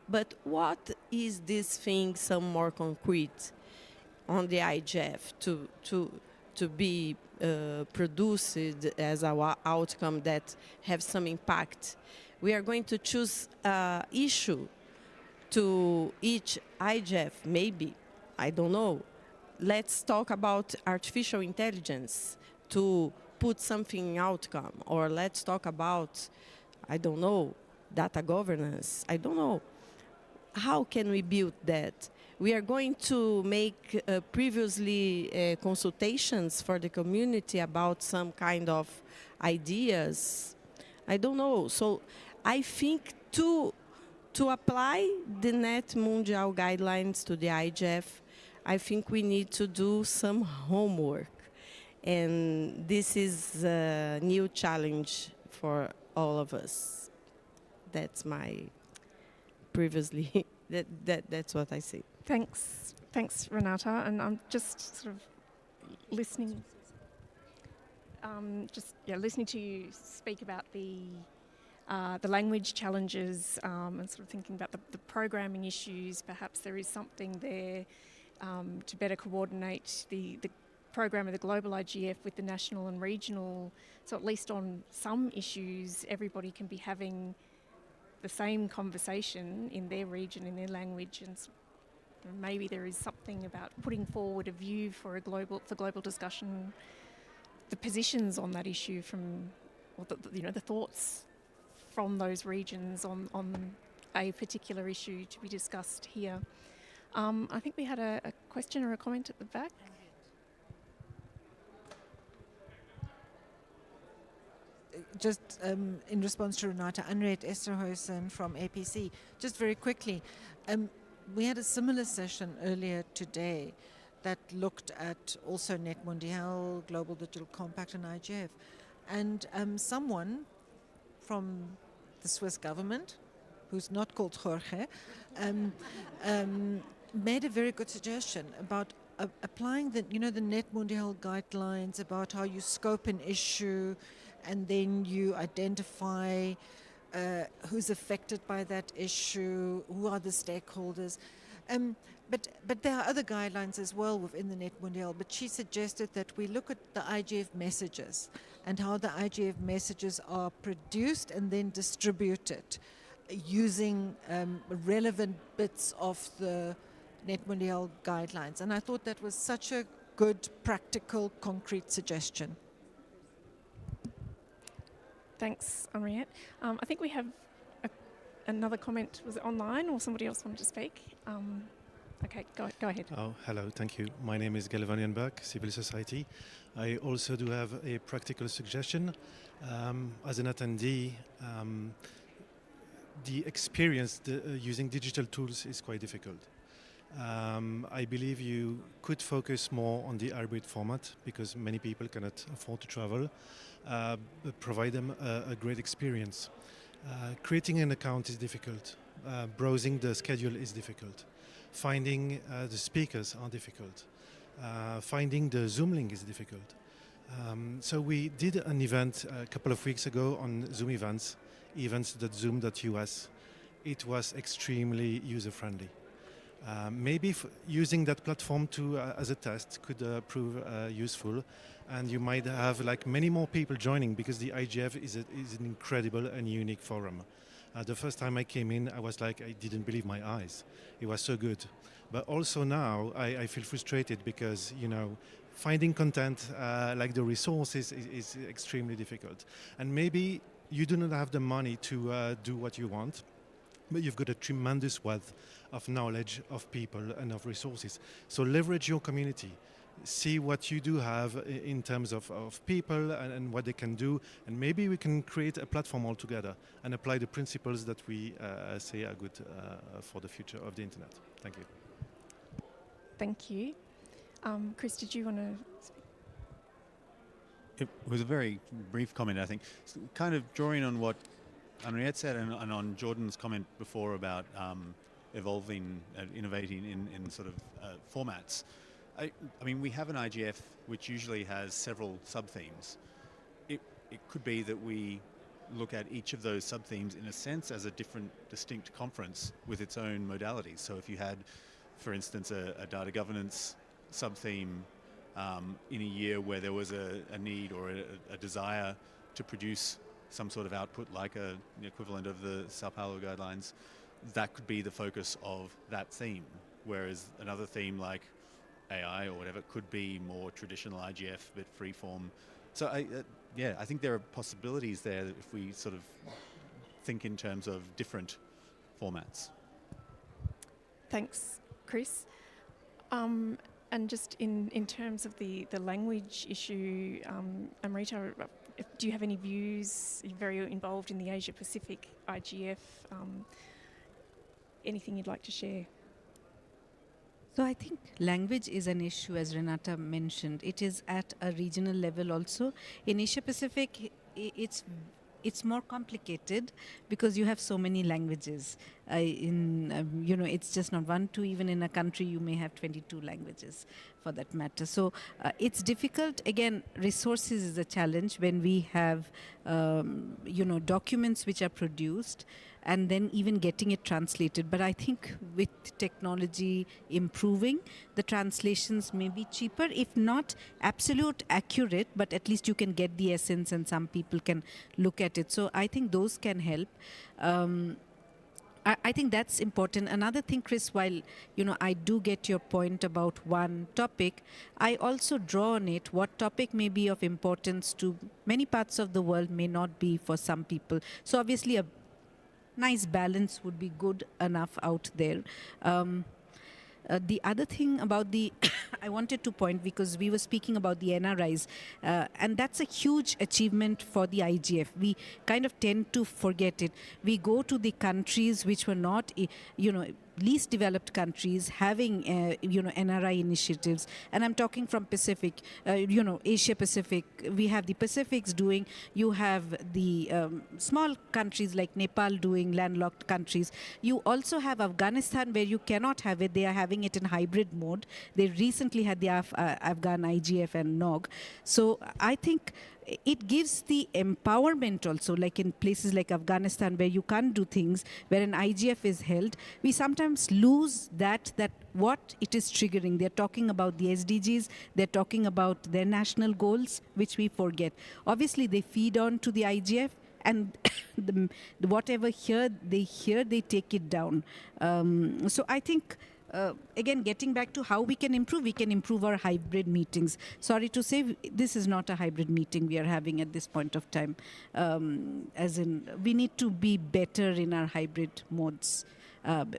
But what is this thing, some more concrete on the IGF to be produced as our outcome that have some impact? We are going to choose an issue to each IGF, maybe, I don't know. Let's talk about artificial intelligence to put something in outcome, or let's talk about, I don't know, data governance, I don't know. How can we build that? We are going to make previously consultations for the community about some kind of ideas. I don't know. So I think to apply the Net Mundial guidelines to the IGF, I think we need to do some homework. And this is a new challenge for all of us. That's my previously, that's what I say. Thanks, Renata. And I'm just sort of listening, listening to you speak about the language challenges and sort of thinking about the programming issues. Perhaps there is something there to better coordinate the program of the global IGF with the national and regional, so at least on some issues everybody can be having the same conversation in their region, in their language, and maybe there is something about putting forward a view for global discussion, the positions on that issue from, or the thoughts from those regions on a particular issue to be discussed here. I think we had a question or a comment at the back. Just in response to Renata, Anriette Esterhuizen from APC. Just very quickly, we had a similar session earlier today that looked at also Net Mundial, Global Digital Compact and IGF. And someone from the Swiss government, who's not called Jorge, made a very good suggestion about applying the Net Mundial guidelines about how you scope an issue and then you identify who's affected by that issue, who are the stakeholders. But there are other guidelines as well within the Net Mondial, but she suggested that we look at the IGF messages and how the IGF messages are produced and then distributed using relevant bits of the Net Mondial guidelines. And I thought that was such a good, practical, concrete suggestion. Thanks, Henriette. I think we have another comment. Was it online or somebody else wanted to speak? Okay, go ahead. Oh, hello, thank you. My name is Galvanian Buck, Civil Society. I also do have a practical suggestion. As an attendee, the experience using digital tools is quite difficult. I believe you could focus more on the hybrid format because many people cannot afford to travel, but provide them a great experience. Creating an account is difficult. Browsing the schedule is difficult. Finding the speakers are difficult. Finding the Zoom link is difficult. So we did an event a couple of weeks ago on Zoom events.zoom.us. It was extremely user-friendly. Maybe using that platform as a test could prove useful, and you might have like many more people joining because the IGF is an incredible and unique forum. The first time I came in, I was like, I didn't believe my eyes. It was so good. But also now, I feel frustrated because, finding content like the resources is extremely difficult. And maybe you do not have the money to do what you want, but you've got a tremendous wealth of knowledge, of people, and of resources. So leverage your community. See what you do have in terms of people and what they can do, and maybe we can create a platform altogether and apply the principles that we say are good for the future of the internet. Thank you. Thank you. Chris, did you want to speak? It was a very brief comment, I think. Kind of drawing on what Henriette said and on Jordan's comment before about evolving and innovating in sort of formats. I mean, we have an IGF which usually has several sub-themes. It could be that we look at each of those sub-themes in a sense as a different, distinct conference with its own modalities. So if you had, for instance, a data governance sub-theme in a year where there was a need or a desire to produce some sort of output like the equivalent of the Sao Paulo guidelines, that could be the focus of that theme. Whereas another theme like AI or whatever could be more traditional IGF, but freeform. So I think there are possibilities there if we sort of think in terms of different formats. Thanks, Chris. And just in terms of the language issue, Amrita, do you have any views? You're very involved in the Asia Pacific IGF. Anything you'd like to share? So I think language is an issue, as Renata mentioned. It is at a regional level also. In Asia Pacific, it's more complicated because you have so many languages. It's just not one, two. Even in a country, you may have 22 languages, for that matter. So it's difficult. Again, resources is a challenge when we have, documents which are produced, and then even getting it translated. But I think with technology improving, the translations may be cheaper, if not absolute accurate, but at least you can get the essence and some people can look at it. So I think those can help. I think that's important. Another thing, Chris, while I do get your point about one topic, I also draw on it what topic may be of importance to many parts of the world may not be for some people. So obviously a nice balance would be good enough out there. The other thing about I wanted to point, because we were speaking about the NRIs, and that's a huge achievement for the IGF. We kind of tend to forget it. We go to the countries which were not, least developed countries having, NRI initiatives. And I'm talking from Pacific, Asia Pacific. We have the Pacifics doing, you have the small countries like Nepal doing, landlocked countries. You also have Afghanistan where you cannot have it. They are having it in hybrid mode. They recently had the Afghan IGF and NOG. So I think it gives the empowerment also, like in places like Afghanistan where you can't do things, where an IGF is held, we sometimes lose that what it is triggering. They're talking about the SDGs, they're talking about their national goals, which we forget. Obviously, they feed on to the IGF, and whatever they take it down. So I think, again, getting back to how we can improve our hybrid meetings. Sorry to say, this is not a hybrid meeting we are having at this point of time. As in, we need to be better in our hybrid modes.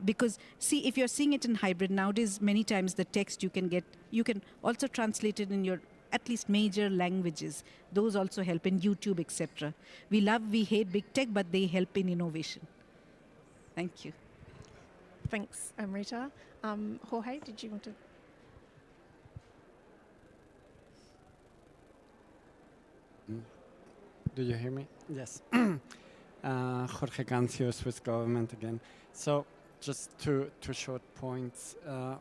Because, see, if you're seeing it in hybrid, nowadays, many times the text you can also translate it in your at least major languages. Those also help in YouTube, etc. We hate big tech, but they help in innovation. Thank you. Thanks, Amrita. Jorge, did you want to? Do you hear me? Yes. Jorge Cancio, Swiss government again. So just two short points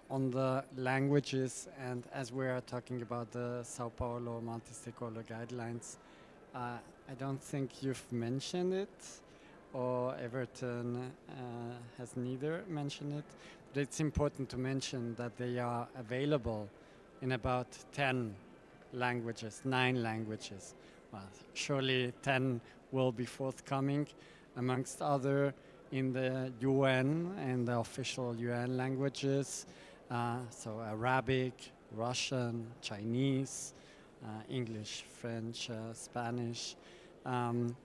on the languages, and as we are talking about the Sao Paulo multi-stakeholder guidelines, I don't think you've mentioned it, or Everton has neither mentioned it, but it's important to mention that they are available in about 10 languages, 9 languages. Well, surely 10 will be forthcoming, amongst other in the UN and the official UN languages, so Arabic, Russian, Chinese, English, French, Spanish.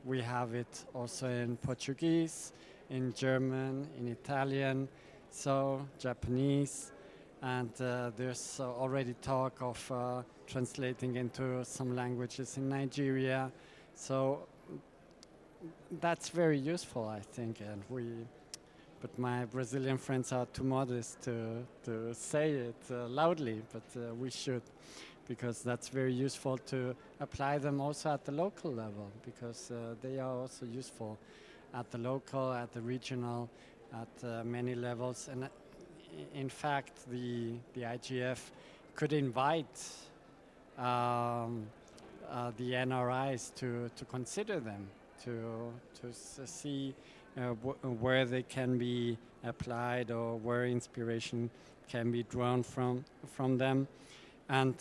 We have it also in Portuguese, in German, in Italian, so Japanese, and there's already talk of translating into some languages in Nigeria. So that's very useful, I think, but my Brazilian friends are too modest to say it loudly, but we should, because that's very useful to apply them also at the local level, because they are also useful at the local, at the regional, at many levels. And in fact, the IGF could invite the NRIs to consider them, to see where they can be applied, or where inspiration can be drawn from them. And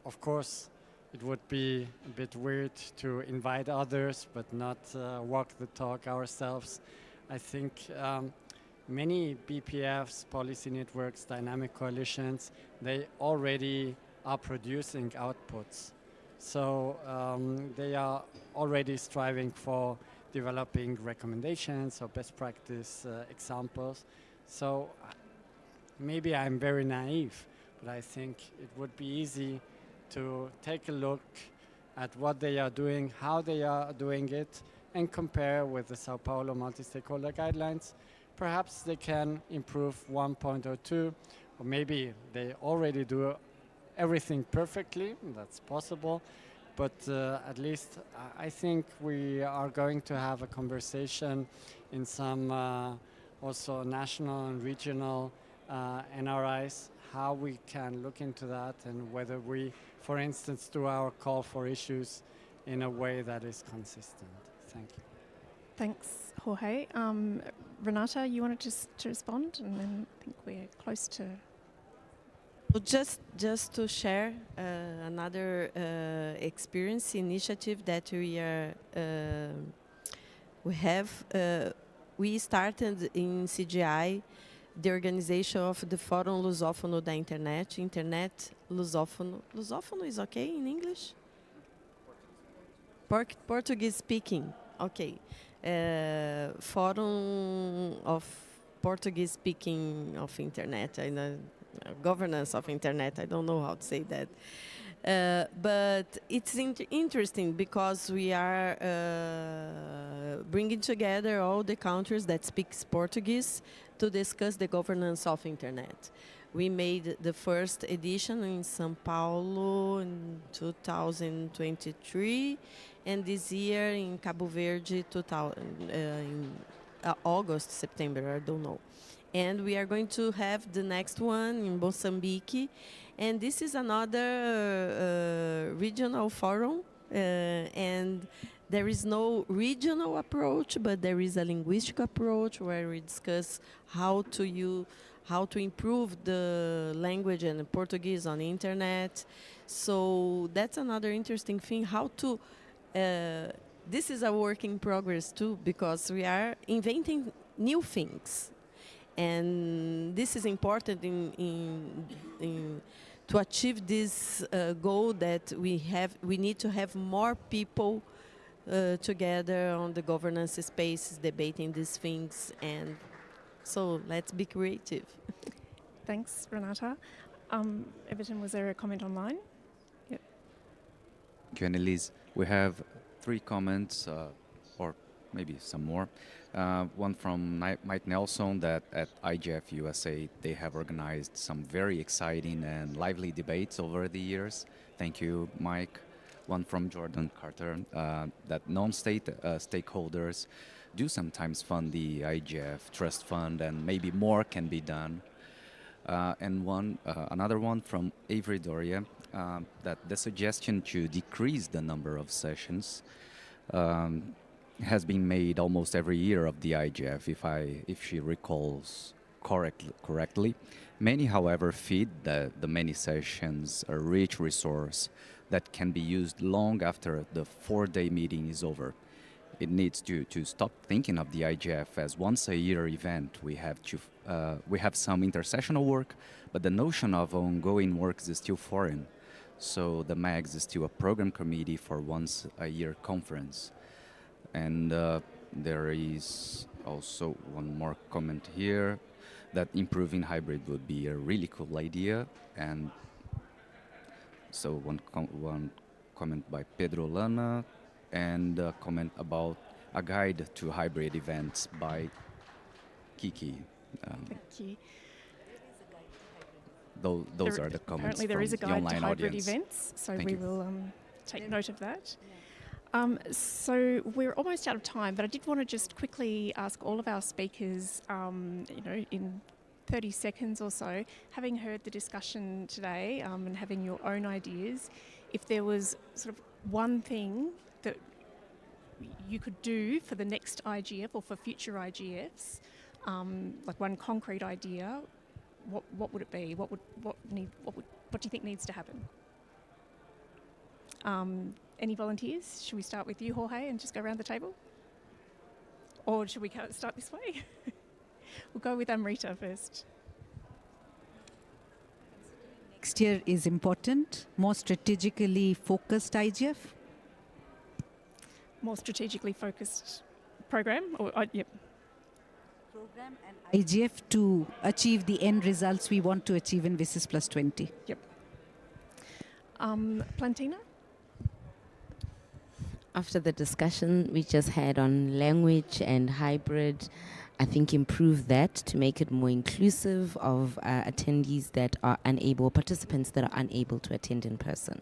of course, it would be a bit weird to invite others but not walk the talk ourselves. I think many BPFs, policy networks, dynamic coalitions, they already are producing outputs. So they are already striving for developing recommendations or best practice examples. So maybe I'm very naive, but I think it would be easy to take a look at what they are doing, how they are doing it, and compare with the Sao Paulo multi-stakeholder guidelines. Perhaps they can improve 1 point or 2, or maybe they already do everything perfectly. That's possible. But at least I think we are going to have a conversation in some also national and regional NRIs, how we can look into that, and whether we, for instance, do our call for issues in a way that is consistent. Thank you. Thanks, Jorge. Renata, you wanted to respond, and then I think we're close to. So just to share another experience initiative that we started in CGI the organization of the Fórum Lusófono da Internet. Internet Lusófono. Lusófono is okay in English? Portuguese speaking. Okay. Fórum of Portuguese speaking of Internet. I know. Governance of Internet, I don't know how to say that. But it's interesting because we are bringing together all the countries that speak Portuguese to discuss the governance of Internet. We made the first edition in São Paulo in 2023, and this year in Cabo Verde in August, September, I don't know. And we are going to have the next one in Mozambique. And this is another regional forum and there is no regional approach, but there is a linguistic approach where we discuss how to improve the language and Portuguese on the internet. So that's another interesting thing. This is a work in progress too, because we are inventing new things, and this is important in to achieve this goal that we need to have more people together on the governance spaces debating these things, and so let's be creative. Thanks, Renata. Everton, was there a comment online? Yep. Thank you, Annelise. We have 3 comments, or maybe some more. One from Mike Nelson, that at IGF USA they have organized some very exciting and lively debates over the years. Thank you, Mike. One from Jordan Carter, that non-state stakeholders do sometimes fund the IGF Trust Fund, and maybe more can be done. And another one from Avery Doria, that the suggestion to decrease the number of sessions has been made almost every year of the IGF, if she recalls correctly. Many, however, feed the many sessions a rich resource that can be used long after the 4-day meeting is over. It needs to stop thinking of the IGF as once-a-year event. We have some intersessional work, but the notion of ongoing works is still foreign. So the MAGS is still a program committee for once-a-year conference. And there is also one more comment here, that improving hybrid would be a really cool idea. And so one comment by Pedro Lana, and a comment about a guide to hybrid events by Kiki. Thank you. Those are the comments. Apparently there is a the guide to online hybrid audience. events, so Thank we you. will take note of that. So we're almost out of time, but I did want to just quickly ask all of our speakers, in 30 seconds or so, having heard the discussion today and having your own ideas, if there was sort of one thing that you could do for the next IGF or for future IGFs, like one concrete idea, what would it be? What do you think needs to happen? Any volunteers? Should we start with you, Jorge, and just go around the table? Or should we start this way? We'll go with Amrita first. Next year is important, more strategically focused IGF. More strategically focused program? Yep. Program and IGF to achieve the end results we want to achieve in WSIS Plus 20. Yep. Plantina? After the discussion we just had on language and hybrid, I think improve that to make it more inclusive of attendees that are unable, participants that are unable to attend in person.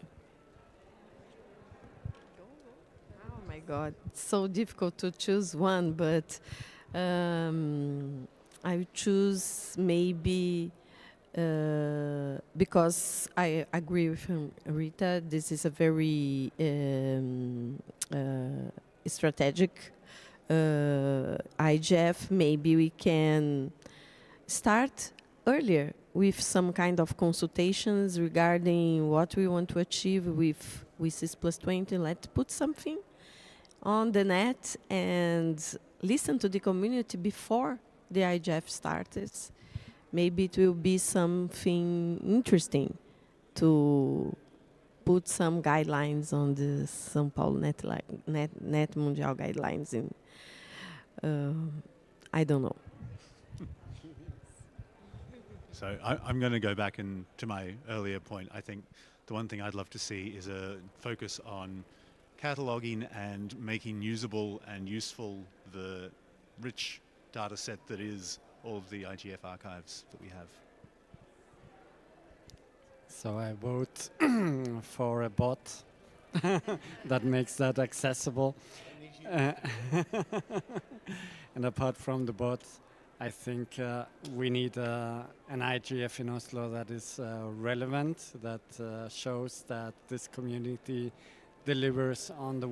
Oh my God, it's so difficult to choose one, but I would choose maybe, because I agree with Rita, this is a very strategic IGF. Maybe we can start earlier with some kind of consultations regarding what we want to achieve with WSIS Plus 20. Let's put something on the net and listen to the community before the IGF starts. Maybe it will be something interesting to put some guidelines on the São Paulo Net Mundial guidelines in, I don't know. So I'm going to go back to my earlier point. I think the one thing I'd love to see is a focus on cataloging and making usable and useful the rich data set that is all of the IGF archives that we have. So I vote for a bot that makes that accessible. And apart from the bot, I think we need an IGF in Oslo that is relevant, that shows that this community delivers on the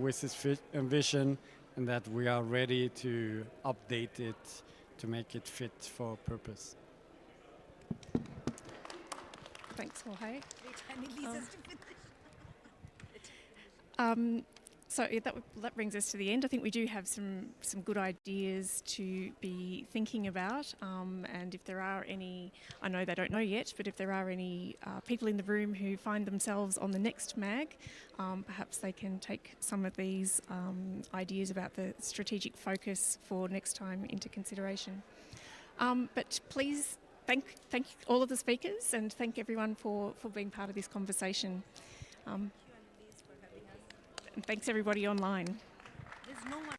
vision, and that we are ready to update it to make it fit for purpose. Thanks, Jorge. So yeah, that brings us to the end. I think we do have some good ideas to be thinking about, and if there are any, I know they don't know yet, but if there are any people in the room who find themselves on the next MAG, perhaps they can take some of these ideas about the strategic focus for next time into consideration. But please thank all of the speakers and thank everyone for being part of this conversation. And thanks everybody online. There's no one